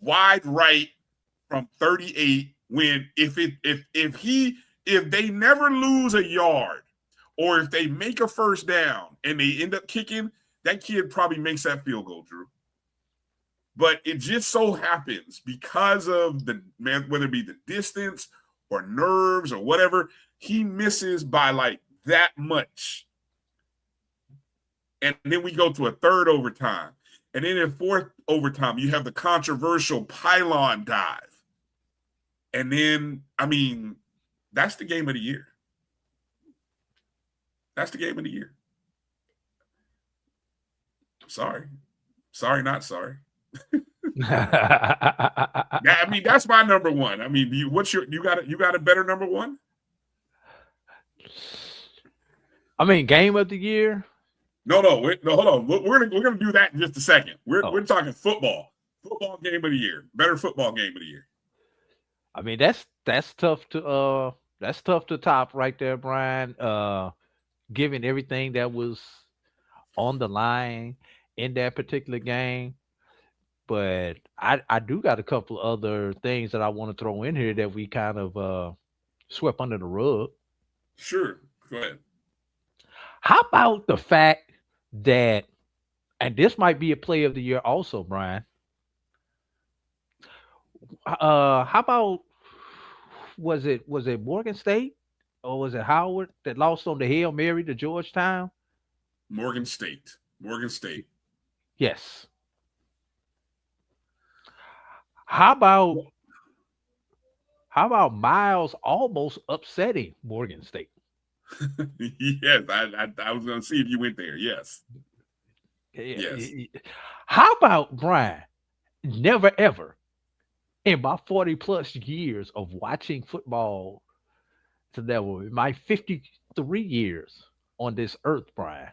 wide right from 38 when if they never lose a yard or if they make a first down and they end up kicking, that kid probably makes that field goal, Drew. But it just so happens because of the man, whether it be the distance or nerves or whatever, he misses by like that much. And then we go to a third overtime. And then in fourth overtime, you have the controversial pylon dive. And then, I mean, that's the game of the year. That's the game of the year. Sorry, not sorry. I mean, that's my number one. I mean, you got a better number one? I mean, game of the year. No, hold on. We're gonna do that in just a second. We're talking football game of the year, better football game of the year. I mean, that's tough to top right there, Brian. Given everything that was on the line in that particular game. But I do got a couple other things that I want to throw in here that we kind of swept under the rug. Sure. Go ahead. How about the fact that, and this might be a play of the year also, Brian. How about, was it Morgan State or was it Howard that lost on the Hail Mary to Georgetown? Morgan State. Yes. How about Miles almost upsetting Morgan State? Yes, I was going to see if you went there. Yes. Yes. How about Brian? Never ever in my 40 plus years of watching football to level, in my 53 years on this earth, Brian,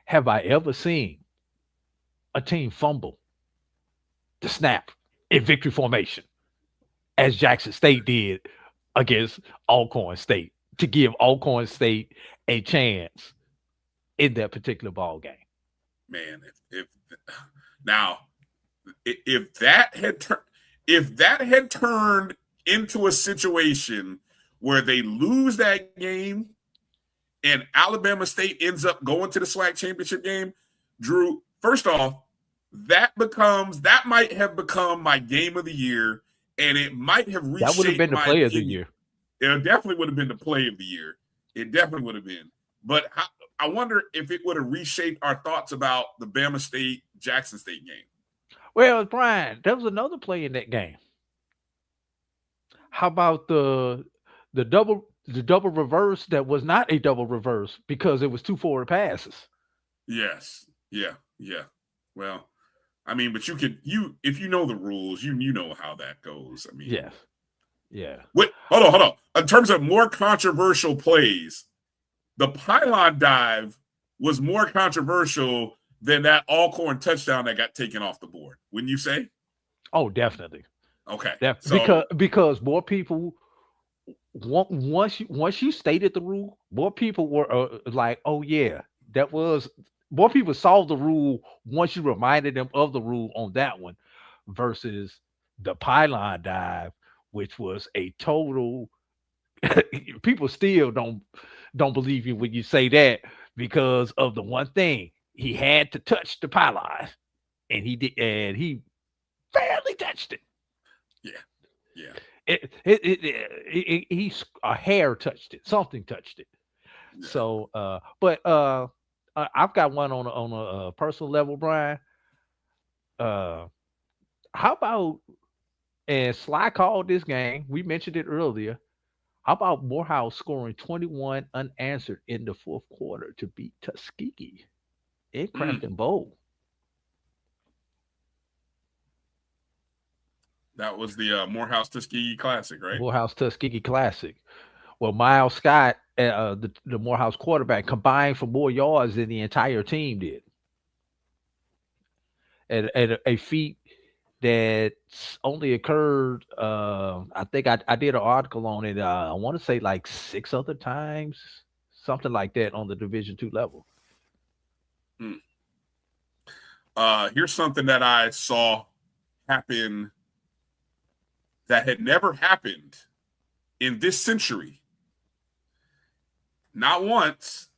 have I ever seen a team fumble the snap in victory formation as Jackson State did against Alcorn State to give Alcorn State a chance in that particular ball game? Man, if that had turned into a situation where they lose that game and Alabama State ends up going to the SWAC championship game, Drew, first off, that might have become my game of the year, and it might have reshaped. That would have been the play of the year. It definitely would have been the play of the year. It definitely would have been. But I wonder if it would have reshaped our thoughts about the Bama State Jackson State game. Well, Brian, there was another play in that game. How about the double reverse that was not a double reverse because it was 2 forward passes? Yes. Yeah. Yeah. Well, I mean, but if you know the rules, you know how that goes. I mean, Yes. Yeah. Wait, hold on. In terms of more controversial plays, the pylon dive was more controversial than that Alcorn touchdown that got taken off the board. Wouldn't you say? Oh, definitely. Okay. Because more people once you stated the rule, more people were like, "Oh yeah, that was." More people saw the rule once you reminded them of the rule on that one, versus the pylon dive, which was a total. People still don't believe you when you say that because of the one thing he had to touch the pylon, and he did, and he barely touched it. Yeah. He's a hair touched it, something touched it. Yeah. So, but I've got one on a personal level, Brian. How about, and Sly called this game? We mentioned it earlier. How about Morehouse scoring 21 unanswered in the fourth quarter to beat Tuskegee in Crampton Bowl? That was the Morehouse Tuskegee Classic, right? Morehouse Tuskegee Classic. Well, Miles Scott, the Morehouse quarterback, combined for more yards than the entire team did. At a feat that's only occurred, I think I did an article on it. I want to say like 6 other times, something like that, on the Division II level. Here's something that I saw happen that had never happened in this century. Not once,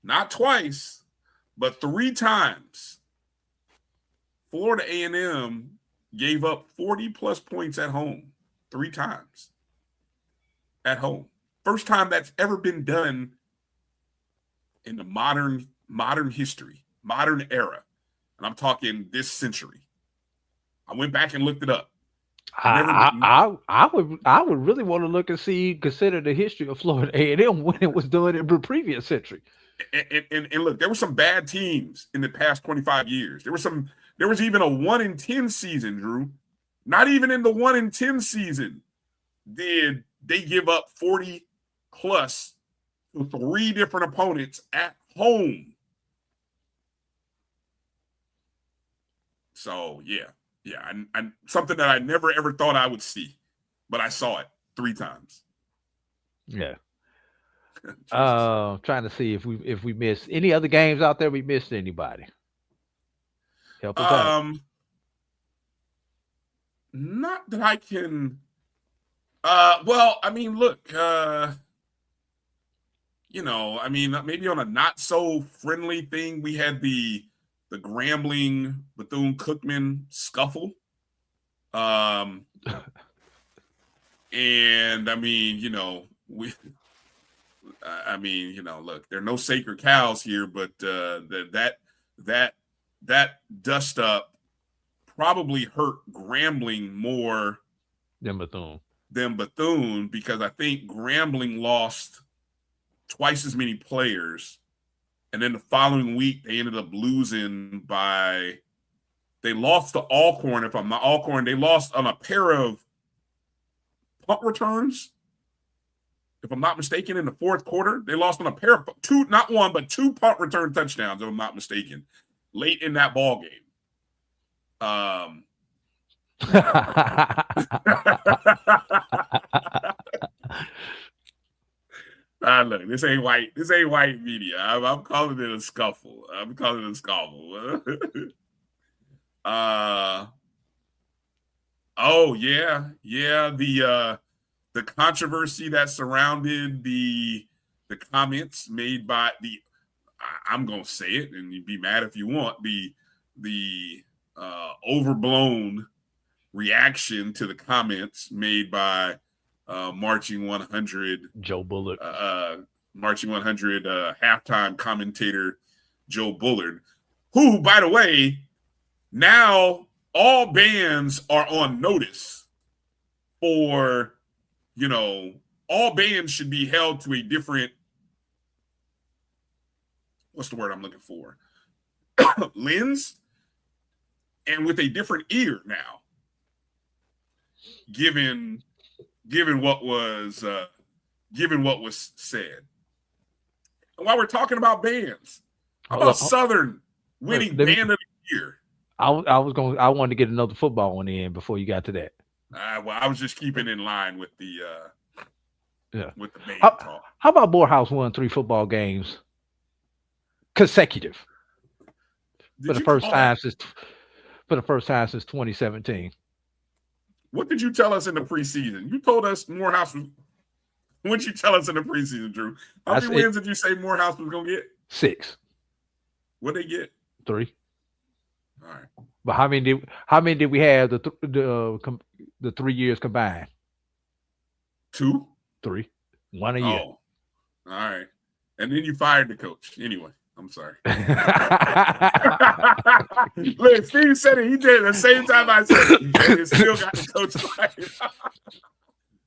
not twice, but 3 times. Florida A&M gave up 40-plus points at home 3 times at home. First time that's ever been done in the modern history, modern era. And I'm talking this century. I went back and looked it up. I would really want to look and consider the history of Florida A&M when it was done in the previous century. And look, there were some bad teams in the past 25 years. There was even a 1-10 season, Drew. Not even in the 1-10 season did they give up 40 plus to 3 different opponents at home. So yeah, and something that I never ever thought I would see, but I saw it 3 times. Yeah. Trying to see if we missed any other games out there. We missed anybody? Help us out. Not that I can. Well, I mean, look, maybe on a not so friendly thing, we had the Grambling Bethune-Cookman scuffle. And I mean, look, there are no sacred cows here, but that dust up probably hurt Grambling more than Bethune. Because I think Grambling lost twice as many players, and then the following week they ended up losing by. They lost to Alcorn. If I'm not Alcorn, they lost on a pair of punt returns. If I'm not mistaken, in the fourth quarter, they lost on a pair of 2, not 1, but 2 punt return touchdowns, if I'm not mistaken, late in that ball game. Look, this ain't white media. I'm calling it a scuffle. Oh yeah. The controversy that surrounded the comments made by I'm gonna say it, and you'd be mad if you want, the overblown reaction to the comments made by Marching 100 Joe Bullard, Marching 100 halftime commentator Joe Bullard, who, by the way, now all bands are on notice for, all bands should be held to a different what's the word I'm looking for? Lens, and with a different ear now, given what was said. And while we're talking about bands, how about Southern winning band of the year? I wanted to get another football one in before you got to that. Well, I was just keeping in line with the with the band talk. How about Morehouse won 3 football games consecutive for the first time since 2017? What did you tell us in the preseason? You told us Morehouse was. What did you tell us in the preseason, Drew? How many wins did you say Morehouse was gonna get? 6. What they get? 3. All right. But how many did we have the 3 years combined? 2, 3, 1 a year. Oh, all right. And then you fired the coach. Anyway, I'm sorry. Look, Steve said it. He did it at the same time I said it. And still got the coach fired.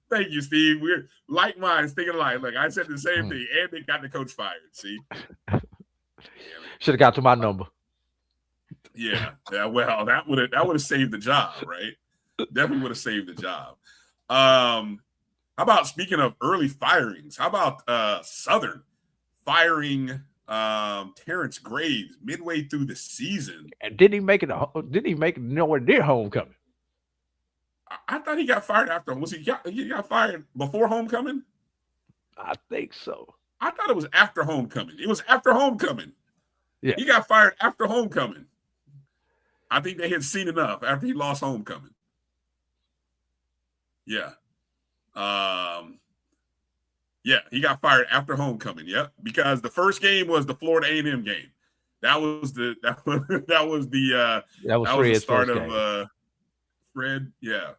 Thank you, Steve. We're like minds, thinking alike. Look, I said the same thing, and they got the coach fired. See, should have got to my number. Yeah. Well, that would have saved the job, right? Definitely would have saved the job. How about, speaking of early firings? How about Southern firing Terrence Graves midway through the season? And didn't he make it nowhere near homecoming? I thought he got fired after. He got fired before homecoming? I think so. I thought it was after homecoming. It was after homecoming. Yeah. He got fired after homecoming. I think they had seen enough after he lost homecoming. Yeah. Yeah, he got fired after homecoming. Yep, because the first game was the Florida A&M game. That was the start of Fred. Yeah,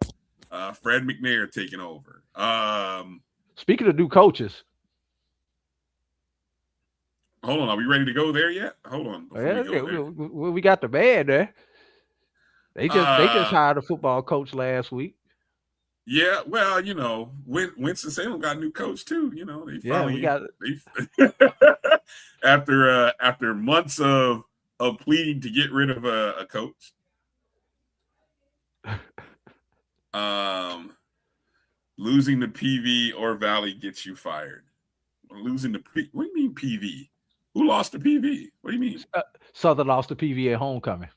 Fred McNair taking over. Speaking of new coaches, hold on, are we ready to go there yet? Hold on. We got the band there. They just hired a football coach last week. Yeah, well, Winston-Salem got a new coach too. They finally after months of pleading to get rid of a coach. Losing to PV or Valley gets you fired. Losing to what do you mean PV? Who lost to PV? What do you mean? Southern lost to PV at homecoming.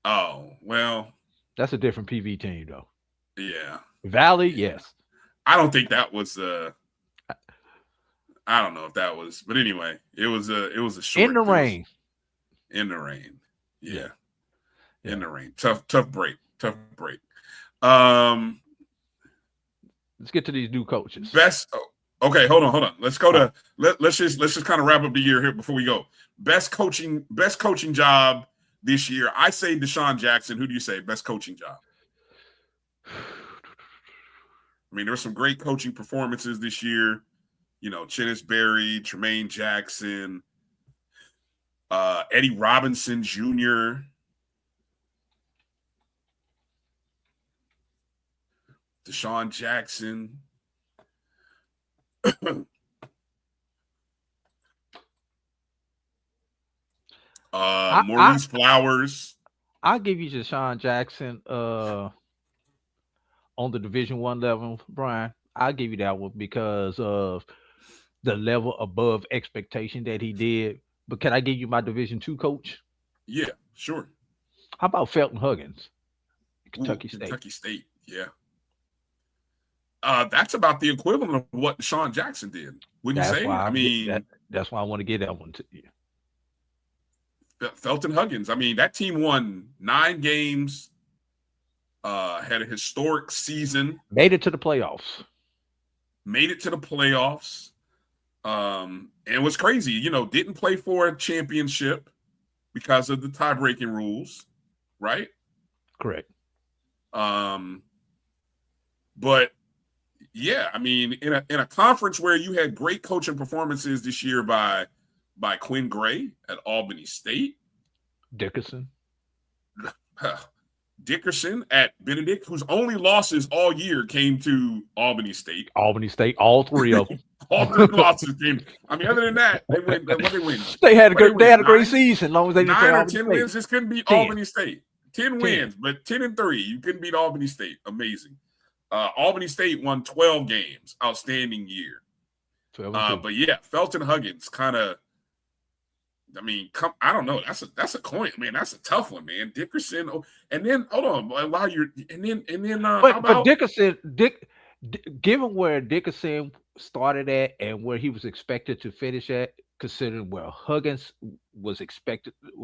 Oh, well, that's a different PV team though. Yeah. Valley, yes. I don't think that was I don't know if that was, but anyway, it was a short in the rain. In the rain. Yeah. Yeah. In the rain. Tough break. Let's get to these new coaches. Okay, hold on. Let's go to let's just kind of wrap up the year here before we go. Best coaching job this year. I say Deshaun Jackson. Who do you say? Best coaching job? I mean, there were some great coaching performances this year. Chennis Berry, Tremaine Jackson, Eddie Robinson Jr., Deshaun Jackson. Maurice Flowers. I'll give you Deshaun Jackson on the Division I level, Brian. I'll give you that one because of the level above expectation that he did. But can I give you my Division II coach? Yeah, sure. How about Felton Huggins? Kentucky State, yeah. That's about the equivalent of what Deshaun Jackson did, wouldn't you say? That's why I want to get that one to you. Felton Huggins. I mean, that team won 9 games, had a historic season. Made it to the playoffs. And it was crazy. Didn't play for a championship because of the tie-breaking rules, right? Correct. But yeah, I mean, in a conference where you had great coaching performances this year by Quinn Gray at Albany State, Dickerson, Dickerson at Benedict, whose only losses all year came to Albany State. Albany State, all three of them. All three losses came. I mean, other than that, they win. What they win? They had a What they had a great nine- season, as long as they didn't 9 play or Albany 10 State. wins. This couldn't beat 10. Albany State. 10 wins, but 10-3. You couldn't beat Albany State. Amazing. Albany State won 12 games. Outstanding year. But yeah, Felton Huggins kind of. I mean, I don't know. That's a coin, man. That's a tough one, man. Dickerson, and then hold on, while you're, and then. But Dickerson, given where Dickerson started at and where he was expected to finish at, considering where Huggins was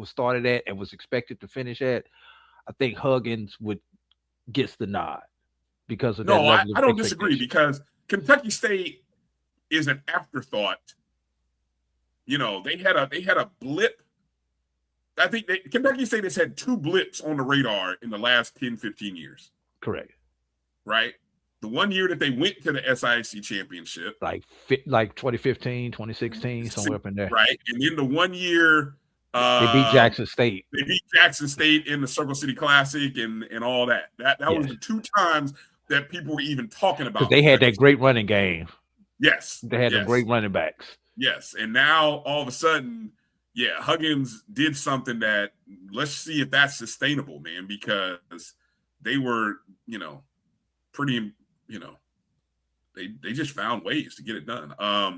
started at and was expected to finish at, I think Huggins gets the nod because of that. No, I don't disagree because Kentucky State is an afterthought. You know, they had a blip. I think Kentucky State has had 2 blips on the radar in the last 10, 15 years. Correct. Right? The one year that they went to the SIAC championship. Like 2015, 2016, somewhere up in there. Right. And then the one year they beat Jackson State. They beat Jackson State in the Circle City Classic and all that. That was the 2 times that people were even talking about. Because they had that great running game. Yes. They had the great running backs. Yes, and now all of a sudden, Huggins did something that let's see if that's sustainable, man, because they were, pretty, they just found ways to get it done. I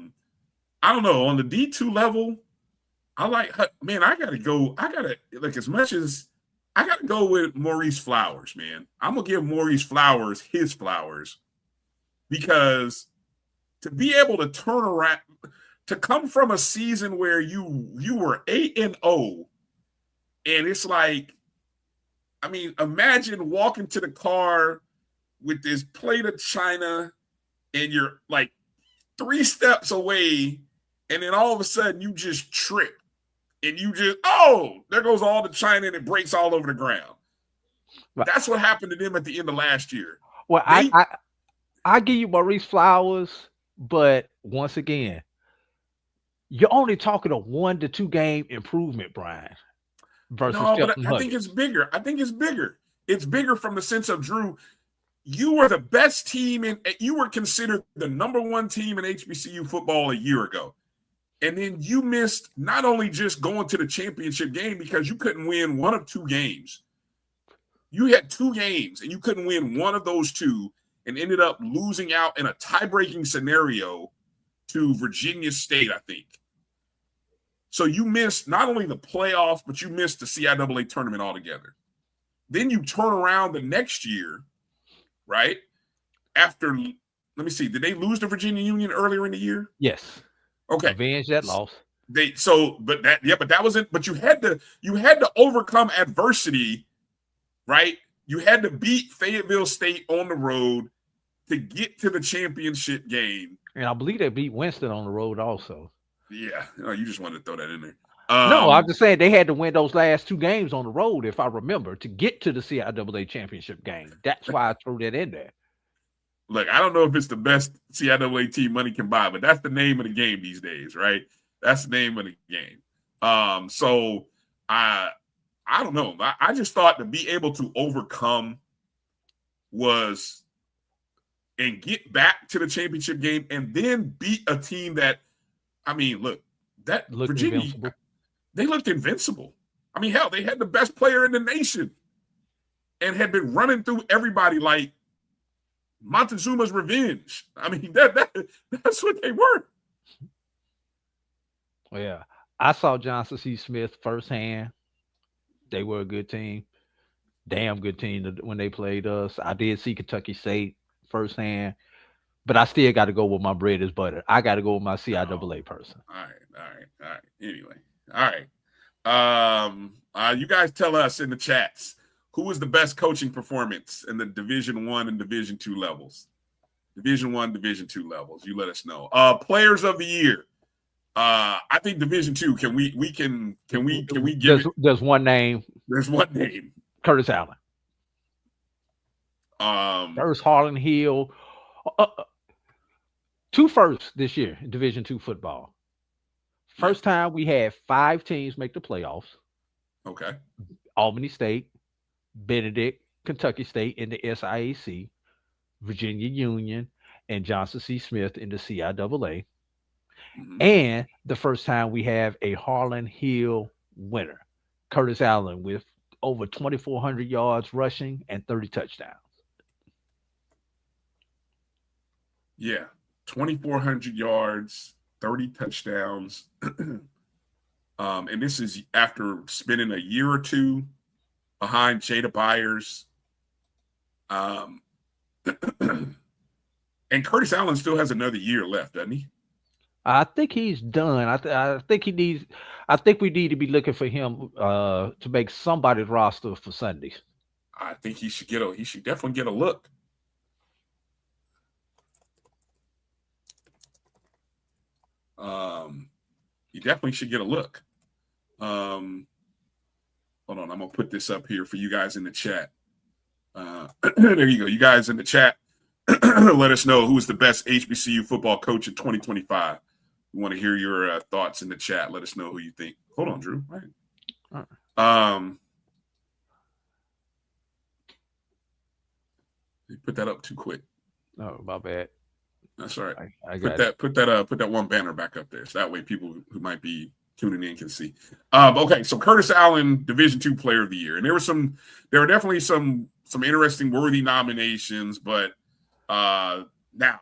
don't know, on the D2 level, I gotta go with Maurice Flowers, man. I'm gonna give Maurice Flowers his flowers because to be able to turn around, to come from a season where you were 8-0, and it's like, I mean, imagine walking to the car with this plate of china, and you're like 3 steps away, and then all of a sudden you just trip, and you just there goes all the china, and it breaks all over the ground. That's what happened to them at the end of last year. Well, I give you Maurice Flowers, but once again, you're only talking a 1 to 2 game improvement, Brian. Versus I think it's bigger. It's bigger from the sense of, Drew, you were the best team you were considered the #1 team in HBCU football a year ago. And then you missed not only just going to the championship game because you couldn't win 1 of 2 games. You had 2 games and you couldn't win 1 of those 2 and ended up losing out in a tie-breaking scenario to Virginia State, I think. So you missed not only the playoffs, but you missed the CIAA tournament altogether. Then you turn around the next year, right? After, let me see, did they lose to Virginia Union earlier in the year? Yes. Okay. Avenge that loss. But that wasn't, but you had to overcome adversity, right? You had to beat Fayetteville State on the road to get to the championship game. And I believe they beat Winston on the road also. Yeah, you just wanted to throw that in there. No, I'm just saying they had to win those last 2 games on the road, if I remember, to get to the CIAA championship game. That's why I threw that in there. Look, I don't know if it's the best CIAA team money can buy, but that's the name of the game these days, right? That's the name of the game. So I don't know. I just thought to be able to overcome and get back to the championship game and then beat a team that, I mean, look, that Virginia, invincible. They looked invincible. I mean, hell, they had the best player in the nation and had been running through everybody like Montezuma's revenge. I mean, that's what they were. Well, yeah. I saw Johnson C. Smith firsthand. They were a good team. Damn good team when they played us. I did see Kentucky State firsthand. But I still got to go with my bread is butter. I got to go with my CIAA person. All right. Anyway, all right. You guys tell us in the chats who was the best coaching performance in the Division I and Division II levels. Division I, Division II levels. You let us know. Players of the year. I think Division II. Can we give? There's one name. There's one name. Curtis Allen. Curtis Harlan Hill. 2 firsts this year in Division II football. First time we had 5 teams make the playoffs. Okay. Albany State, Benedict, Kentucky State in the SIAC, Virginia Union, and Johnson C. Smith in the CIAA. And the first time we have a Harlan Hill winner, Curtis Allen, with over 2,400 yards rushing and 30 touchdowns. Yeah, 2,400 yards, 30 touchdowns. And this is after spending a year or two behind Jada Byers. And Curtis Allen still has another year left, doesn't he? I think he's done. I think he needs. I think we need to be looking for him to make somebody's roster for Sundays. I think he should get a. He should definitely get a look. He definitely should get a look. Hold on, I'm gonna put this up here for you guys in the chat. There you go, you guys in the chat. Let us know who is the best HBCU football coach in 2025. We want to hear your thoughts in the chat. Let us know who you think. Hold on, Drew. All right. You put that up too quick. Oh, my bad. That's all right. I put got that one banner back up there, so that way people who might be tuning in can see. Okay, so Curtis Allen, Division II Player of the Year, and there were definitely some interesting worthy nominations, but now,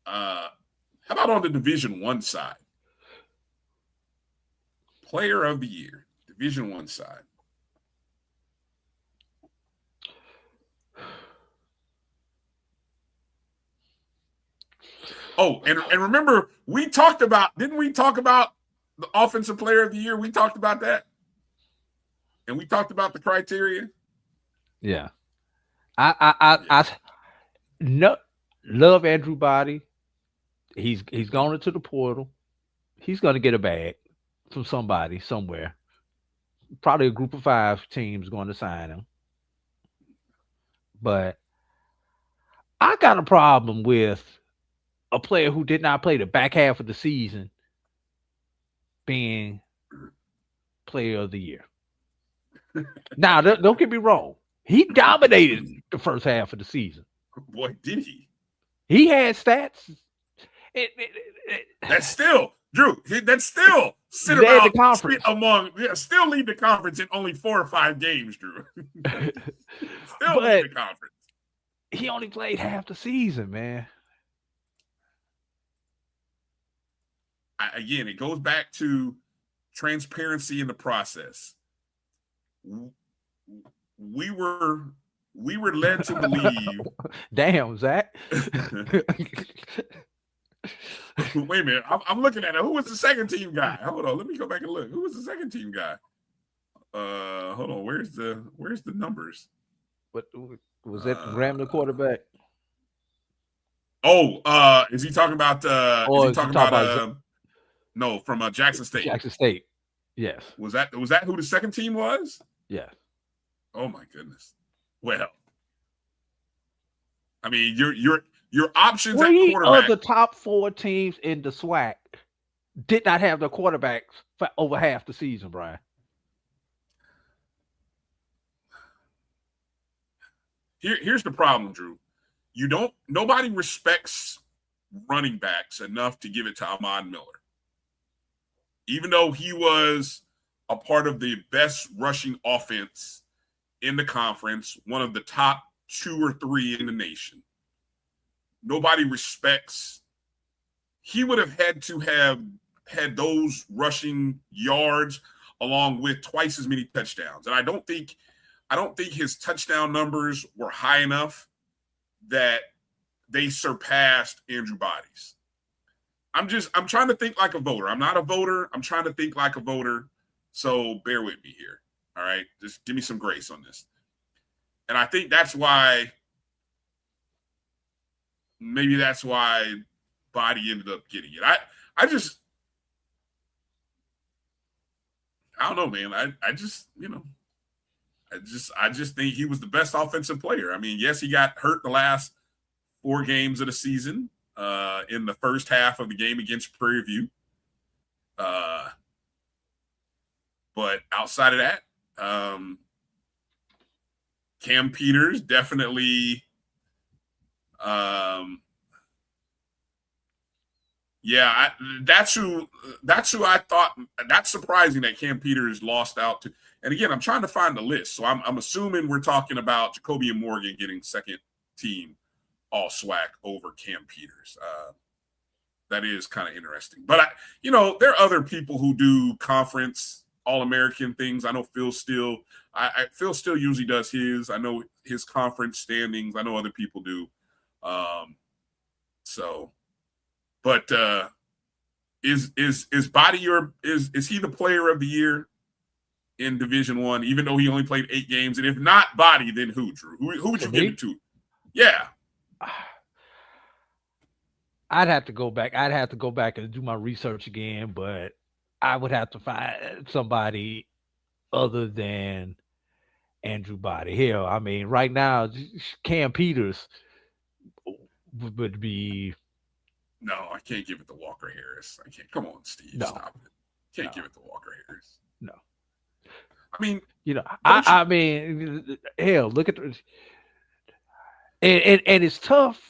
how about on the Division I side? Player of the Year, Division I side. Oh, and remember, didn't we talk about the Offensive Player of the Year? We talked about that. And we talked about the criteria. Yeah. I love Andrew Body. He's gone into the portal. He's going to get a bag from somebody somewhere. Probably a group of 5 teams going to sign him. But I got a problem with a player who did not play the back half of the season being Player of the Year. Now, don't get me wrong. He dominated the first half of the season. Boy, did he. He had stats. That's still, Drew, that's still still lead the conference in only 4 or 5 games, Drew. Still lead the conference. He only played half the season, man. Again, it goes back to transparency in the process. We were led to believe. Damn, Zach. Wait a minute. I'm looking at it. Who was the second team guy? Hold on. Let me go back and look. Who was the second team guy? Hold on. Where's the numbers? What was that? Graham, the quarterback? Oh, is he talking about? No, from Jackson State. Jackson State. Yes. Was that who the second team was? Yes. Oh my goodness. Well, I mean, your options at quarterback. Of the top 4 teams in the SWAC did not have the quarterbacks for over half the season, Brian. Here's the problem, Drew. Nobody respects running backs enough to give it to Ahmad Miller. Even though he was a part of the best rushing offense in the conference, one of the top 2 or 3 in the nation. Nobody respects. He would have had to have had those rushing yards along with twice as many touchdowns. And I don't think his touchdown numbers were high enough that they surpassed Andrew Body's. I'm trying to think like a voter. I'm not a voter. I'm trying to think like a voter. So bear with me here. All right. Just give me some grace on this. And I think that's why Body ended up getting it. I don't know, man. I just think he was the best offensive player. I mean, yes, he got hurt the last 4 games of the season in the first half of the game against Prairie View. But outside of that, Cam Peters definitely. Yeah, that's who I thought. That's surprising that Cam Peters lost out to. And again, I'm trying to find the list, so I'm assuming we're talking about Jacoby and Morgan getting second team all SWAC over Cam Peters. That is kind of interesting. But there are other people who do conference All-American things. I know Phil Steele. Phil Steele usually does his. I know his conference standings. I know other people do. But is Body is he the player of the year in Division I, even though he only played 8 games? And if not Body, then who, Drew? Who would you give it to? Yeah. I'd have to go back. I'd have to go back and do my research again, but I would have to find somebody other than Andrew Body. Hell, I mean, right now, Cam Peters would be. No, I can't give it to Walker Harris. I can't. Come on, Steve. No. Stop it. Can't give it to Walker Harris. No. I mean, I mean, hell, look at the, and it's tough,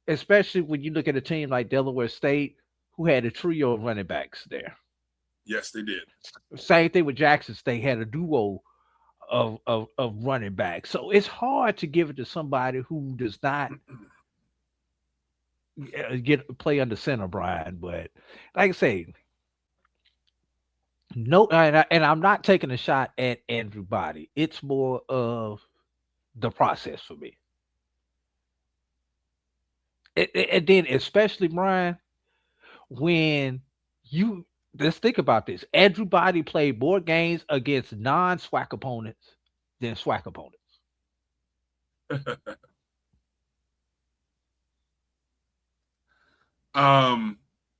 especially when you look at a team like Delaware State, who had a trio of running backs there. Yes, they did. Same thing with Jackson State, had a duo of running backs. So it's hard to give it to somebody who does not play under center, Brian. But like I say, no, and I'm not taking a shot at Andrew Body. It's more of the process for me. And then especially, Brian, when let's think about this. Andrew Body played more games against non-SWAC opponents than SWAC opponents.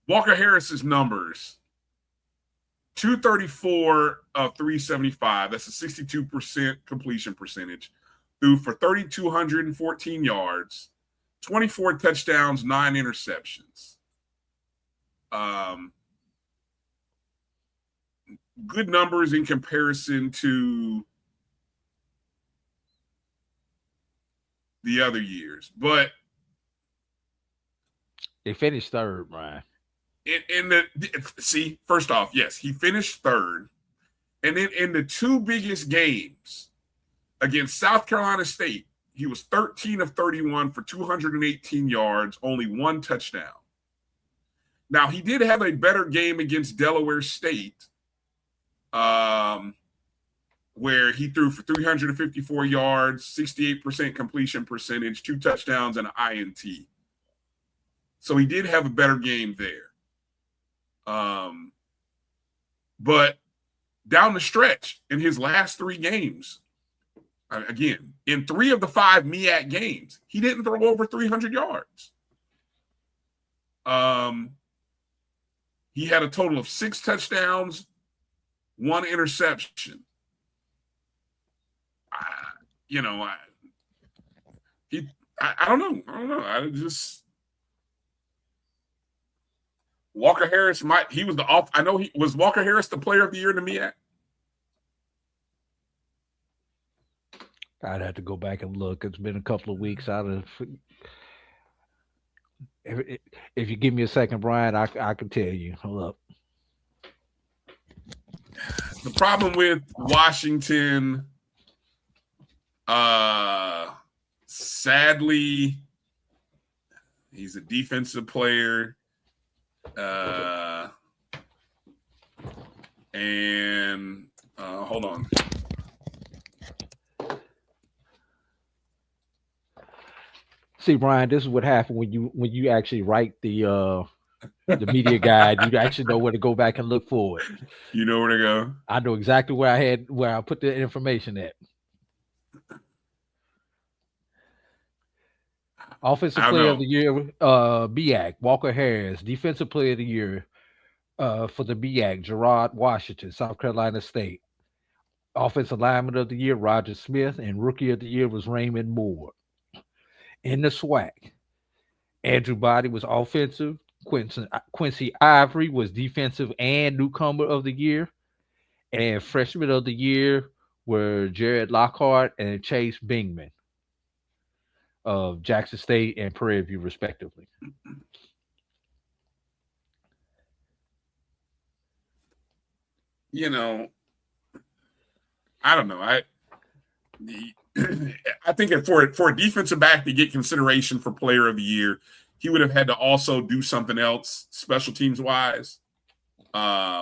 Walker Harris's numbers: 234 of 375. That's a 62% completion percentage. Threw for 3,214 yards, 24 touchdowns, 9 interceptions. Good numbers in comparison to the other years, but they finished third, Brian. First off, yes, he finished third. And then in the 2 biggest games against South Carolina State, he was 13 of 31 for 218 yards, only 1 touchdown. Now, he did have a better game against Delaware State, where he threw for 354 yards, 68% completion percentage, 2 touchdowns, and an INT. So he did have a better game there. But down the stretch in his last 3 games, again, in 3 of the 5 MEAC games, he didn't throw over 300 yards. He had a total of 6 touchdowns, 1 interception. I don't know. I just Walker Harris he was the off. I know was Walker Harris the player of the year in the MEAC. I'd have to go back and look. It's been a couple of weeks out of. If you give me a second, Brian, I can tell you. Hold up. The problem with Washington, sadly, he's a defensive player. Hold on. See, Brian, this is what happened when you actually write the media guide. You actually know where to go back and look for it. You know where to go. I know exactly where I put the information at. Offensive player of the year, BIAC, Walker Harris. Defensive player of the year for the BIAC, Gerard Washington, South Carolina State. Offensive lineman of the year, Roger Smith, and rookie of the year was Raymond Moore. In the SWAC, Andrew Body was offensive. Quincy Ivory was defensive and newcomer of the year. And freshman of the year were Jared Lockhart and Chase Bingman of Jackson State and Prairie View, respectively. You know, I don't know. I think for a defensive back to get consideration for Player of the Year, he would have had to also do something else special teams wise,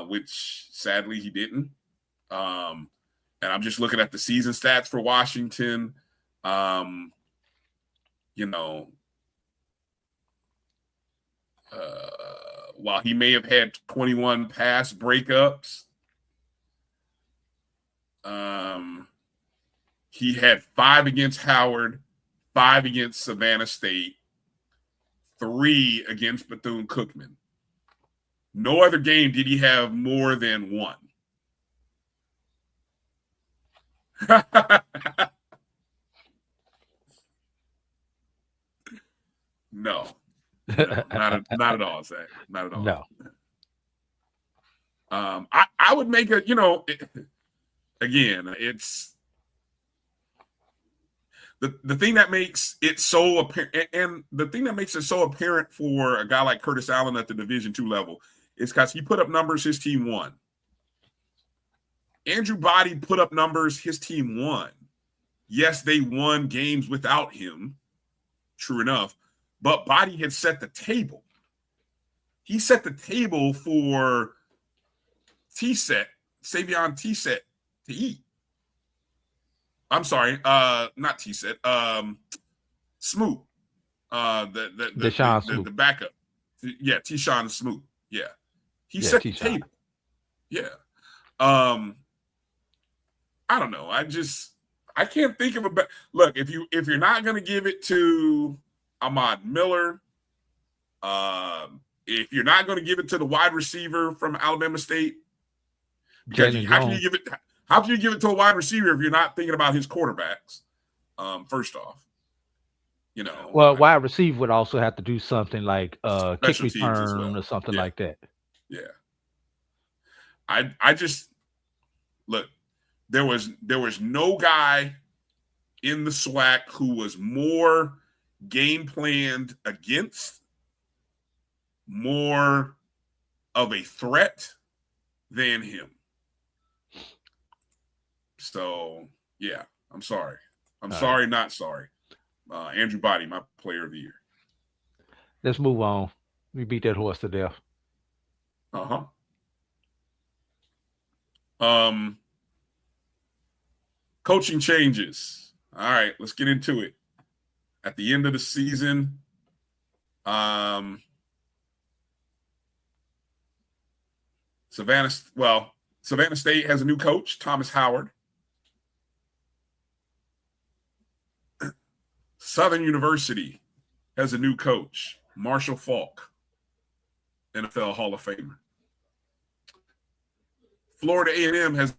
which sadly he didn't. And I'm just looking at the season stats for Washington. You know, while he may have had 21 pass breakups, he had 5 against Howard, 5 against Savannah State, 3 against Bethune-Cookman. No other game did he have more than 1. No, not at all, Zach. Not at all. No. I would make a, again, it's the thing that makes it so apparent, and the thing that makes it so apparent for a guy like Curtis Allen at the Division II level is because he put up numbers his team won. Andrew Body put up numbers his team won. Yes, they won games without him, true enough, but Body had set the table. He set the table for Savion T-Set to eat. I'm sorry, not T-Set, Smoot. Deshaun Smoot. The backup. Yeah, T-Shawn Smoot. Yeah. He set the table. Yeah. I don't know. I can't think of a better. Look, if you're not going to give it to Ahmad Miller, if you're not going to give it to the wide receiver from Alabama State, because how can you give it to a wide receiver if you're not thinking about his quarterbacks? First off, wide receiver would also have to do something like kick return or something like that. Yeah. I just look. There was no guy in the SWAC who was more game planned against, more of a threat than him. So, yeah, I'm sorry. Not sorry. Andrew Body, my Player of the Year. Let's move on. We beat that horse to death. Coaching changes. All right, let's get into it. At the end of the season, Savannah State has a new coach, Thomas Howard. Southern University has a new coach, Marshall Falk, NFL Hall of Famer. Florida A&M has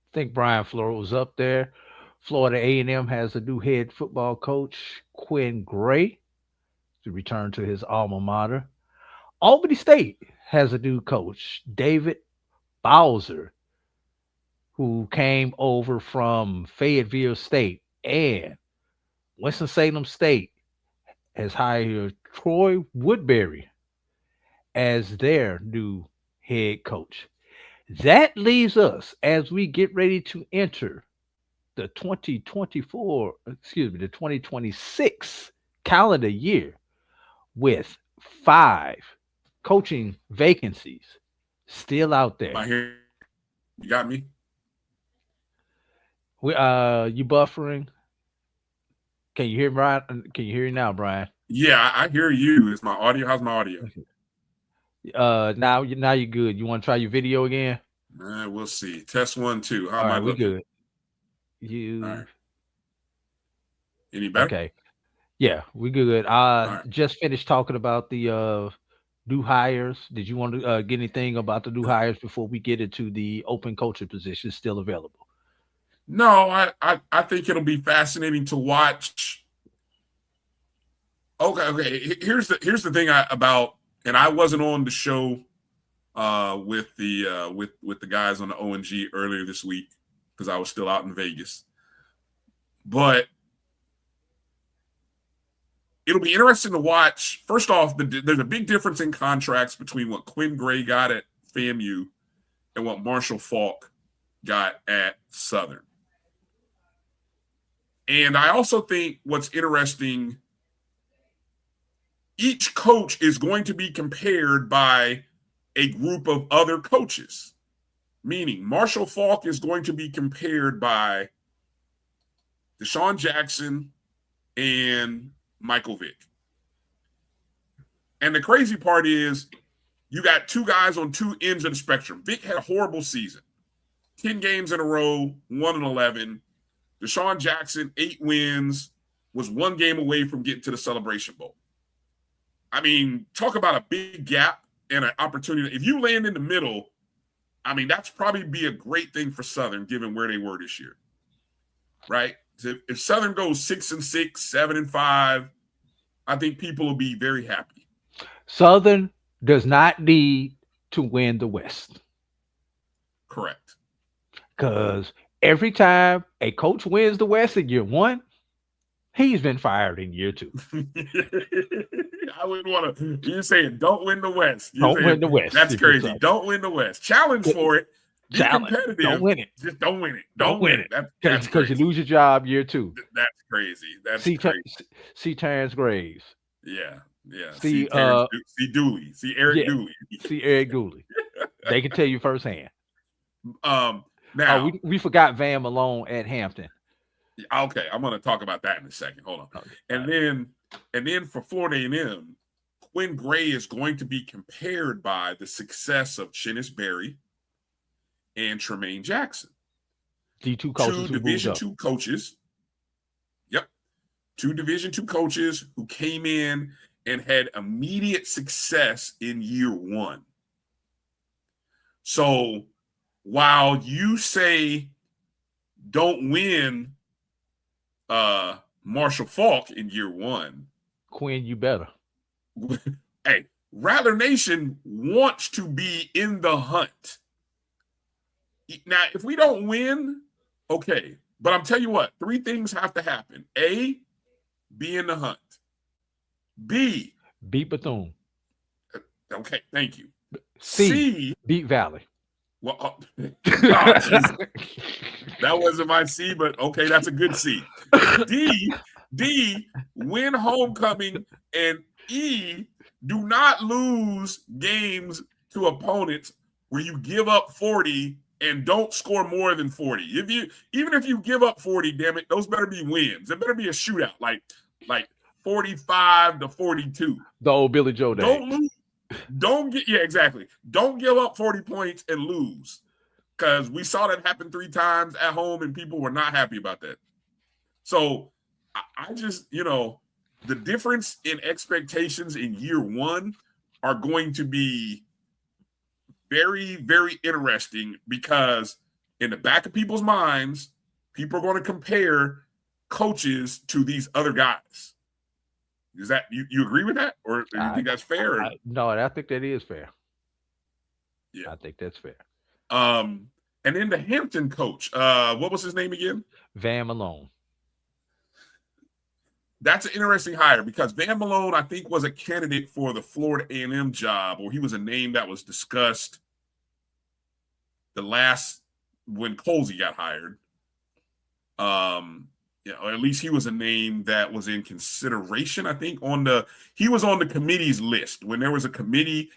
I think Brian Flora was up there. Florida A&M has a new head football coach, Quinn Gray, to return to his alma mater. Albany State has a new coach, David Bowser, who came over from Fayetteville State. And Winston-Salem State has hired Troy Woodbury as their new head coach. That leaves us, as we get ready to enter the 2026 calendar year, with 5 coaching vacancies still out there. You got me? You buffering? Can you hear Brian? Can you hear me now, Brian? Yeah, I hear you. Is my audio? How's my audio? Now you're good. You want to try your video again? We'll see. Test 1, 2. How All am I right, we looking? good. All right. Any better? Okay. Yeah, we good. Just finished talking about the new hires. Did you want to get anything about the new hires before we get into the open coaching positions still available? No, I think it'll be fascinating to watch. Okay. Here's the thing about, and I wasn't on the show with the guys on the ONG earlier this week because I was still out in Vegas. But it'll be interesting to watch. First off, there's a big difference in contracts between what Quinn Gray got at FAMU and what Marshall Faulk got at Southern. And I also think what's interesting, each coach is going to be compared by a group of other coaches, meaning Marshall Faulk is going to be compared by Deshaun Jackson and Michael Vick. And the crazy part is you got two guys on two ends of the spectrum. Vick had a horrible season, 10 games in a row, 1-11. Deshaun Jackson, 8 wins, was 1 game away from getting to the Celebration Bowl. I mean, talk about a big gap and an opportunity. If you land in the middle, I mean, that's probably be a great thing for Southern, given where they were this year, right? So if Southern goes 6-6, 7-5, I think people will be very happy. Southern does not need to win the West. Correct. Because every time a coach wins the West in year 1, he's been fired in year 2. I wouldn't want to. You're saying don't win the West. Don't win the West. That's crazy. Don't win the West. Challenge for it. Be competitive. Don't win it. Just don't win it. Don't win it. Because you lose your job year 2. That's crazy. That's crazy. See Terrence Graves. Yeah. See Dooley. See Eric Dooley. See Eric Dooley. They can tell you firsthand. Now we forgot Van Malone at Hampton. Okay, I'm going to talk about that in a second. Hold on. Okay. And then for Florida A&M, Quinn Gray is going to be compared by the success of Chinnis Berry and Tremaine Jackson. The two coaches, two Division II coaches. Yep, 2 Division II coaches who came in and had immediate success in year 1. So while you say don't win Marshall Faulk in year 1, Quinn, you better. Hey, Rattler Nation wants to be in the hunt. Now, if we don't win, okay. But I'm telling you what, 3 things have to happen. A, be in the hunt. B, beat Bethune. Okay, thank you. C, beat Valley. Well, that wasn't my C, but okay, that's a good C. D, win homecoming, and E, do not lose games to opponents where you give up 40 and don't score more than 40. Even if you give up 40, damn it, those better be wins. It better be a shootout, like 45-42. The old Billy Joe days. Don't lose. Exactly. Don't give up 40 points and lose, because we saw that happen 3 times at home and people were not happy about that. So I just, the difference in expectations in year 1 are going to be very, very interesting, because in the back of people's minds, people are going to compare coaches to these other guys. Is that you agree with that, or do you think that's fair? No, I think that is fair. Yeah, I think that's fair. And then the Hampton coach, what was his name again? Van Malone. That's an interesting hire, because Van Malone, I think, was a candidate for the Florida A&M job, or he was a name that was discussed when Colsey got hired. Or at least he was a name that was in consideration. I think he was on the committee's list when there was a committee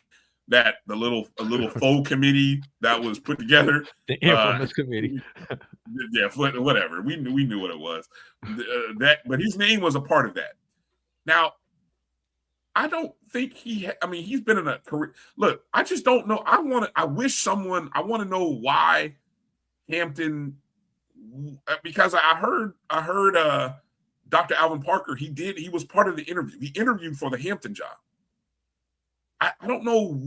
that a little faux committee that was put together. The infamous committee. Yeah, whatever. We knew what it was. But his name was a part of that. Now, I don't think he's been in a career. Look, I just don't know. I want to know why Hampton. Because I heard Dr. Alvin Parker, he was part of the interview. He interviewed for the Hampton job. I don't know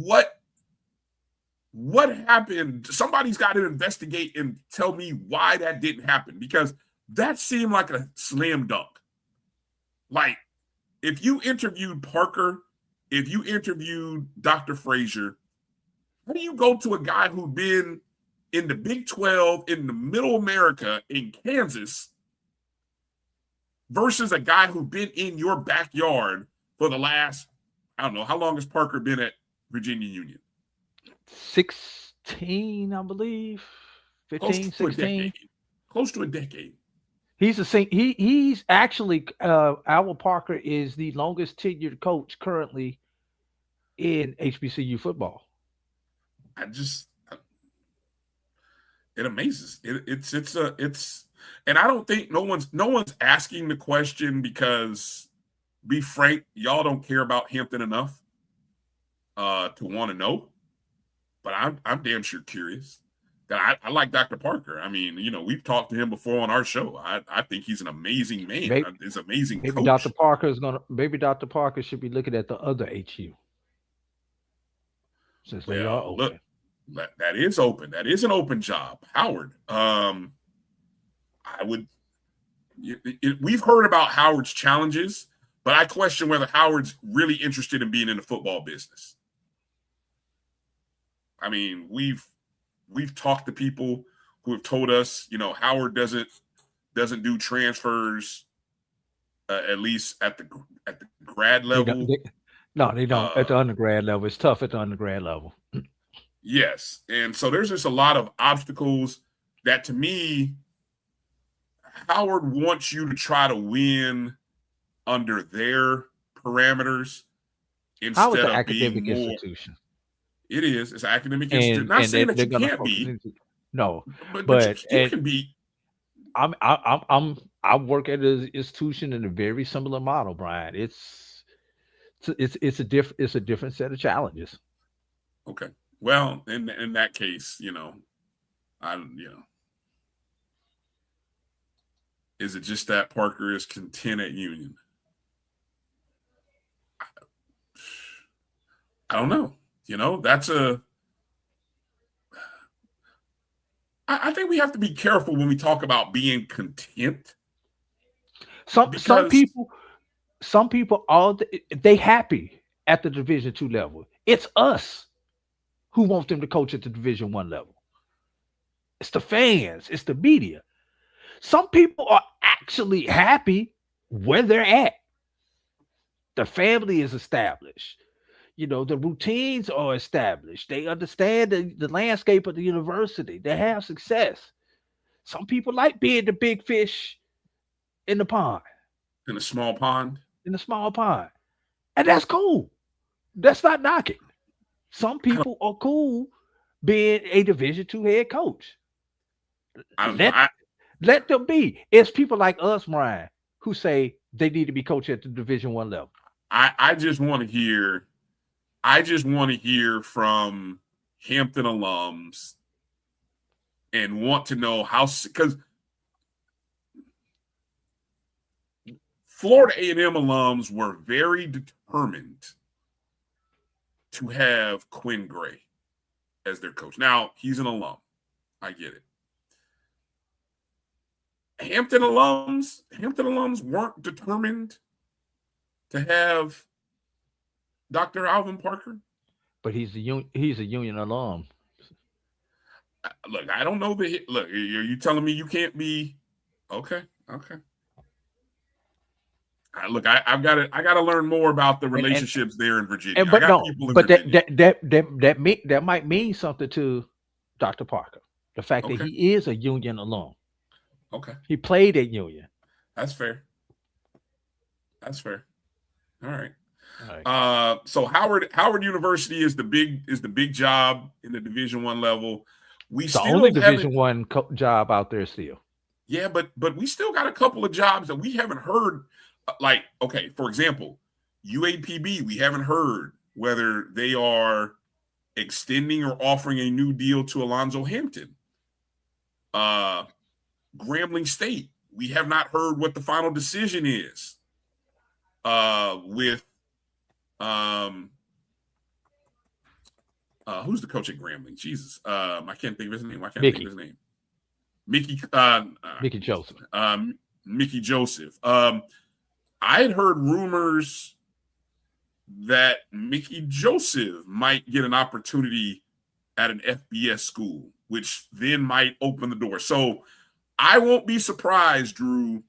what happened? Somebody's got to investigate and tell me why that didn't happen, because that seemed like a slam dunk. Like, if you interviewed Parker, if you interviewed Dr. Frazier, how do you go to a guy who'd been in the Big 12 in the middle America in Kansas versus a guy who'd been in your backyard for the last, I don't know, how long has Parker been at Virginia Union? 16, I believe. 15, 16. Close to a decade. He's actually Al Parker is the longest tenured coach currently in HBCU football. It amazes. It's and I don't think no one's asking the question because, be frank, y'all don't care about Hampton enough to want to know. But I'm damn sure curious. That I like Dr. Parker. I mean, you know, we've talked to him before on our show. I think he's an amazing man. He's an amazing coach. Maybe Dr. Parker should be looking at the other HU. Since they are open. Look, that is open. That is an open job. Howard. We've heard about Howard's challenges, but I question whether Howard's really interested in being in the football business. I mean, we've talked to people who have told us, you know, Howard doesn't do transfers, at least at the grad level. They don't at the undergrad level. It's tough at the undergrad level. Yes, and so there's just a lot of obstacles that, to me, Howard wants you to try to win under their parameters instead of academic being more institution. It is. It's an academic institution. Not saying that you can't be. No, but you can be. I work at an institution in a very similar model, Brian. It's a different set of challenges. Okay. Well, in that case, is it just that Parker is content at Union? I don't know. I think we have to be careful when we talk about being content. Some people they happy at the Division II level. It's us who want them to coach at the Division I level. It's the fans. It's the media. Some people are actually happy where they're at. The family is established. The routines are established. They understand the landscape of the university. They have success. Some people like being the big fish in the pond. In a small pond? In a small pond. And that's cool. That's not knocking. Some people are cool being a Division II head coach. Let them be. It's people like us, Brian, who say they need to be coached at the Division I level. I just want to hear from Hampton alums and want to know how, because Florida A&M alums were very determined to have Quinn Gray as their coach. Now, he's an alum. I get it. Hampton alums weren't determined to have Dr. Alvin Parker. But he's a Union alum. Look, I don't know look, are you telling me you can't be okay? Look, I gotta learn more about the relationships there in Virginia. That might mean something to Dr. Parker. The fact that he is a Union alum. Okay. He played at Union. That's fair. All right. So Howard University is the big job in the Division I level. The only Division I job out there still. Yeah, but we still got a couple of jobs that we haven't heard. Like, okay, for example, UAPB, we haven't heard whether they are extending or offering a new deal to Alonzo Hampton. Grambling State, we have not heard what the final decision is with Who's the coach at Grambling? Jesus. I can't think of his name. I can't Mickey. think of his name. Mickey Joseph. Mickey Joseph. I had heard rumors that Mickey Joseph might get an opportunity at an FBS school, which then might open the door. So I won't be surprised, Drew,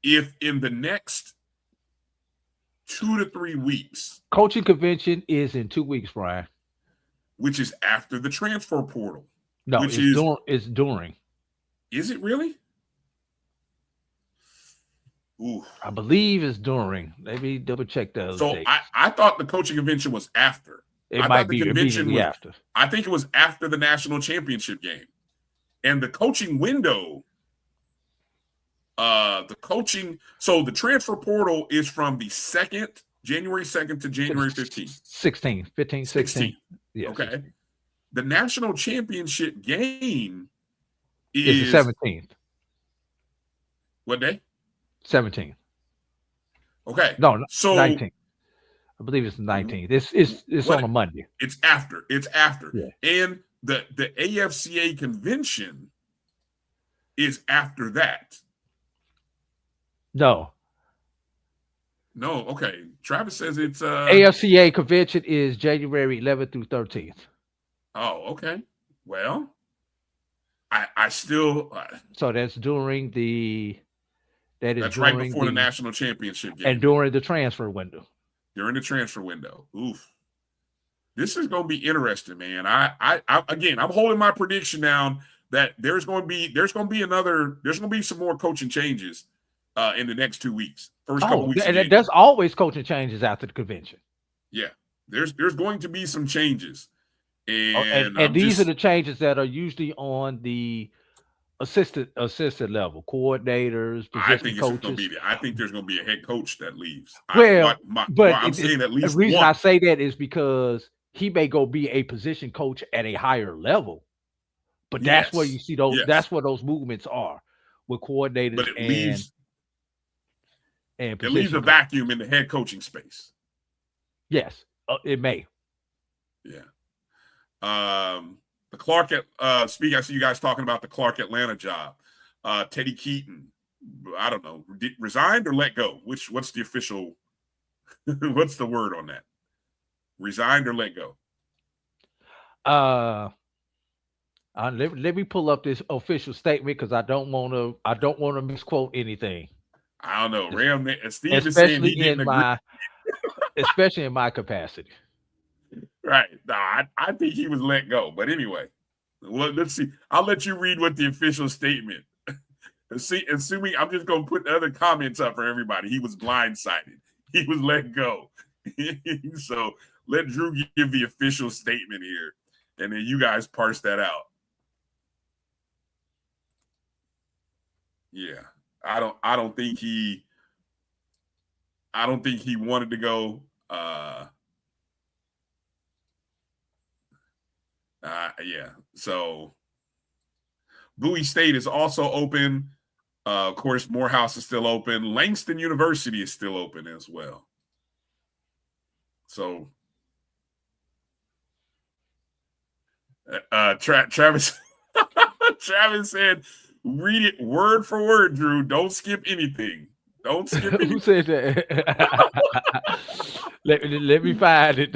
if in the next 2 to 3 weeks. Coaching convention is in 2 weeks, Brian. Which is after the transfer portal. No, it's during. Is it really? Ooh. I believe it's during. Let me double check those dates. I thought the coaching convention was after. It might be immediately after. I think it was after the national championship game. And the coaching window, so the transfer portal is from the January 2nd to January 15th. 16. Yes. Okay. 16. The national championship game is the 17th. What day? 17th. Okay. No, so 19th. I believe it's the 19th. It's on a Monday. It's after. Yeah. And the AFCA convention is after that. No. Okay. Travis says it's AFCA convention is January 11th through 13th. Oh, okay. Well, I still so that's during the that's right before the national championship game. And during the transfer window. During the transfer window. Oof. This is going to be interesting, man. I again, I'm holding my prediction down that there's going to be some more coaching changes in the next 2 weeks. First couple weeks. And there's always coaching changes after the convention. Yeah. There's going to be some changes. And these are the changes that are usually on the assistant level, coordinators, position coaches. I think there's going to be a head coach that leaves. I'm saying at least the reason one. I say that is because he may go be a position coach at a higher level, but that's where you see those. Yes. That's where those movements are with coordinators. But it leaves a vacuum in the head coaching space. Yes, it may. Yeah. The Clark I see you guys talking about the Clark Atlanta job. Teddy Keaton, I don't know, resigned or let go? What's the official? What's the word on that? Resigned or let go? Let me pull up this official statement because I don't want to misquote anything. I don't know. Ram, Steve is saying he didn't agree. Especially in my capacity. Right. No, I think he was let go. But anyway, well, let's see. I'll let you read what the official statement. Assuming I'm just going to put the other comments up for everybody. He was blindsided. He was let go. So let Drew give the official statement here, and then you guys parse that out. Yeah, I don't think he wanted to go. Yeah. So Bowie State is also open. Of course, Morehouse is still open. Langston University is still open as well. So Travis Travis said, read it word for word, Drew. Don't skip anything. Don't skip anything. Who said that? let me find it.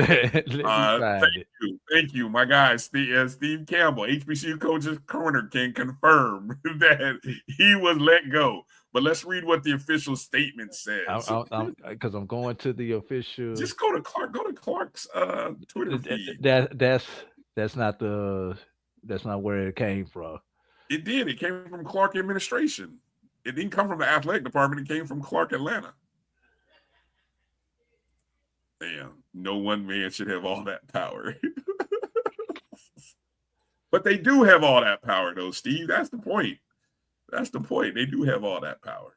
Thank you. My guy, Steve Campbell, HBCU Coaches Corner, can confirm that he was let go. But let's read what the official statement says. Because I'm going to the official. Just go to Clark. Go to Clark's Twitter feed. That's not where it came from. It did. It came from Clark administration. It didn't come from the athletic department. It came from Clark Atlanta. Damn, no one man should have all that power. But they do have all that power, though, Steve. That's the point. That's the point. They do have all that power.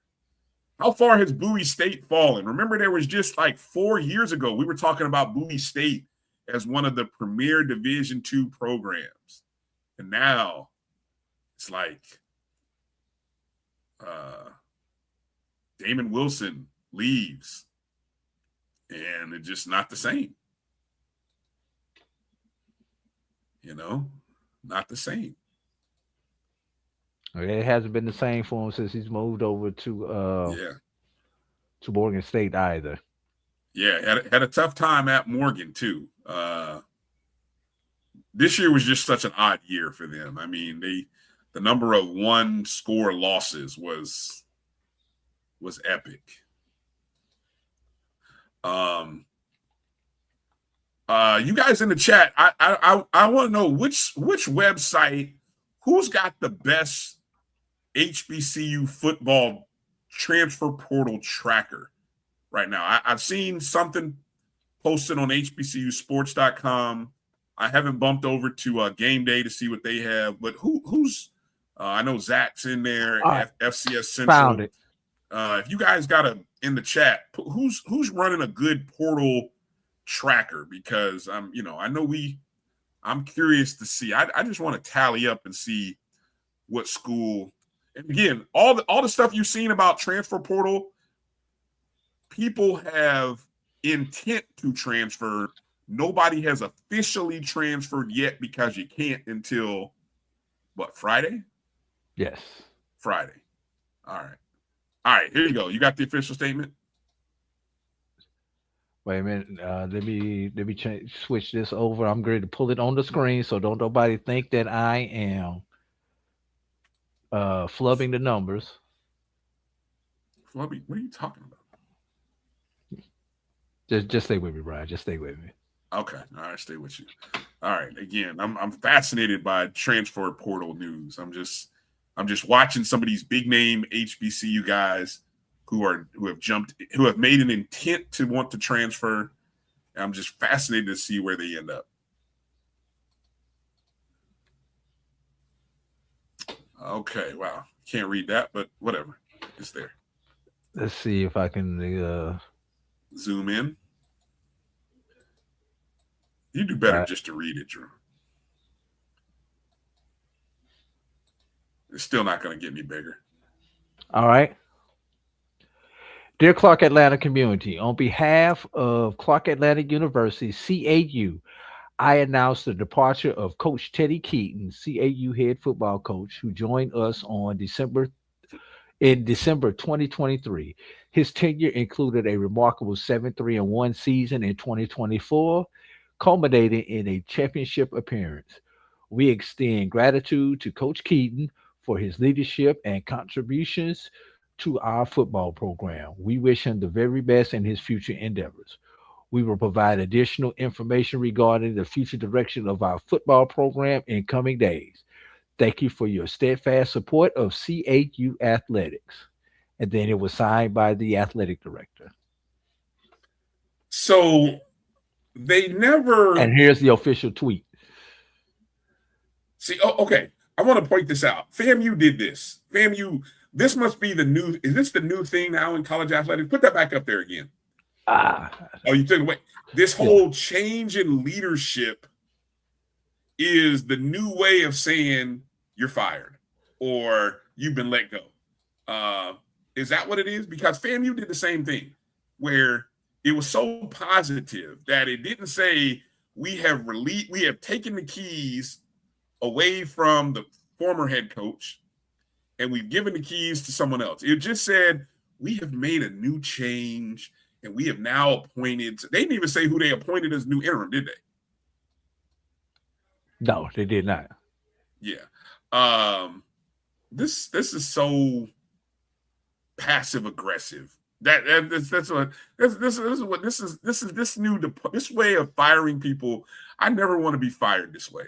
How far has Bowie State fallen? Remember, there was just like 4 years ago, we were talking about Bowie State as one of the premier Division II programs. And now it's like Damon Wilson leaves, and it's just not the same. not the same. It hasn't been the same for him since he's moved over Yeah. to Morgan State either. Yeah, had a tough time at Morgan too. This year was just such an odd year for them. I mean, the number of one score losses was epic. You guys in the chat, I want to know which website, who's got the best HBCU football transfer portal tracker right now. I've seen something posted on HBCUSports.com. I haven't bumped over to Game Day to see what they have, but who's I know Zach's in there, FCS Central. Found it. If you guys got in the chat, who's running a good portal tracker? Because I know I'm curious to see. I just want to tally up and see what school. And again, all the stuff you've seen about transfer portal, people have intent to transfer. Nobody has officially transferred yet because you can't until what, Friday? Yes. Friday. All right. Here you go. You got the official statement? Wait a minute. Let me switch this over. I'm going to pull it on the screen, so don't nobody think that I am flubbing the numbers. Flubby, what are you talking about? Just stay with me, Brian. Just stay with me. Okay. All right, stay with you. All right. Again, I'm fascinated by transfer portal news. I'm just watching some of these big name HBCU guys who have made an intent to want to transfer. And I'm just fascinated to see where they end up. Okay, wow. Can't read that, but whatever. It's there. Let's see if I can zoom in. You do better just to read it, Drew. It's still not going to get any bigger. All right. Dear Clark Atlanta community, on behalf of Clark Atlanta University, CAU, I announce the departure of Coach Teddy Keaton, CAU head football coach, who joined us in December 2023. His tenure included a remarkable 7-3-1 season in 2024, culminating in a championship appearance. We extend gratitude to Coach Keaton for his leadership and contributions to our football program. We wish him the very best in his future endeavors. We will provide additional information regarding the future direction of our football program in coming days. Thank you for your steadfast support of CAU athletics. And then it was signed by the athletic director. So they never. And here's the official tweet. See, okay. I want to point this out. FAMU did this. FAMU, this must be the new. Is this the new thing now in college athletics? Put that back up there again. Oh, you took it away. This whole change in leadership is the new way of saying you're fired or you've been let go. Is that what it is? Because FAMU did the same thing where it was so positive that it didn't say we have taken the keys away from the former head coach and we've given the keys to someone else. It just said we have made a new change and we have now appointed. They didn't even say who they appointed as new interim, did they? No, they did not. Yeah. This is so passive aggressive. This way of firing people. I never want to be fired this way.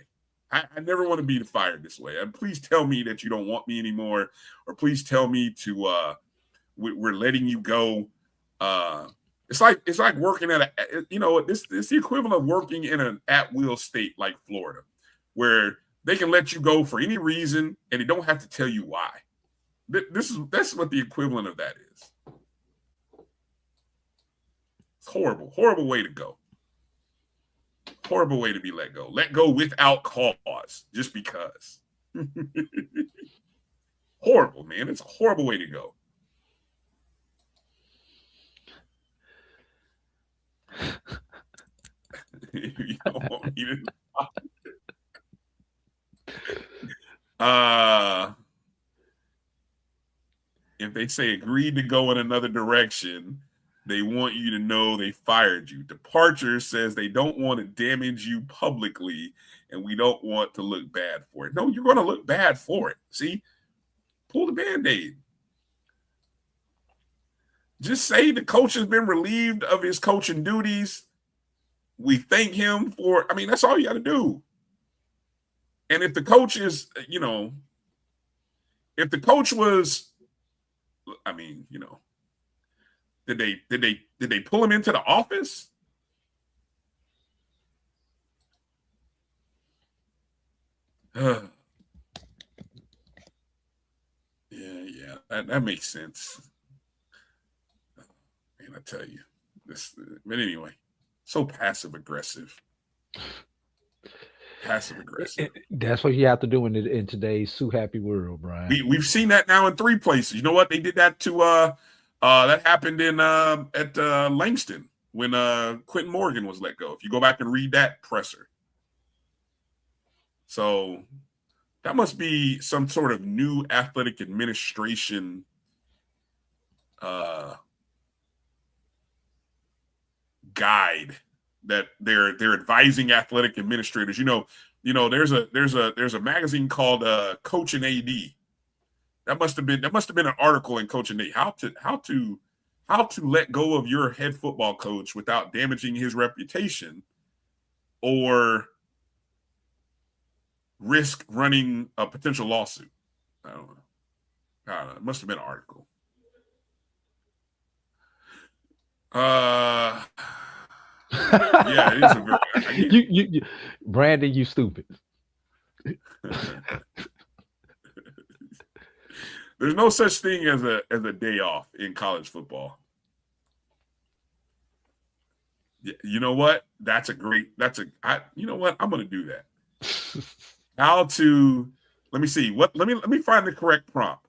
I never want to be fired this way. Please tell me that you don't want me anymore, or please tell me to we're letting you go. It's like working at this the equivalent of working in an at-will state like Florida, where they can let you go for any reason and they don't have to tell you why. That's what the equivalent of that is. It's horrible way to go. Horrible way to be let go. Let go without cause, just because. Horrible, man. It's a horrible way to go. You don't want me to... If they say agreed to go in another direction, they want you to know they fired you. Departure says they don't want to damage you publicly, and we don't want to look bad for it. No, you're going to look bad for it. See? Pull the Band-Aid. Just say the coach has been relieved of his coaching duties. We thank him for, I mean, that's all you got to do. And if the coach is, you know, if the coach was, I mean, you know, did they pull him into the office? Yeah, that makes sense. And I tell you, this. But anyway, so passive aggressive. Passive aggressive. That's what you have to do in today's Sue Happy world, Brian. We've seen that now in 3 places. You know what? They did that to that happened in at Langston when Quentin Morgan was let go. If you go back and read that presser. So that must be some sort of new athletic administration guide that they're advising athletic administrators. You know, there's a magazine called Coach and A.D. That must have been an article in Coach and A.D. How to let go of your head football coach without damaging his reputation or risk running a potential lawsuit. I don't know. It must have been an article. Yeah, it is a very. You Brandon, you stupid. There's no such thing as a day off in college football. You know what? You know what? I'm going to do that. Let me see. Let me find the correct prompt.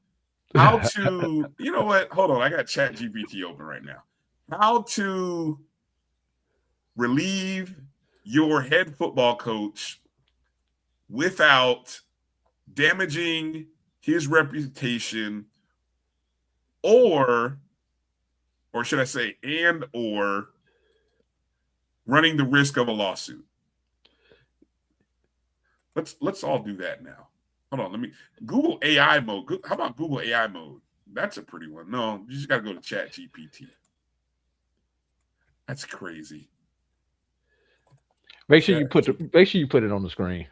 You know what? Hold on. I got ChatGPT open right now. How to relieve your head football coach without damaging his reputation or should I say, or running the risk of a lawsuit. Let's all do that now. Hold on, let me Google AI mode. How about Google AI mode? That's a pretty one. No, you just got to go to ChatGPT. That's crazy. Make sure you put it on the screen.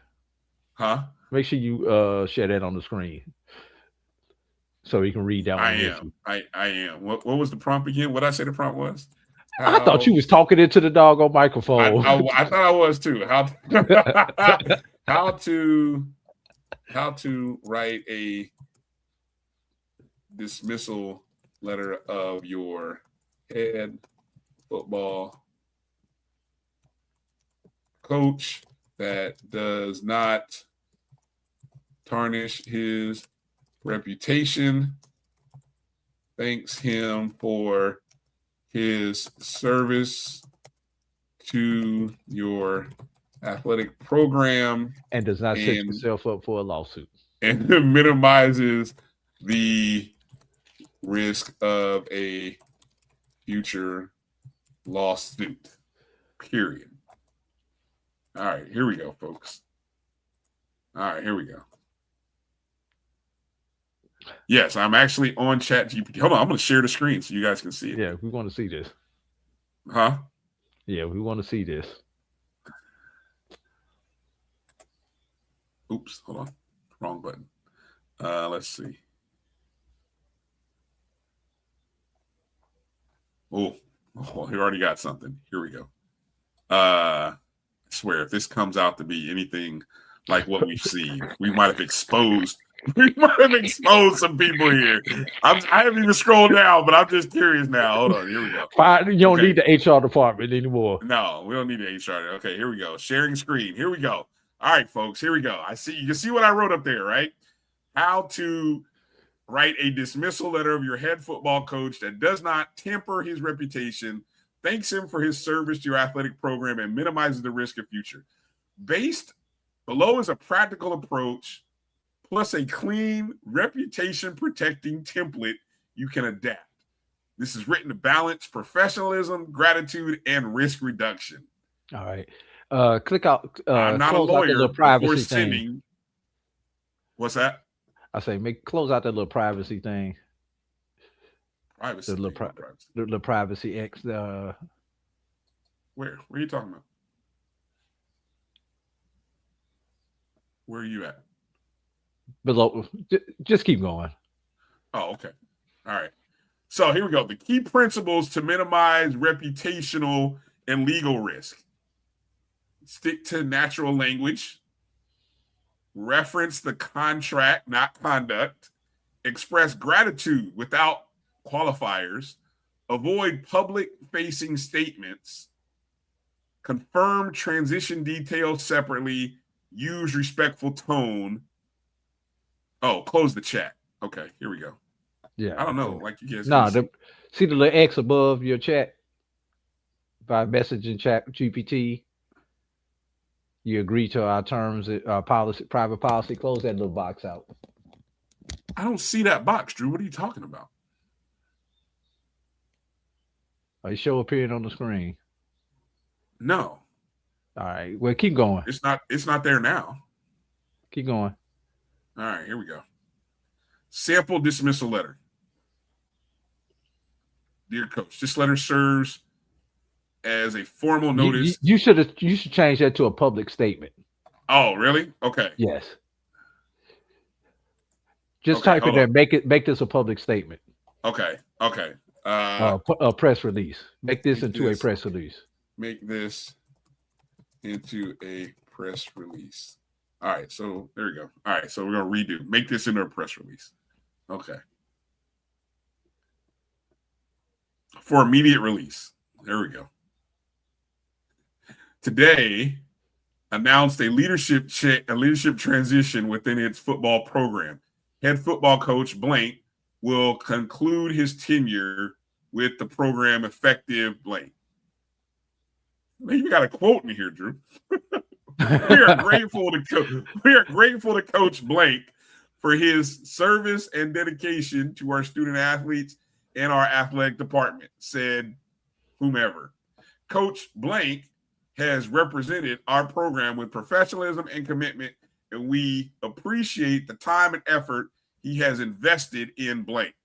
Huh? Make sure you share that on the screen so you can read that one. I am. What was the prompt again? What did I say the prompt was? I thought you was talking into the doggone microphone. I thought I was too. How to write a dismissal letter of your head football coach that does not tarnish his reputation. Thanks him for his service to your athletic program and does not set himself up for a lawsuit and minimizes the risk of a future lawsuit. Period. All right, here we go, folks. All right, here we go. Yes, I'm actually on ChatGPT. Hold on, I'm going to share the screen so you guys can see it. Yeah, we want to see this. Huh? Yeah, we want to see this. Oops, hold on. Wrong button. Let's see. Oh, he already got something. Here we go. I swear, if this comes out to be anything like what we've seen, we might have exposed some people here. I haven't even scrolled down, but I'm just curious now. Hold on, here we go. You don't need the HR department anymore. No, we don't need the HR. Okay, here we go. Sharing screen. Here we go. All right, folks, here we go. You can see what I wrote up there, right? How to write a dismissal letter of your head football coach that does not temper his reputation, thanks him for his service to your athletic program, and minimizes the risk of future. Based below is a practical approach. plus a clean, reputation-protecting template you can adapt. This is written to balance professionalism, gratitude, and risk reduction. All right. Click out. I'm not a close out the lawyer little before privacy sending. thing. What's that? I say close out that little privacy thing. Privacy. The little privacy X. Where are you talking about? Where are you at? Below. Just keep going. Oh, okay. All right. So here we go. The key principles to minimize reputational and legal risk. Stick to natural language. Reference the contract, not conduct. Express gratitude without qualifiers. Avoid public-facing statements. Confirm transition details separately. Use respectful tone. Oh, close the chat. Okay, here we go. Yeah. I don't know. Like you guys. No, see the little X above your chat by messaging chat GPT. You agree to our terms, policy, private policy. Close that little box out. I don't see that box, Drew. What are you talking about? It show appearing on the screen. No. All right. Well, keep going. It's not there now. Keep going. All right, here we go. Sample dismissal letter. Dear Coach, this letter serves as a formal notice. You should change that to a public statement. Oh, really? Okay. Yes. Just type in there. Make this a public statement. Okay. Okay. A press release. Make this into a press release. Make this into a press release. All right. So there we go. All right. So we're gonna redo. Make this into a press release. Okay. For immediate release. There we go. Today announced a leadership transition within its football program. Head football coach blank will conclude his tenure with the program effective blank. You got a quote in here, Drew. We are grateful to Coach Blank for his service and dedication to our student athletes and our athletic department, said whomever. Coach Blank has represented our program with professionalism and commitment, and we appreciate the time and effort he has invested in blank.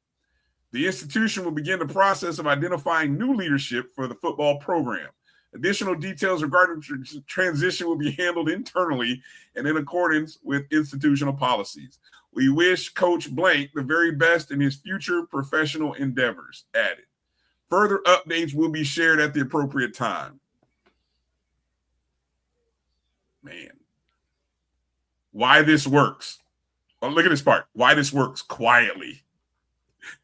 The institution will begin the process of identifying new leadership for the football program. Additional details regarding transition will be handled internally and in accordance with institutional policies. We wish Coach Blank the very best in his future professional endeavors, added. Further updates will be shared at the appropriate time. Man. Why this works. Oh, look at this part. Why this works quietly.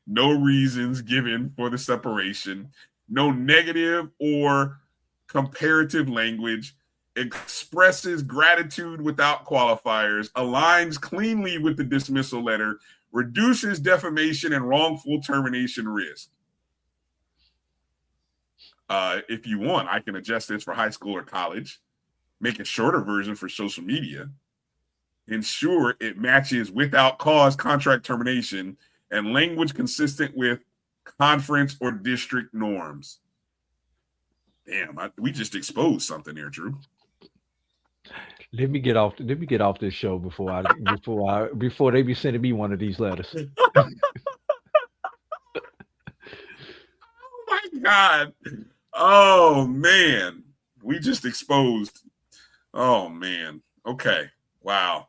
No reasons given for the separation. No negative or comparative language. Expresses gratitude without qualifiers. Aligns cleanly with the dismissal letter. Reduces defamation and wrongful termination risk. If you want, I can adjust this for high school or college. Make a shorter version for social media. Ensure it matches without cause contract termination and language consistent with conference or district norms. Damn, we just exposed something there, Drew. Let me get off this show before they be sending me one of these letters. Oh my God. Oh man. We just exposed. Oh man. Okay. Wow.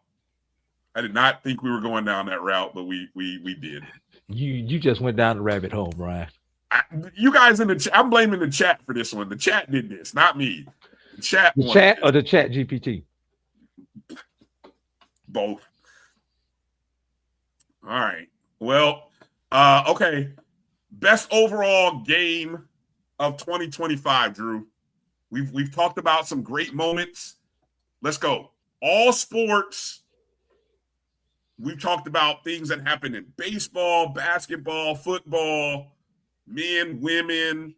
I did not think we were going down that route, but we did. You just went down the rabbit hole, Brian. You guys in the chat, I'm blaming the chat for this one. The chat did this, not me. The chat or the chat GPT? Both. All right. Well, okay. Best overall game of 2025, Drew. We've talked about some great moments. Let's go. All sports. We've talked about things that happened in baseball, basketball, football, men, women.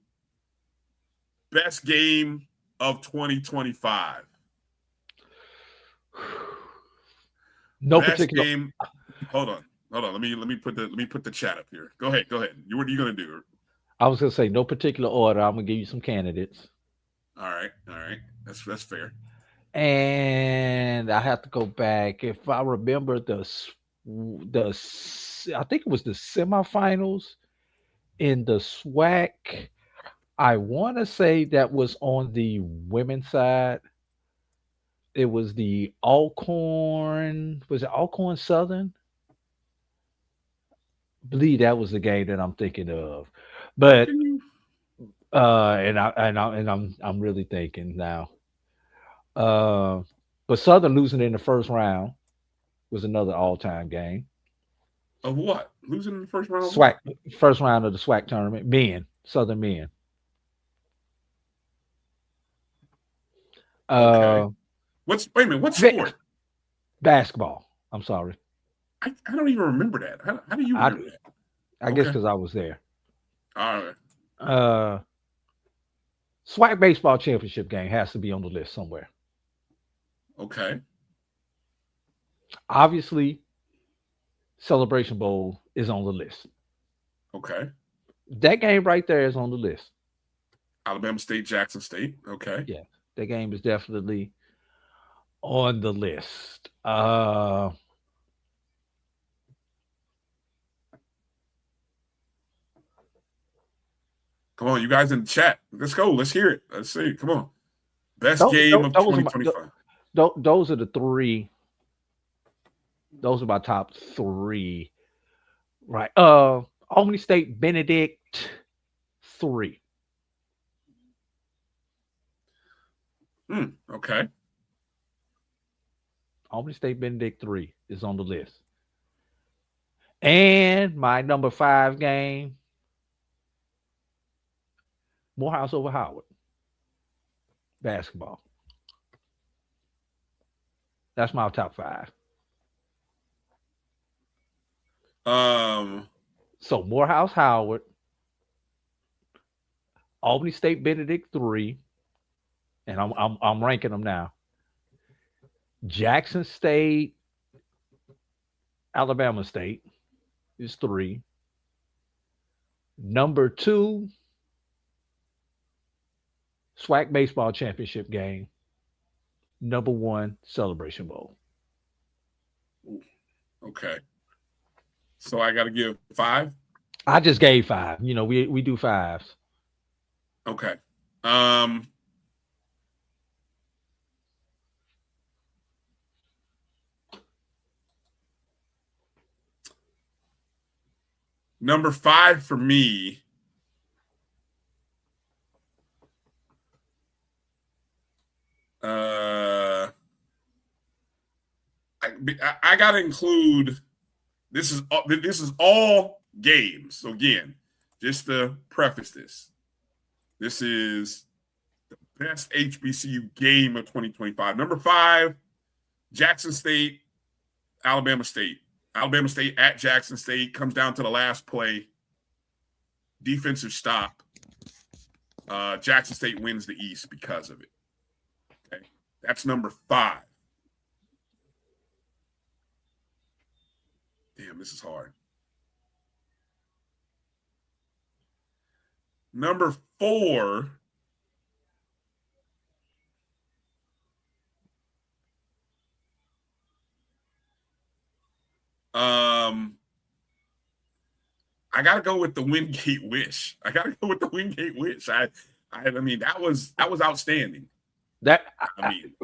Best game of 2025. No Best particular. game. Hold on. Let me put the chat up here. Go ahead. What are you gonna do? I was gonna say no particular order. I'm gonna give you some candidates. All right. That's fair. And I have to go back. If I remember I think it was the semifinals in the SWAC. I want to say that was on the women's side. It was the Alcorn. Was it Alcorn Southern? I believe that was the game that I'm thinking of. But I'm really thinking now. But Southern losing in the first round was another all-time game. Of what? Losing in the first round? SWAC, first round of the SWAC tournament. Southern men. Okay. Wait a minute? What sport? Basketball. I'm sorry. I don't even remember that. How do you remember that? I guess because I was there. All right. SWAC baseball championship game has to be on the list somewhere. Okay. Obviously, Celebration Bowl is on the list. Okay. That game right there is on the list. Alabama State, Jackson State. Okay. Yeah, that game is definitely on the list. Come on, you guys in the chat. Let's go. Let's hear it. Let's see. Come on. Best game of 2025. Those are the three. Those are my top three. Right. Albany State, Benedict, 3. Okay. Albany State, Benedict, 3 is on the list. And my number 5 game, Morehouse over Howard. Basketball. That's my top 5. So Morehouse Howard, Albany State Benedict 3, and I'm ranking them now. Jackson State, Alabama State is 3. Number 2, SWAC baseball championship game. Number 1, Celebration Bowl. Okay. So I got to give 5? I just gave 5. You know, we do 5s. Okay. Number 5 for me. I got to include. This is all games. So again, just to preface this, this is the best HBCU game of 2025. Number 5, Jackson State, Alabama State. Alabama State at Jackson State, comes down to the last play. Defensive stop. Jackson State wins the East because of it. Okay, that's number 5. Damn, this is hard. Number 4. I gotta go with the Wingate Wish. I mean, that was outstanding.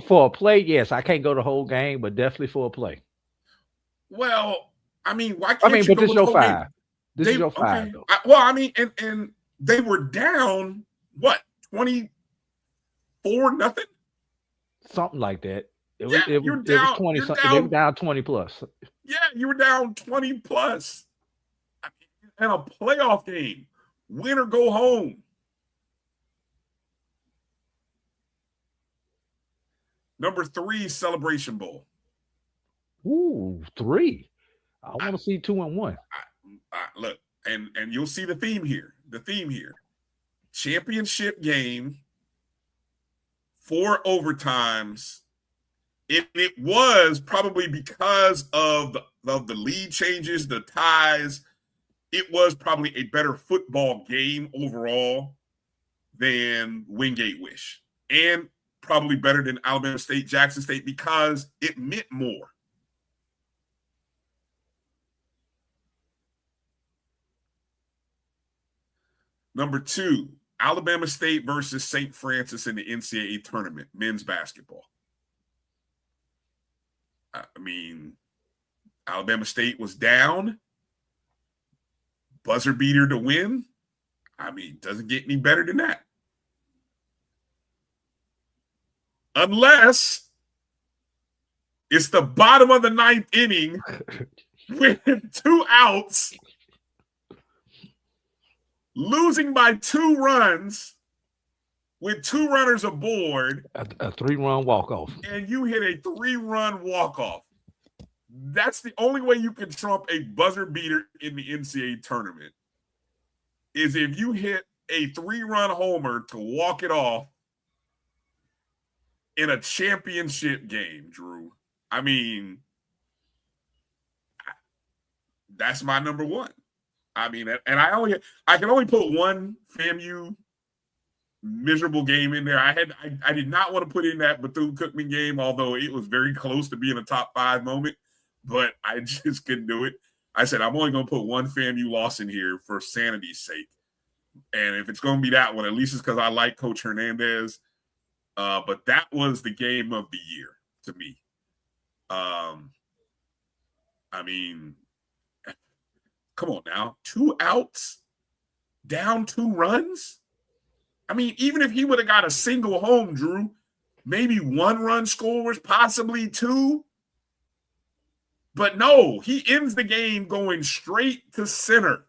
For a play, yes, I can't go the whole game, but definitely for a play. Well, I mean, why can't you but this is your 5. Game? This is your 5. Okay. And they were down what, 24-0? Something like that. It was 20 something. They were down 20 plus. Yeah, you were down 20 plus. And a playoff game. Win or go home. Number 3, Celebration Bowl. Ooh, 3. I want to see 2 and 1. Look, and you'll see the theme here. Championship game, 4 overtimes, It was probably because of the lead changes, the ties. It was probably a better football game overall than Wingate Wish, and probably better than Alabama State, Jackson State, because it meant more. Number 2, Alabama State versus St. Francis in the NCAA tournament, men's basketball. I mean, Alabama State was down. Buzzer beater to win. I mean, doesn't get any better than that. Unless it's the bottom of the 9th inning with 2 outs, losing by 2 runs with 2 runners aboard. A 3-run walk-off. And you hit a 3-run walk-off. That's the only way you can trump a buzzer beater in the NCAA tournament, is if you hit a 3-run homer to walk it off in a championship game, Drew. I mean, that's my number 1. I mean, and I can only put one FAMU miserable game in there. I did not want to put in that Bethune-Cookman game, although it was very close to being a top 5 moment, but I just couldn't do it. I said, I'm only going to put one FAMU loss in here for sanity's sake. And if it's going to be that one, at least it's because I like Coach Hernandez. But that was the game of the year to me. I mean, come on now. 2 outs, down 2 runs. I mean, even if he would have got a single home, Drew, maybe 1 run scores, possibly 2. But no, he ends the game going straight to center.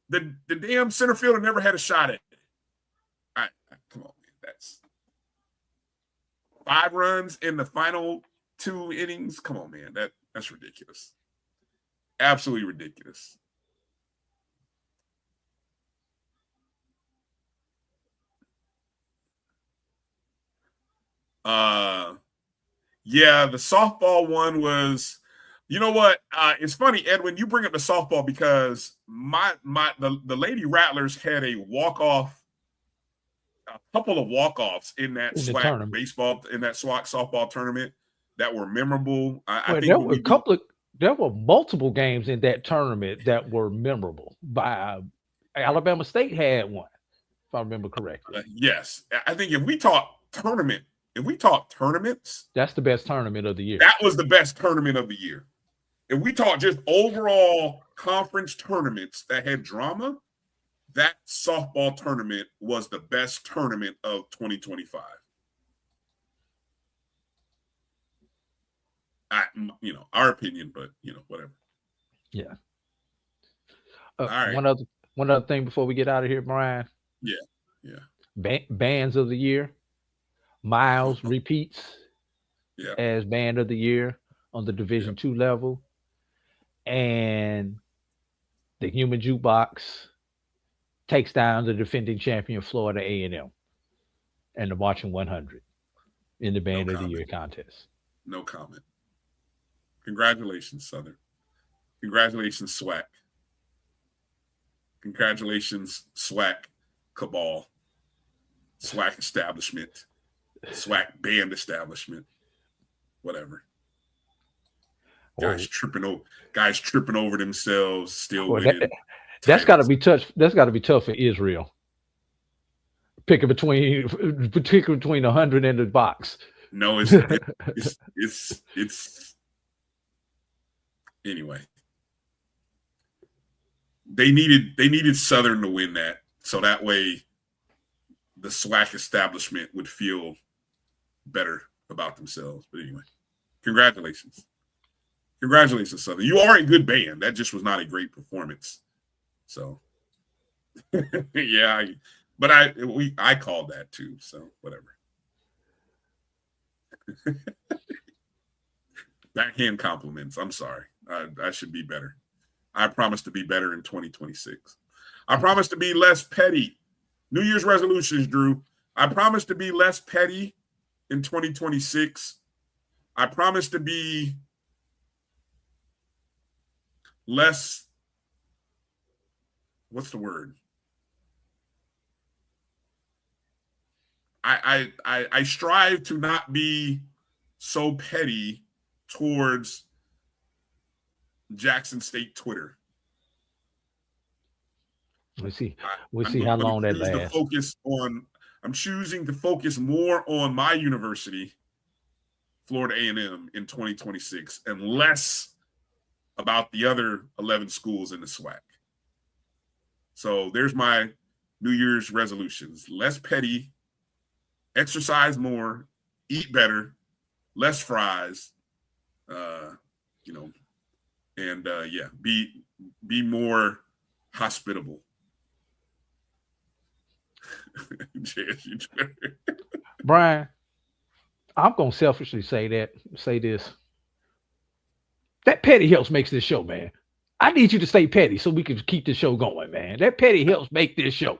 The damn center fielder never had a shot at it. Come on, man. That's 5 runs in the final 2 innings. Come on, man. That's ridiculous. Absolutely ridiculous. Yeah, the softball one was, you know what? It's funny, Edwin, you bring up the softball because the Lady Rattlers had a couple of walk-offs in that SWAC baseball, in that SWAC softball tournament that were memorable. I think there were multiple games in that tournament that were memorable. Alabama State had one, if I remember correctly. Yes. I think if we talk tournaments, that's the best tournament of the year. That was the best tournament of the year. If we talk just overall conference tournaments that had drama, that softball tournament was the best tournament of 2025. Our opinion, but whatever. Yeah. All right. One other thing before we get out of here, Brian. Yeah. Bands of the year. Miles repeats as band of the year on the Division II level, and the Human Jukebox takes down the defending champion Florida A&M and the Marching 100 in the band of the year contest. No comment. Congratulations, Southern. Congratulations, SWAC. Congratulations, SWAC cabal, SWAC establishment, SWAC band establishment, whatever. Guys tripping over themselves, still winning. That's got to be tough. That's got to be tough for Israel. Picking between 100 and the box. No, it's anyway. They needed Southern to win that, so that way the SWAC establishment would feel better about themselves. But anyway, congratulations. Congratulations, Southern. You are a good band. That just was not a great performance. So, yeah, I called that too. So whatever. Backhand compliments. I'm sorry. I should be better. I promise to be better in 2026. I promise to be less petty. New Year's resolutions, Drew. I promise to be less petty in 2026 I promise to be less. What's the word? I strive to not be so petty towards Jackson State Twitter. We'll see how long that lasts. I'm choosing to focus more on my university, Florida A&M, in 2026, and less about the other 11 schools in the SWAC. So there's my New Year's resolutions: less petty, exercise more, eat better, less fries, and be more hospitable. Bryan, I'm gonna selfishly say this. That petty helps makes this show, man. I need you to stay petty so we can keep the show going, man. That petty helps make this show.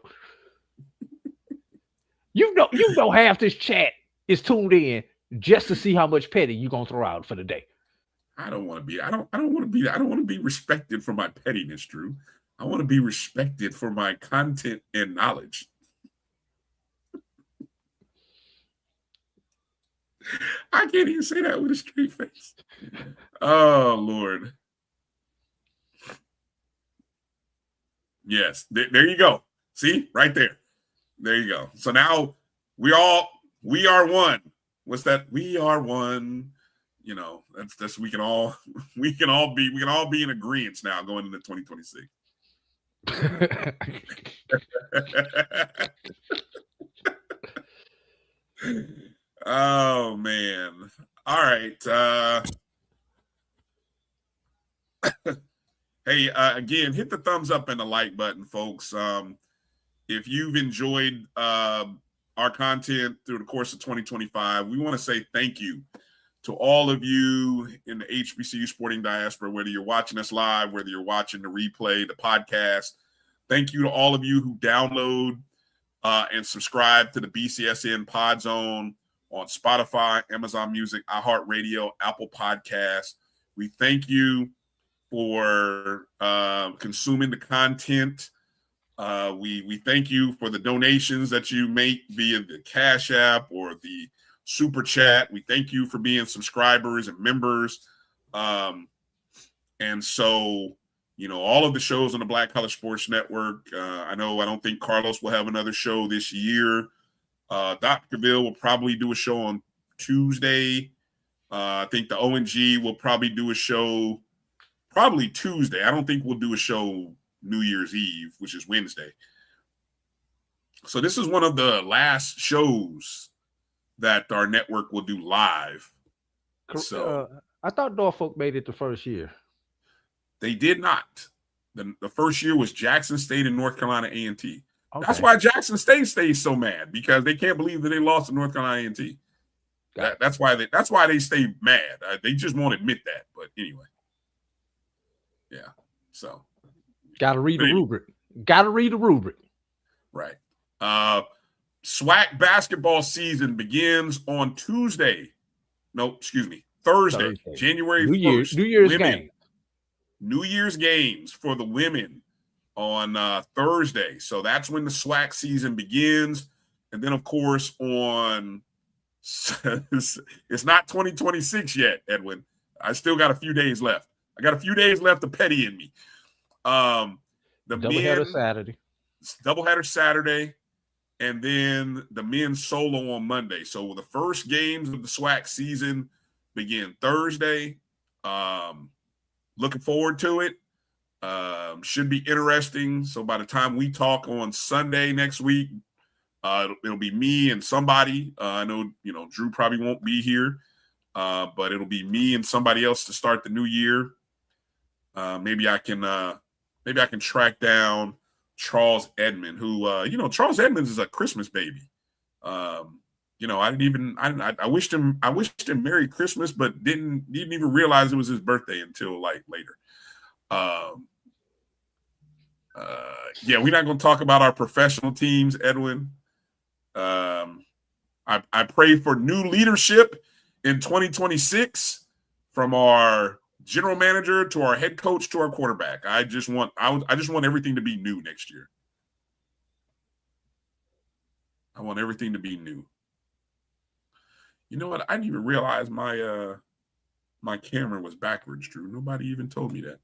You know half this chat is tuned in just to see how much petty you're gonna throw out for the day. I don't want to be respected for my pettiness, Drew. I want to be respected for my content and knowledge. I can't even say that with a straight face. Oh, Lord. Yes, there you go. See, right there. There you go. So now we are one. What's that? We are one. You know, that's we can all be in agreement now going into 2026. Oh man. All right. Hey, again, hit the thumbs up and the like button, folks. If you've enjoyed our content through the course of 2025, we want to say thank you to all of you in the HBCU sporting diaspora, whether you're watching us live, whether you're watching the replay, the podcast. Thank you to all of you who download and subscribe to the BCSN Pod Zone on Spotify, Amazon Music, iHeartRadio, Apple Podcasts. We thank you for consuming the content. We thank you for the donations that you make via the Cash App or the Super Chat. We thank you for being subscribers and members. And so, all of the shows on the Black College Sports Network, I don't think Carlos will have another show this year. Dr. Cavill will probably do a show on Tuesday. I think the ONG will probably do a show probably Tuesday. I don't think we'll do a show New Year's Eve, which is Wednesday. So this is one of the last shows that our network will do live. So I thought Norfolk made it the first year. They did not. The first year was Jackson State and North Carolina A&T. Okay. That's why Jackson State stays so mad, because they can't believe that they lost to North Carolina A&T. That's why they stay mad. They just won't admit that. But anyway, yeah. So gotta read the rubric. Gotta read the rubric. Right. SWAC basketball season begins on Thursday, January 1st. New Year's game. New Year's games for the women on Thursday. So that's when the SWAC season begins. And then, of course, it's not 2026 yet, Edwin. I still got a few days left. I got a few days left of petty in me. Doubleheader Saturday. And then the men's solo on Monday. So the first games of the SWAC season begin Thursday. Looking forward to it. Should be interesting. So by the time we talk on Sunday next week, it'll be me and somebody. I know, Drew probably won't be here, but it'll be me and somebody else to start the new year. Maybe I can track down Charles Edmond, who, Charles Edmonds is a Christmas baby. I wished him Merry Christmas, but didn't even realize it was his birthday until later. We're not going to talk about our professional teams, Edwin. I pray for new leadership in 2026, from our general manager to our head coach to our quarterback. I just want everything to be new next year. I want everything to be new. You know what? I didn't even realize my my camera was backwards, Drew. Nobody even told me that.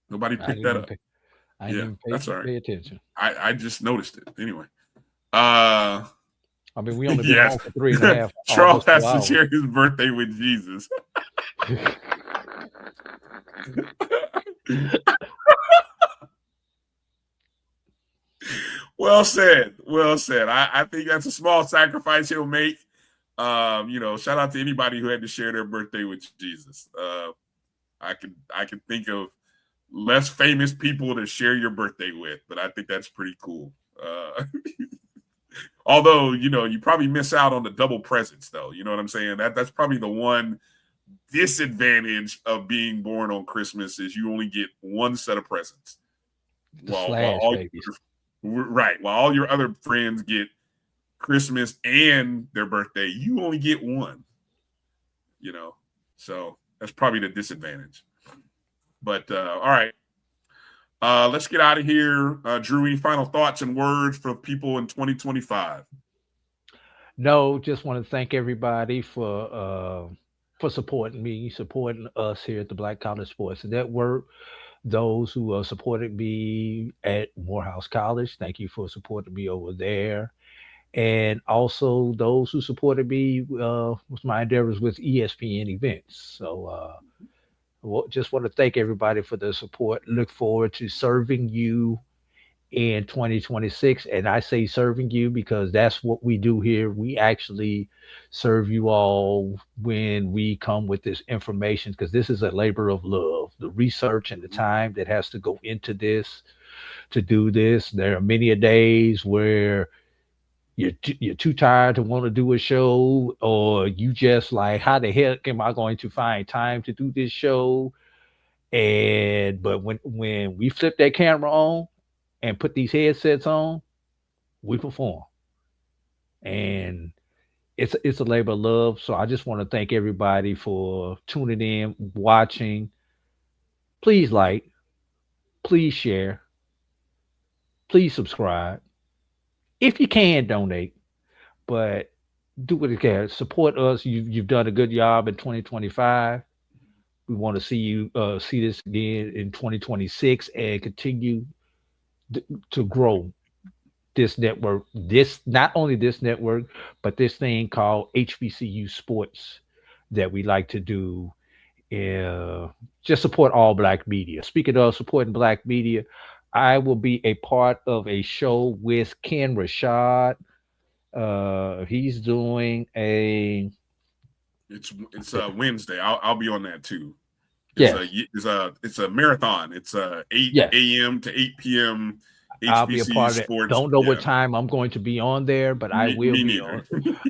Nobody picked that up. I didn't pay attention. I just noticed it. Anyway. I mean, we only been on for 3.5 Charles has to share his birthday with Jesus. Well said. Well said. I think that's a small sacrifice he'll make. Shout out to anybody who had to share their birthday with Jesus. I can think of less famous people to share your birthday with, but I think that's pretty cool. Although, you probably miss out on the double presents, though. You know what I'm saying? That's probably the one disadvantage of being born on Christmas is you only get one set of presents. While all your other friends get Christmas and their birthday, you only get one. So that's probably the disadvantage. But all right. Let's get out of here. Drew, any final thoughts and words for people in 2025? No, just want to thank everybody for supporting me, supporting us here at the Black College Sports Network. Those who supported me at Morehouse College, thank you for supporting me over there. And also those who supported me with my endeavors with ESPN events. So just want to thank everybody for the support. Look forward to serving you in 2026. And I say serving you because that's what we do here. We actually serve you all when we come with this information, because this is a labor of love. The research and the time that has to go into this, to do this. There are many a days where you're too tired to want to do a show, or you just like, how the heck am I going to find time to do this show? But when we flip that camera on and put these headsets on, we perform. And it's a labor of love. So I just want to thank everybody for tuning in, watching. Please like, please share, please subscribe. If you can, donate, but do what you can. Support us. You've done a good job in 2025. We want to see you see this again in 2026 and continue to grow this network. This, not only this network, but this thing called HBCU Sports that we like to do. Just support all Black media. Speaking of supporting Black media, I will be a part of a show with Ken Rashad. He's doing it's Wednesday. I'll be on that too. It's a marathon. It's 8 a.m. to 8 p.m. HBCU I'll be a part of it. Sports. Don't know what time I'm going to be on there, but I will be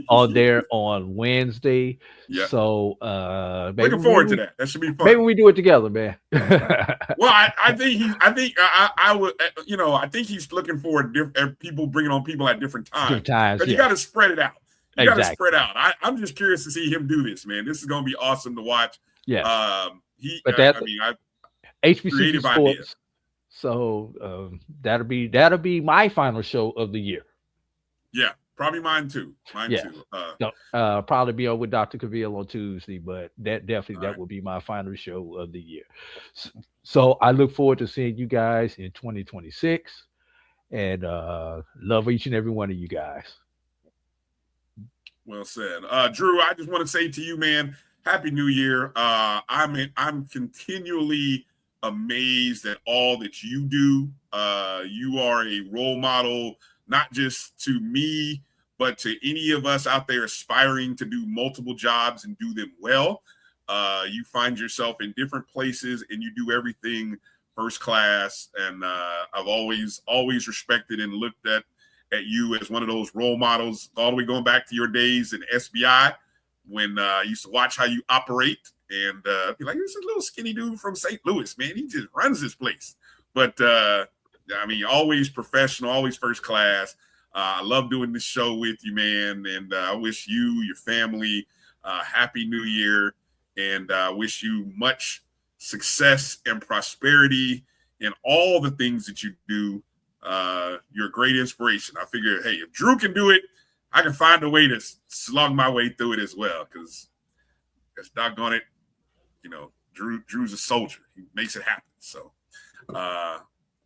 on there on Wednesday. Yep. So looking forward to that. That should be fun. Maybe we do it together, man. Well, I think he's looking for people bringing on people at different times. But you got to spread it out. You got to spread out. I'm just curious to see him do this, man. This is going to be awesome to watch. Yeah. HBCU Sports. Ideas. So that'll be my final show of the year. Yeah, probably mine too. Probably be on with Dr. Cavill on Tuesday, but that will be my final show of the year. So I look forward to seeing you guys in 2026, and love each and every one of you guys. Well said, Drew. I just want to say to you, man, Happy New Year. I'm continually amazed at all that you do. You are a role model, not just to me, but to any of us out there aspiring to do multiple jobs and do them well. You find yourself in different places and you do everything first class. And I've always respected and looked at you as one of those role models, all the way going back to your days in SBI when I used to watch how you operate and be like, this is a little skinny dude from St. Louis, man. He just runs this place. But always professional, always first class. I love doing this show with you, man. And I wish you, your family, Happy New Year. And I wish you much success and prosperity in all the things that you do. You're a great inspiration. I figure, hey, if Drew can do it, I can find a way to slug my way through it as well. Because that's doggone it, Drew's a soldier. He makes it happen. So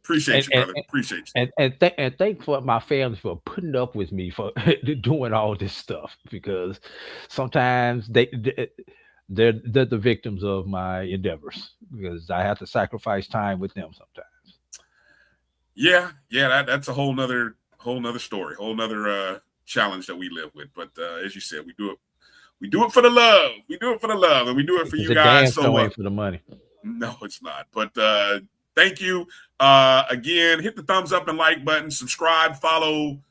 appreciate you, brother. Appreciate you. And thank for my family for putting up with me for doing all this stuff, because sometimes they're the victims of my endeavors, because I have to sacrifice time with them sometimes. Yeah, that's a whole nother story, whole nother challenge that we live with. But as you said, we do it for the love. We do it for the love, and we do it for you guys. So ain't for the money. No, it's not. But thank you again. Hit the thumbs up and like button. Subscribe, follow,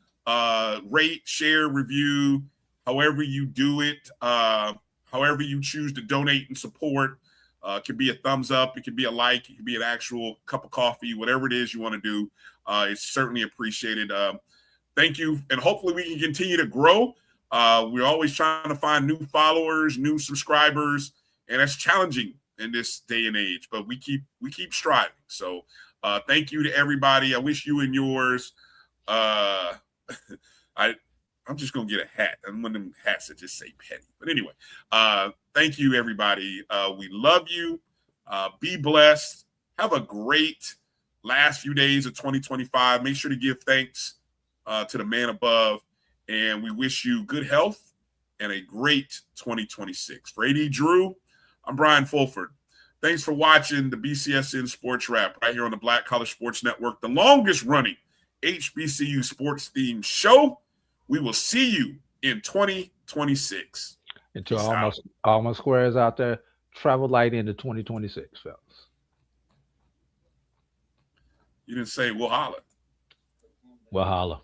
rate, share, review. However you do it, however you choose to donate and support. It could be a thumbs up, it could be a like, it could be an actual cup of coffee, whatever it is you want to do. It's certainly appreciated. Thank you, and hopefully we can continue to grow. We're always trying to find new followers, new subscribers, and that's challenging in this day and age. But we keep striving. So thank you to everybody. I wish you and yours. I'm just gonna get a hat. I'm one of them hats that just say petty. But anyway, thank you, everybody. We love you. Be blessed. Have a great last few days of 2025. Make sure to give thanks to the man above. And we wish you good health and a great 2026. For A.D. Drew, I'm Brian Fulford. Thanks for watching the BCSN Sports Wrap right here on the Black College Sports Network, the longest running HBCU sports themed show. We will see you in 2026. And to all my squares out there, travel light into 2026, fellas. You didn't say we'll holler. We'll holler.